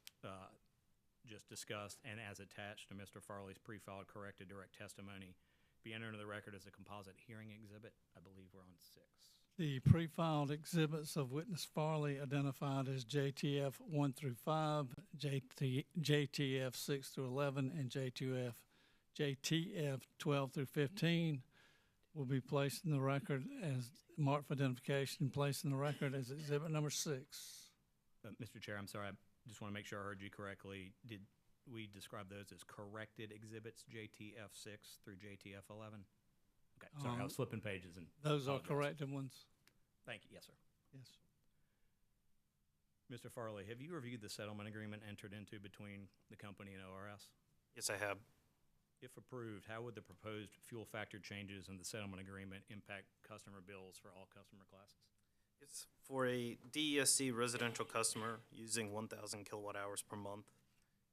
Speaker 7: just discussed and as attached to Mr. Farley's pre-filed corrected direct testimony be entered into the record as a composite hearing exhibit. I believe we're on 6.
Speaker 1: The pre-filed exhibits of witness Farley identified as JTF 1 through 5, JTF 6 through 11, and JTF 12 through 15 will be placed in the record as marked for identification and placed in the record as exhibit number 6.
Speaker 7: Mr. Chair, I'm sorry, I just want to make sure I heard you correctly. Did we describe those as corrected exhibits, JTF 6 through JTF 11? Okay, sorry, I was flipping pages. And
Speaker 1: those are corrected ones.
Speaker 7: Thank you. Yes, sir.
Speaker 1: Yes.
Speaker 7: Mr. Farley, have you reviewed the settlement agreement entered into between the company and ORS?
Speaker 21: Yes, I have.
Speaker 7: If approved, how would the proposed fuel factor changes in the settlement agreement impact customer bills for all customer classes?
Speaker 21: It's for a DESC residential customer using 1,000 kilowatt hours per month.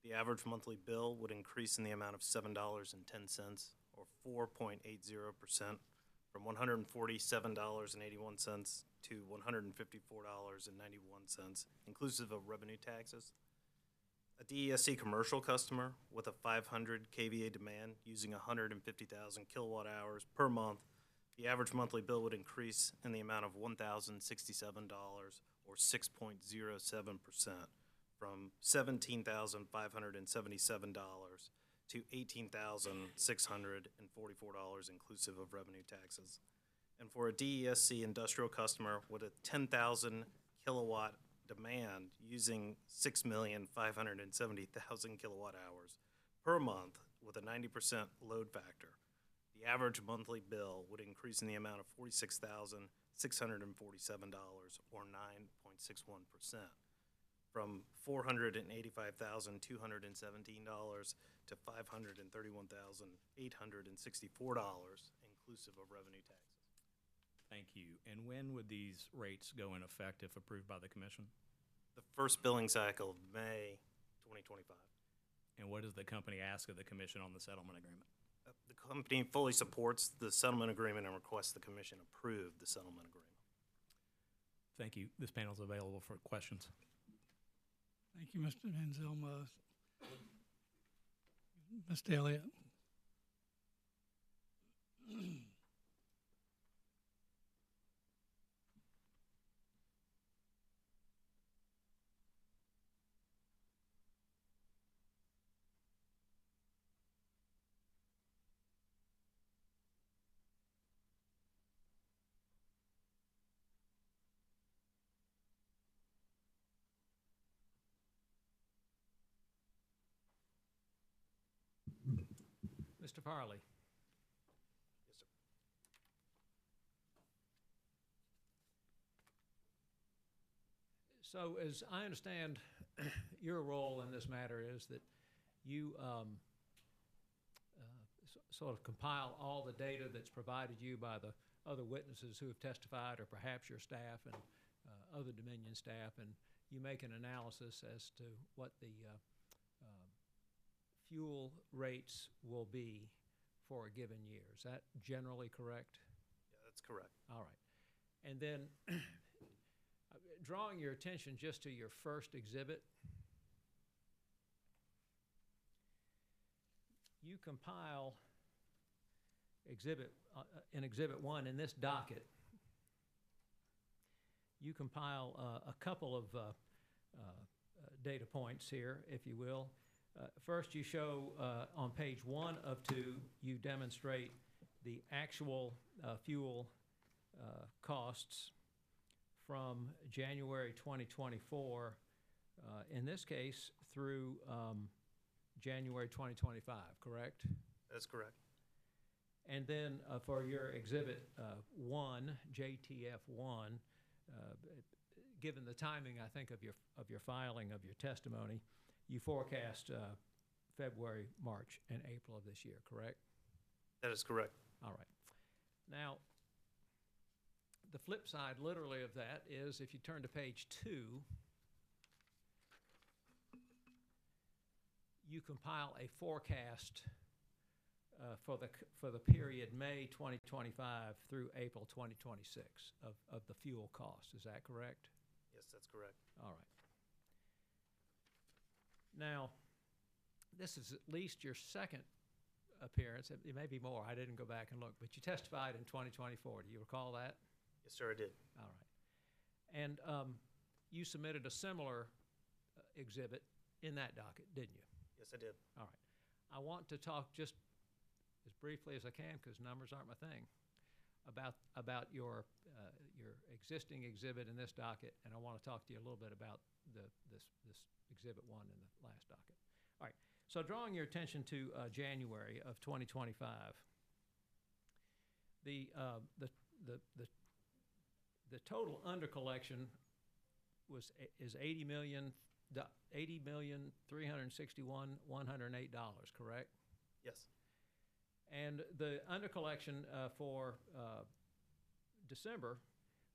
Speaker 21: The average monthly bill would increase in the amount of $7.10, or 4.80%, from $147.81 to $154.91, inclusive of revenue taxes. A DESC commercial customer with a 500 kVA demand using 150,000 kilowatt hours per month, the average monthly bill would increase in the amount of $1,067, or 6.07%, from $17,577 to $18,644, inclusive of revenue taxes. And for a DESC industrial customer with a 10,000 kilowatt demand using 6,570,000 kilowatt hours per month with a 90% load factor, The average monthly bill would increase in the amount of $46,647, or 9.61%, from $485,217 to $531,864, inclusive of revenue taxes.
Speaker 7: Thank you. And when would these rates go in effect if approved by the commission?
Speaker 21: The first billing cycle of May 2025.
Speaker 7: And what does the company ask of the commission on the settlement agreement?
Speaker 21: The company fully supports the settlement agreement and requests the commission approve the settlement agreement.
Speaker 7: Thank you. This panel is available for questions.
Speaker 1: Thank you, Mr. Anselmo. Mr. Elliott.
Speaker 4: Mr. Farley.
Speaker 21: Yes, sir.
Speaker 4: So as I understand, your role in this matter is that you sort of compile all the data that's provided you by the other witnesses who have testified, or perhaps your staff and other Dominion staff, and you make an analysis as to what the fuel rates will be for a given year. Is that generally correct?
Speaker 21: Yeah, that's correct.
Speaker 4: All right. And then drawing your attention just to your first exhibit, you compile in Exhibit 1 in this docket, you compile a couple of data points here, if you will. First, you show on page 1 of 2, you demonstrate the actual fuel costs from January 2024, in this case, through January 2025, correct?
Speaker 21: That's correct.
Speaker 4: And then for your Exhibit 1, JTF 1, given the timing, I think, of your filing of your testimony, you forecast February, March, and April of this year, correct?
Speaker 21: That is correct.
Speaker 4: All right. Now, the flip side, literally, of that is if you turn to page 2, you compile a forecast for the period May 2025 through April 2026 of the fuel cost. Is that correct?
Speaker 21: Yes, that's correct.
Speaker 4: All right. Now, this is at least your second appearance. It may be more. I didn't go back and look, but you testified in 2024. Do you recall that?
Speaker 21: Yes, sir, I did.
Speaker 4: All right. And you submitted a similar exhibit in that docket, didn't you?
Speaker 21: Yes, I did.
Speaker 4: All right. I want to talk just as briefly as I can, because numbers aren't my thing, about your existing exhibit in this docket, and I want to talk to you a little bit about this Exhibit 1 in the last docket. All right. So drawing your attention to January of 2025, the total under collection is $80,361,108, correct?
Speaker 21: Yes.
Speaker 4: And the under collection for December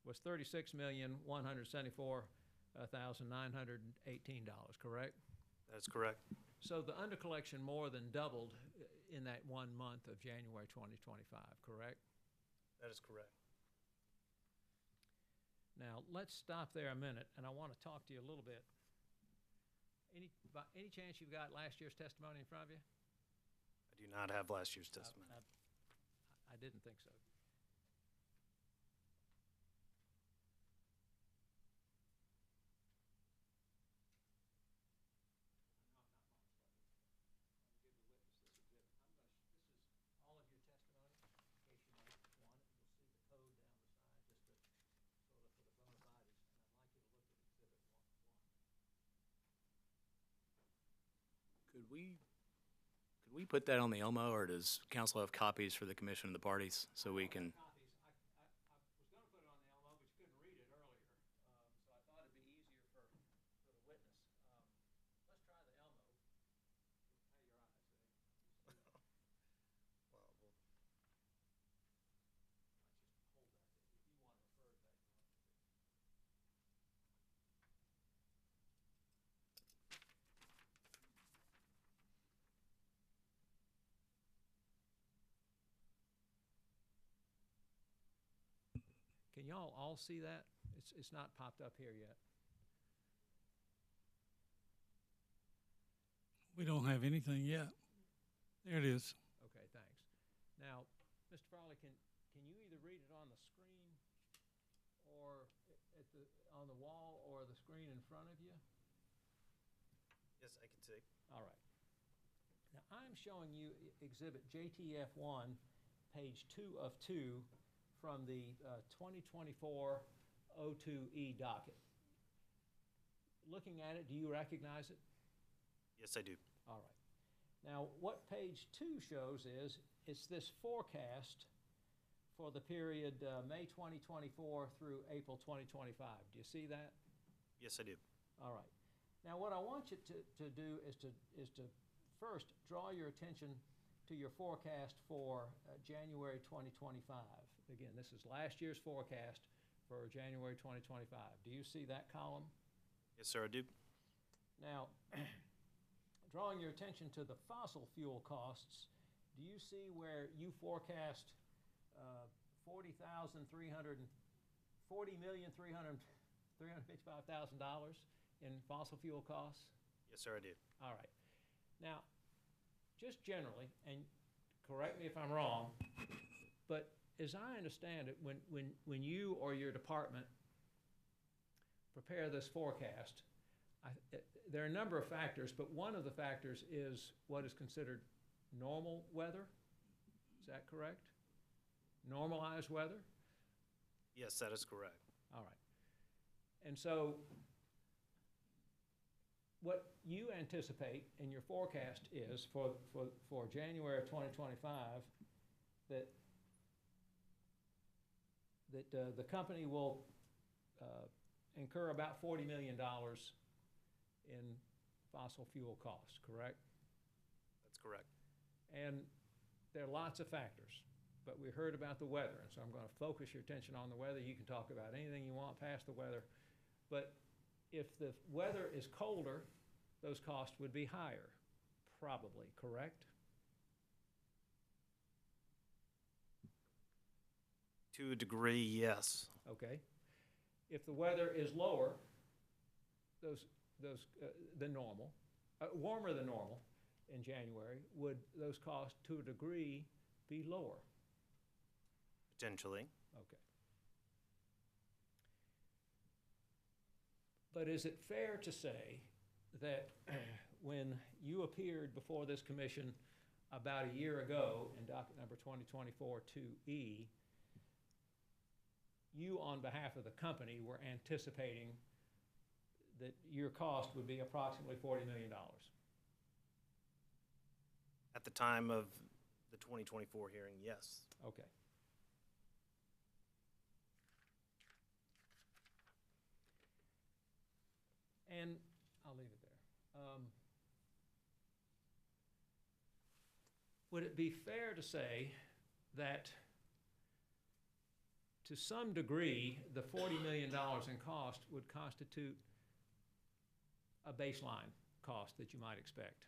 Speaker 4: was $36,174,918, correct?
Speaker 21: That's correct.
Speaker 4: So the under collection more than doubled in that 1 month of January 2025, correct?
Speaker 21: That is correct.
Speaker 4: Now, let's stop there a minute, and I want to talk to you a little bit. By any chance you've got last year's testimony in front of you?
Speaker 21: I do not have last year's testimony.
Speaker 4: I didn't think so.
Speaker 16: Could we
Speaker 2: we put that on the Elmo, or does council have copies for the commission and the parties so we can?
Speaker 4: Can y'all all see that? It's not popped up here yet.
Speaker 1: We don't have anything yet. There it is.
Speaker 4: Okay, thanks. Now, Mr. Farley, can you either read it on the screen or on the wall or the screen in front of you?
Speaker 21: Yes, I can see.
Speaker 4: All right. Now, I'm showing you exhibit JTF1, page 2 of 2 from the 2024 02E docket. Looking at it, do you recognize it?
Speaker 21: Yes, I do.
Speaker 4: All right. Now, what page 2 shows is it's this forecast for the period May 2024 through April 2025. Do you see that?
Speaker 21: Yes, I do.
Speaker 4: All right. Now, what I want you to do is to first draw your attention to your forecast for January 2025. Again, this is last year's forecast for January 2025. Do you see that column?
Speaker 21: Yes, sir, I do.
Speaker 4: Now, drawing your attention to the fossil fuel costs, do you see where you forecast $40,355,000 in fossil fuel costs?
Speaker 21: Yes, sir, I do.
Speaker 4: All right. Now, just generally, and correct me if I'm wrong, but as I understand it, when you or your department prepare this forecast, there are a number of factors, but one of the factors is what is considered normal weather. Is that correct? Normalized weather?
Speaker 21: Yes, that is correct.
Speaker 4: All right. And so what you anticipate in your forecast is for January of 2025 that the company will incur about $40 million in fossil fuel costs, correct?
Speaker 21: That's correct.
Speaker 4: And there are lots of factors, but we heard about the weather, and so I'm going to focus your attention on the weather. You can talk about anything you want past the weather, but if the weather is colder, those costs would be higher, probably, correct?
Speaker 21: To a degree, yes.
Speaker 4: Okay. If the weather is lower, than normal, warmer than normal in January, would those costs to a degree be lower?
Speaker 21: Potentially.
Speaker 4: Okay. But is it fair to say that when you appeared before this commission about a year ago in docket number 2024-2E, you on behalf of the company were anticipating that your cost would be approximately $40 million?
Speaker 21: At the time of the 2024 hearing, yes.
Speaker 4: Okay. And I'll leave it there. Would it be fair to say that to some degree, the $40 million in cost would constitute a baseline cost that you might expect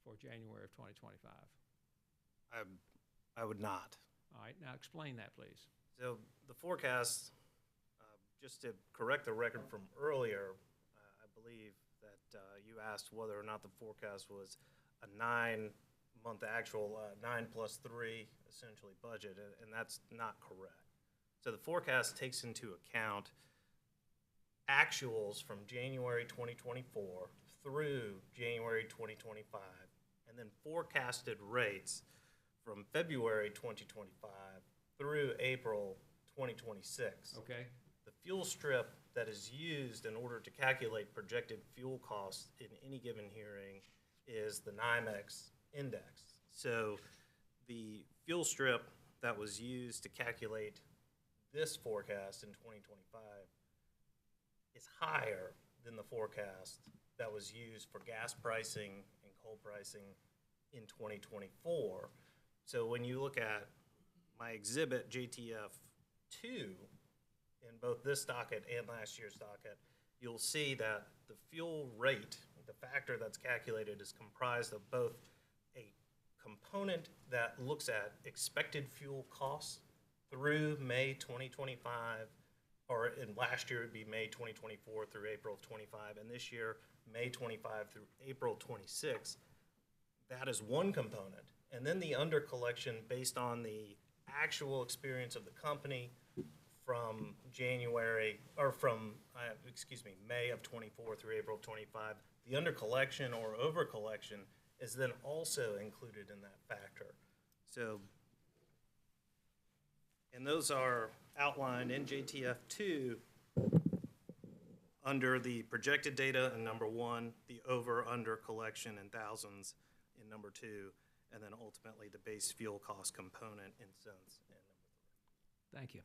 Speaker 4: for January of 2025?
Speaker 21: I would not.
Speaker 4: All right, now explain that, please.
Speaker 21: So the forecast, just to correct the record from earlier, I believe that you asked whether or not the forecast was a 9-month actual, 9 plus 3 essentially budget, and that's not correct. So the forecast takes into account actuals from January 2024 through January 2025, and then forecasted rates from February 2025 through April 2026.
Speaker 4: Okay.
Speaker 21: The fuel strip that is used in order to calculate projected fuel costs in any given hearing is the NYMEX indexed. So the fuel strip that was used to calculate this forecast in 2025 is higher than the forecast that was used for gas pricing and coal pricing in 2024. So when you look at my exhibit JTF2 in both this docket and last year's docket, you'll see that the fuel rate, the factor that's calculated, is comprised of both a component that looks at expected fuel costs through May 2025, or in last year it'd be May 2024 through April of 25, and this year May 25 through April 26. That is one component. And then the under collection based on the actual experience of the company from January, or from, May of 24 through April of 25. The under collection or over collection is then also included in that factor. So, and those are outlined in JTF2 under the projected data in number 1, the over-under collection in thousands in number 2, and then ultimately the base fuel cost component in cents in number 3.
Speaker 4: Thank you.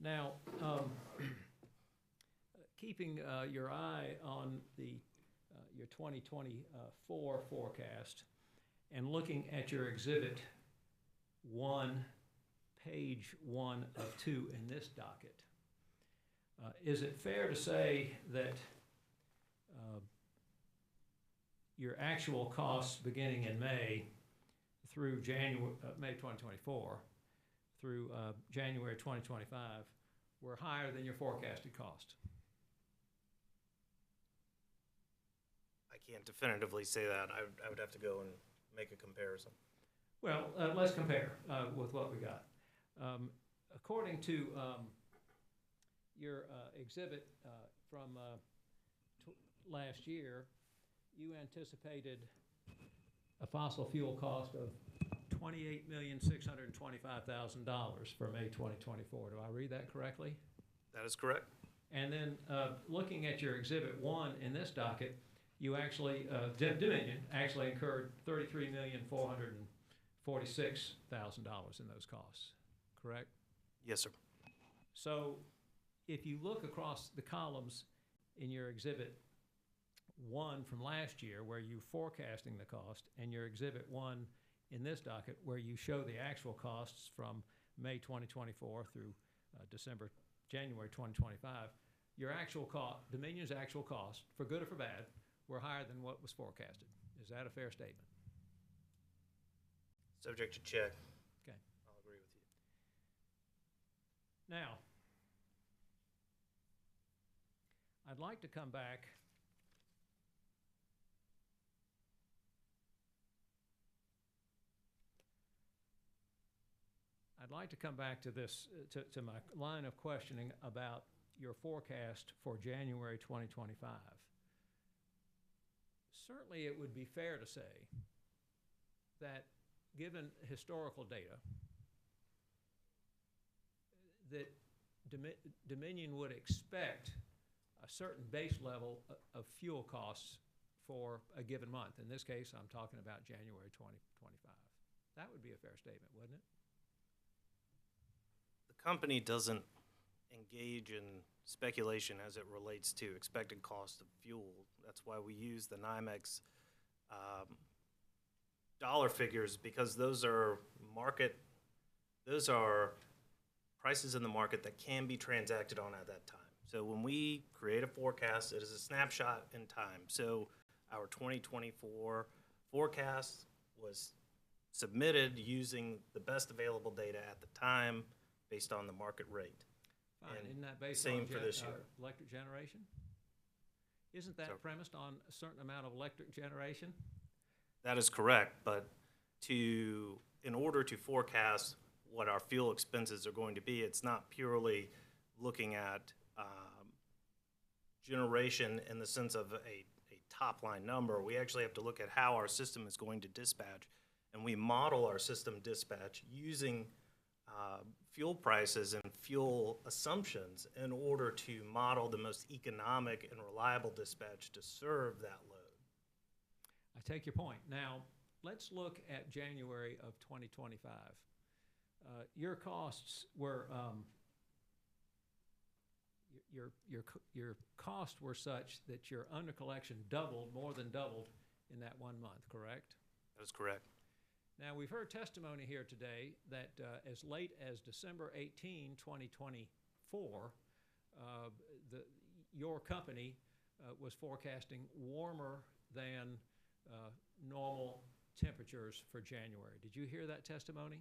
Speaker 4: Now, keeping your eye on the your 2024 forecast and looking at your Exhibit 1, page 1 of 2 in this docket, is it fair to say that your actual costs beginning in May through May 2024 through January 2025 were higher than your forecasted cost?
Speaker 21: I can't definitively say that. I would have to go and make a comparison.
Speaker 4: Well, let's compare with what we got. According to your exhibit from last year, you anticipated a fossil fuel cost of $28,625,000 for May 2024. Do I read that correctly?
Speaker 21: That is correct.
Speaker 4: And then looking at your Exhibit 1 in this docket, you actually, Dominion actually incurred $33,446,000 in those costs, correct?
Speaker 21: Yes, sir.
Speaker 4: So if you look across the columns in your Exhibit 1 from last year where you're forecasting the cost, and your Exhibit 1 in this docket where you show the actual costs from May 2024 through January 2025, your actual cost, Dominion's actual costs, for good or for bad, were higher than what was forecasted. Is that a fair statement?
Speaker 21: Subject to check.
Speaker 4: Okay.
Speaker 21: I'll agree with you.
Speaker 4: Now, I'd like to come back to this, to my line of questioning about your forecast for January 2025. Certainly it would be fair to say that given historical data, that Dominion would expect a certain base level of fuel costs for a given month. In this case, I'm talking about January 2025. That would be a fair statement, wouldn't it?
Speaker 21: The company doesn't engage in speculation as it relates to expected cost of fuel. That's why we use the NYMEX dollar figures, because those are prices in the market that can be transacted on at that time. So when we create a forecast, it is a snapshot in time. So our 2024 forecast was submitted using the best available data at the time based on the market rate.
Speaker 4: Fine. Isn't that based
Speaker 21: same
Speaker 4: on
Speaker 21: for this year.
Speaker 4: Electric generation? Isn't that premised on a certain amount of electric generation?
Speaker 21: That is correct, but in order to forecast what our fuel expenses are going to be, it's not purely looking at generation in the sense of a top-line number. We actually have to look at how our system is going to dispatch, and we model our system dispatch using fuel prices and fuel assumptions in order to model the most economic and reliable dispatch to serve that load.
Speaker 4: I take your point. Now, let's look at January of 2025. Your costs were, your costs were such that your under collection doubled, more than doubled in that 1 month, correct?
Speaker 21: That is correct.
Speaker 4: Now, we've heard testimony here today that as late as December 18, 2024, your company was forecasting warmer than normal temperatures for January. Did you hear that testimony?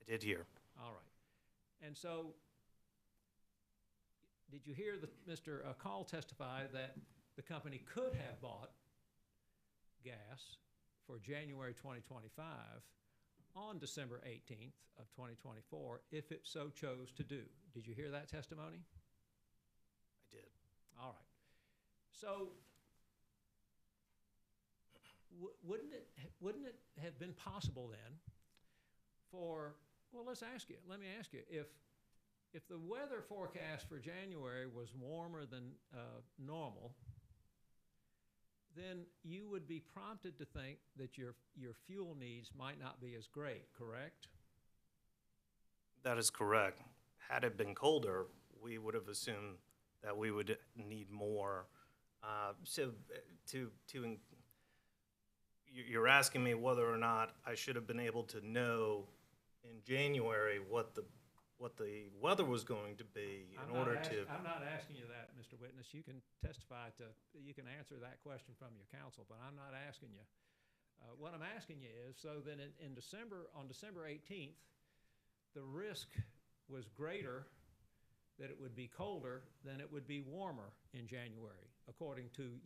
Speaker 21: I did hear.
Speaker 4: All right. And so, did you hear Mr. Call testify that the company could have bought gas for January 2025 on December 18th of 2024 if it so chose to do? Did you hear that testimony?
Speaker 21: I did.
Speaker 4: All right. So, wouldn't it have been possible then for, well, let me ask you, if the weather forecast for January was warmer than normal, then you would be prompted to think that your fuel needs might not be as great, correct?
Speaker 21: That is correct. Had it been colder, we would have assumed that we would need more. You're asking me whether or not I should have been able to know in January what the weather was going to be in order to.
Speaker 4: I'm not asking you that, Mr. Witness. You can testify you can answer that question from your counsel, but I'm not asking you. What I'm asking you is, so that on December 18th, the risk was greater that it would be colder than it would be warmer in January, according to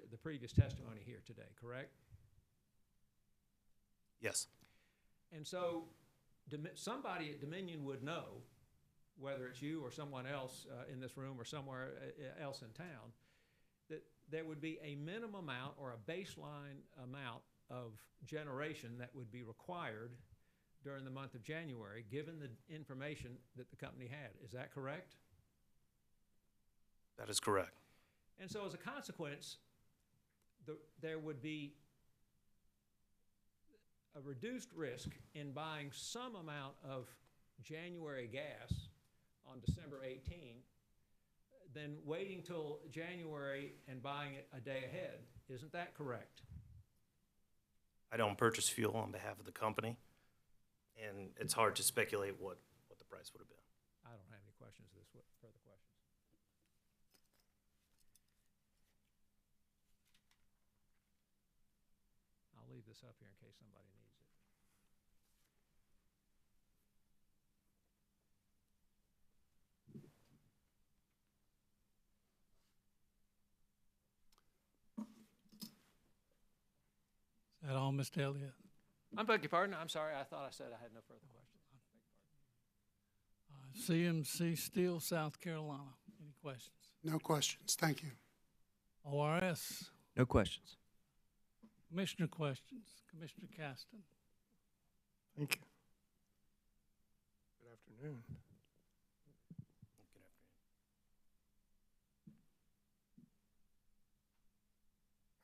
Speaker 4: the previous testimony here today, correct?
Speaker 21: Yes.
Speaker 4: And so somebody at Dominion would know, whether it's you or someone else in this room or somewhere else in town, that there would be a minimum amount or a baseline amount of generation that would be required during the month of January, given the information that the company had. Is that correct?
Speaker 21: That is correct.
Speaker 4: And so as a consequence, there would be a reduced risk in buying some amount of January gas on December 18 than waiting till January and buying it a day ahead. Isn't that correct?
Speaker 21: I don't purchase fuel on behalf of the company, and it's hard to speculate what the price would have been.
Speaker 4: I don't have any questions. Further questions? I'll leave this up here in case somebody needs it.
Speaker 1: Is that all, Mr. Elliott?
Speaker 4: I beg your pardon. I'm sorry. I thought I said I had no further questions.
Speaker 1: CMC Steel, South Carolina. Any questions?
Speaker 18: No questions. Thank you.
Speaker 1: ORS.
Speaker 6: No questions.
Speaker 1: Commissioner questions. Commissioner Caston.
Speaker 13: Thank you. Good afternoon.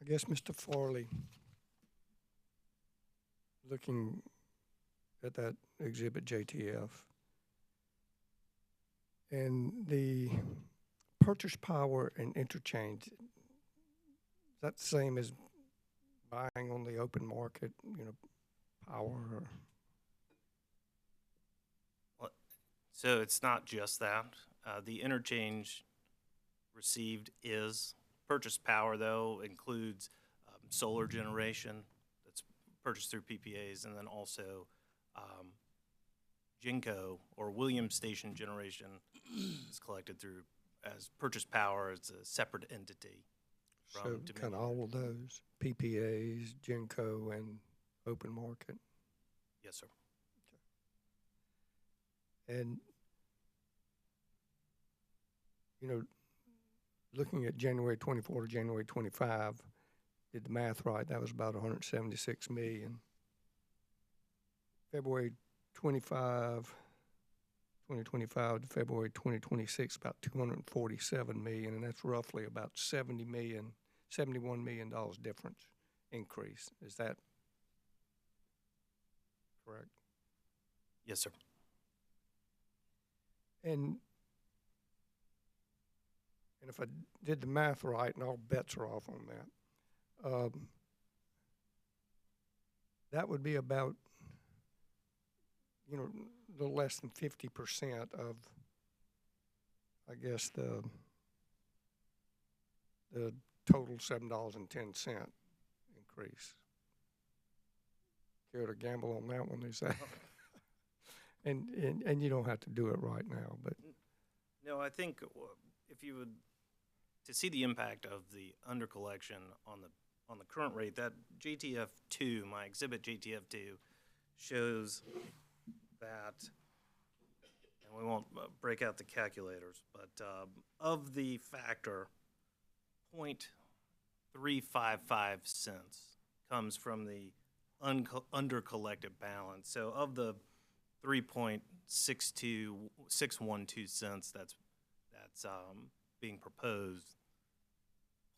Speaker 13: I guess, Mr. Farley, looking at that exhibit JTF, and the purchase power and interchange, is that the same as buying on the open market, power? Or?
Speaker 21: Well, so it's not just that. The interchange received is purchase power, though, includes solar generation that's purchased through PPAs, and then also GenCo or Williams Station generation is collected through as purchase power. It's a separate entity.
Speaker 13: So kind of all of those, PPAs, GenCo, and open market?
Speaker 21: Yes, sir.
Speaker 13: Okay. And, looking at January 24 to January 25, did the math right, that was about 176 million. February 2025 to February 2026, about 247 million, and that's roughly about $71 million difference increase. Is that correct?
Speaker 21: Yes, sir.
Speaker 13: And if I did the math right, and all bets are off on that, that would be about, you know, a little less than 50% of, I guess, the total $7.10 increase. Care to gamble on that one? Is that? and you don't have to do it right now, but
Speaker 21: No, I think if you would to see the impact of the under collection on the current rate, that JTF2, my exhibit JTF2, shows that, and we won't break out the calculators, but of the factor, 0.355 cents comes from the under collected balance. So of the 3.612 cents that's being proposed,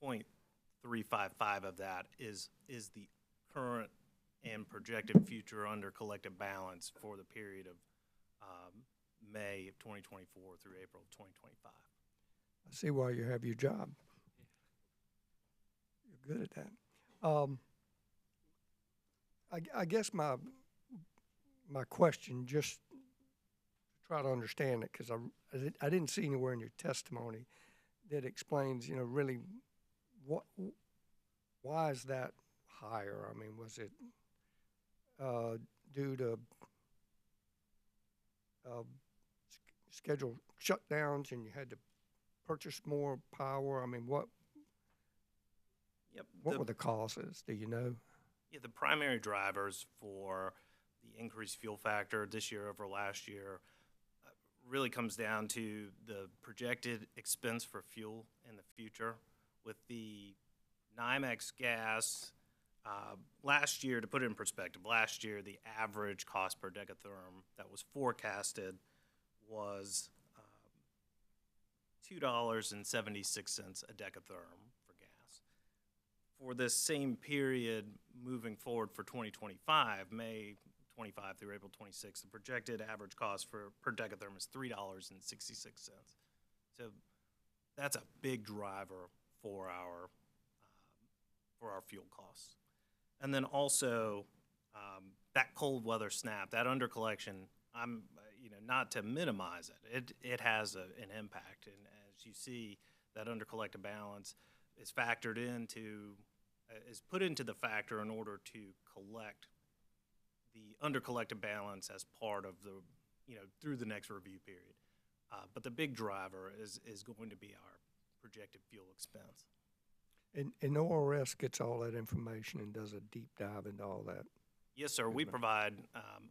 Speaker 21: 0.355 of that is the current and projected future under collected balance for the period of May of 2024 through April of 2025.
Speaker 13: I see why you have your job. You're good at that. I guess my question, just to try to understand it, because I didn't see anywhere in your testimony that explains, you know, really why is that higher? I mean, was it due to scheduled shutdowns and you had to purchase more power? I mean, what were the causes? Do you know?
Speaker 21: Yeah, the primary drivers for the increased fuel factor this year over last year really comes down to the projected expense for fuel in the future. With the NYMEX gas, last year, to put it in perspective, last year the average cost per decatherm that was forecasted was $2.76 a decatherm for gas. For this same period moving forward for 2025, May 25 through April 26, the projected average cost per decatherm is $3.66. So that's a big driver for our fuel costs. And then also that cold weather snap, that under collection, not to minimize it, it has an impact. And as you see, that under collected balance is factored into, is put into the factor in order to collect the under collected balance as part of the, through the next review period. But the big driver is going to be our projected fuel expense.
Speaker 13: And ORS gets all that information and does a deep dive into all that.
Speaker 21: Yes, sir. We provide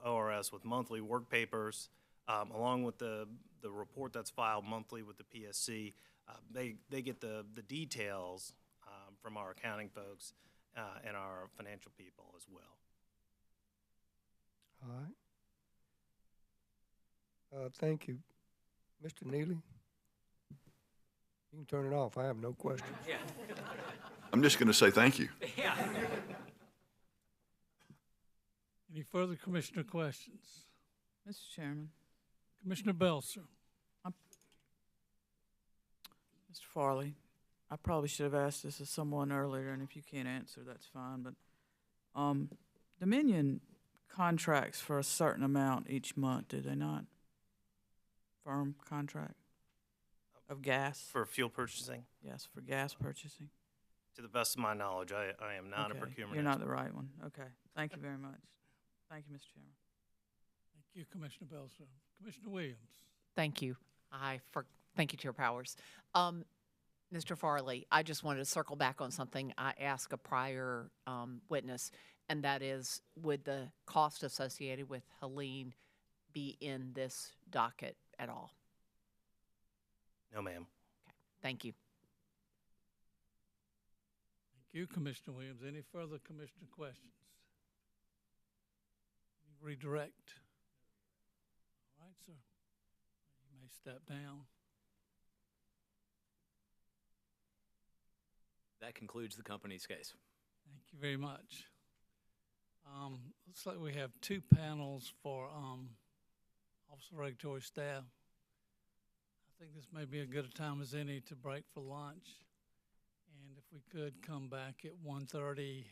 Speaker 21: ORS with monthly work papers, along with the report that's filed monthly with the PSC. They get the details from our accounting folks and our financial people as well.
Speaker 13: All right. Thank you. Mr. Neely? You can turn it off. I have no questions.
Speaker 10: Yeah.
Speaker 20: I'm just going to say thank you.
Speaker 10: Yeah.
Speaker 1: Any further commissioner questions?
Speaker 11: Mr. Chairman.
Speaker 1: Commissioner Belser.
Speaker 11: Mr. Farley, I probably should have asked this of someone earlier, and if you can't answer, that's fine. But Dominion contracts for a certain amount each month, do they not? Firm contract of gas?
Speaker 21: For fuel purchasing?
Speaker 11: Yes, for gas purchasing.
Speaker 21: To the best of my knowledge, I am not a procurement
Speaker 11: You're not
Speaker 21: expert.
Speaker 11: the right one. Okay. Thank you very much. Thank you, Mr. Chairman.
Speaker 1: Thank you, Commissioner Belser. Commissioner Williams.
Speaker 12: Thank you. Thank you, Chair Powers. Mr. Farley, I just wanted to circle back on something I asked a prior witness, and that is, would the cost associated with Helene be in this docket at all?
Speaker 21: No, ma'am.
Speaker 12: Okay. Thank you.
Speaker 1: Thank you, Commissioner Williams. Any further commissioner questions? Redirect. All right, sir. You may step down.
Speaker 2: That concludes the company's case.
Speaker 1: Thank you very much. Looks like we have two panels for Office of Regulatory Staff. I think this may be as good a time as any to break for lunch. And if we could come back at 1:30,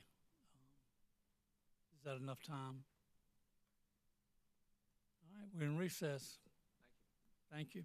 Speaker 1: is that enough time? All right, we're in recess. Thank you.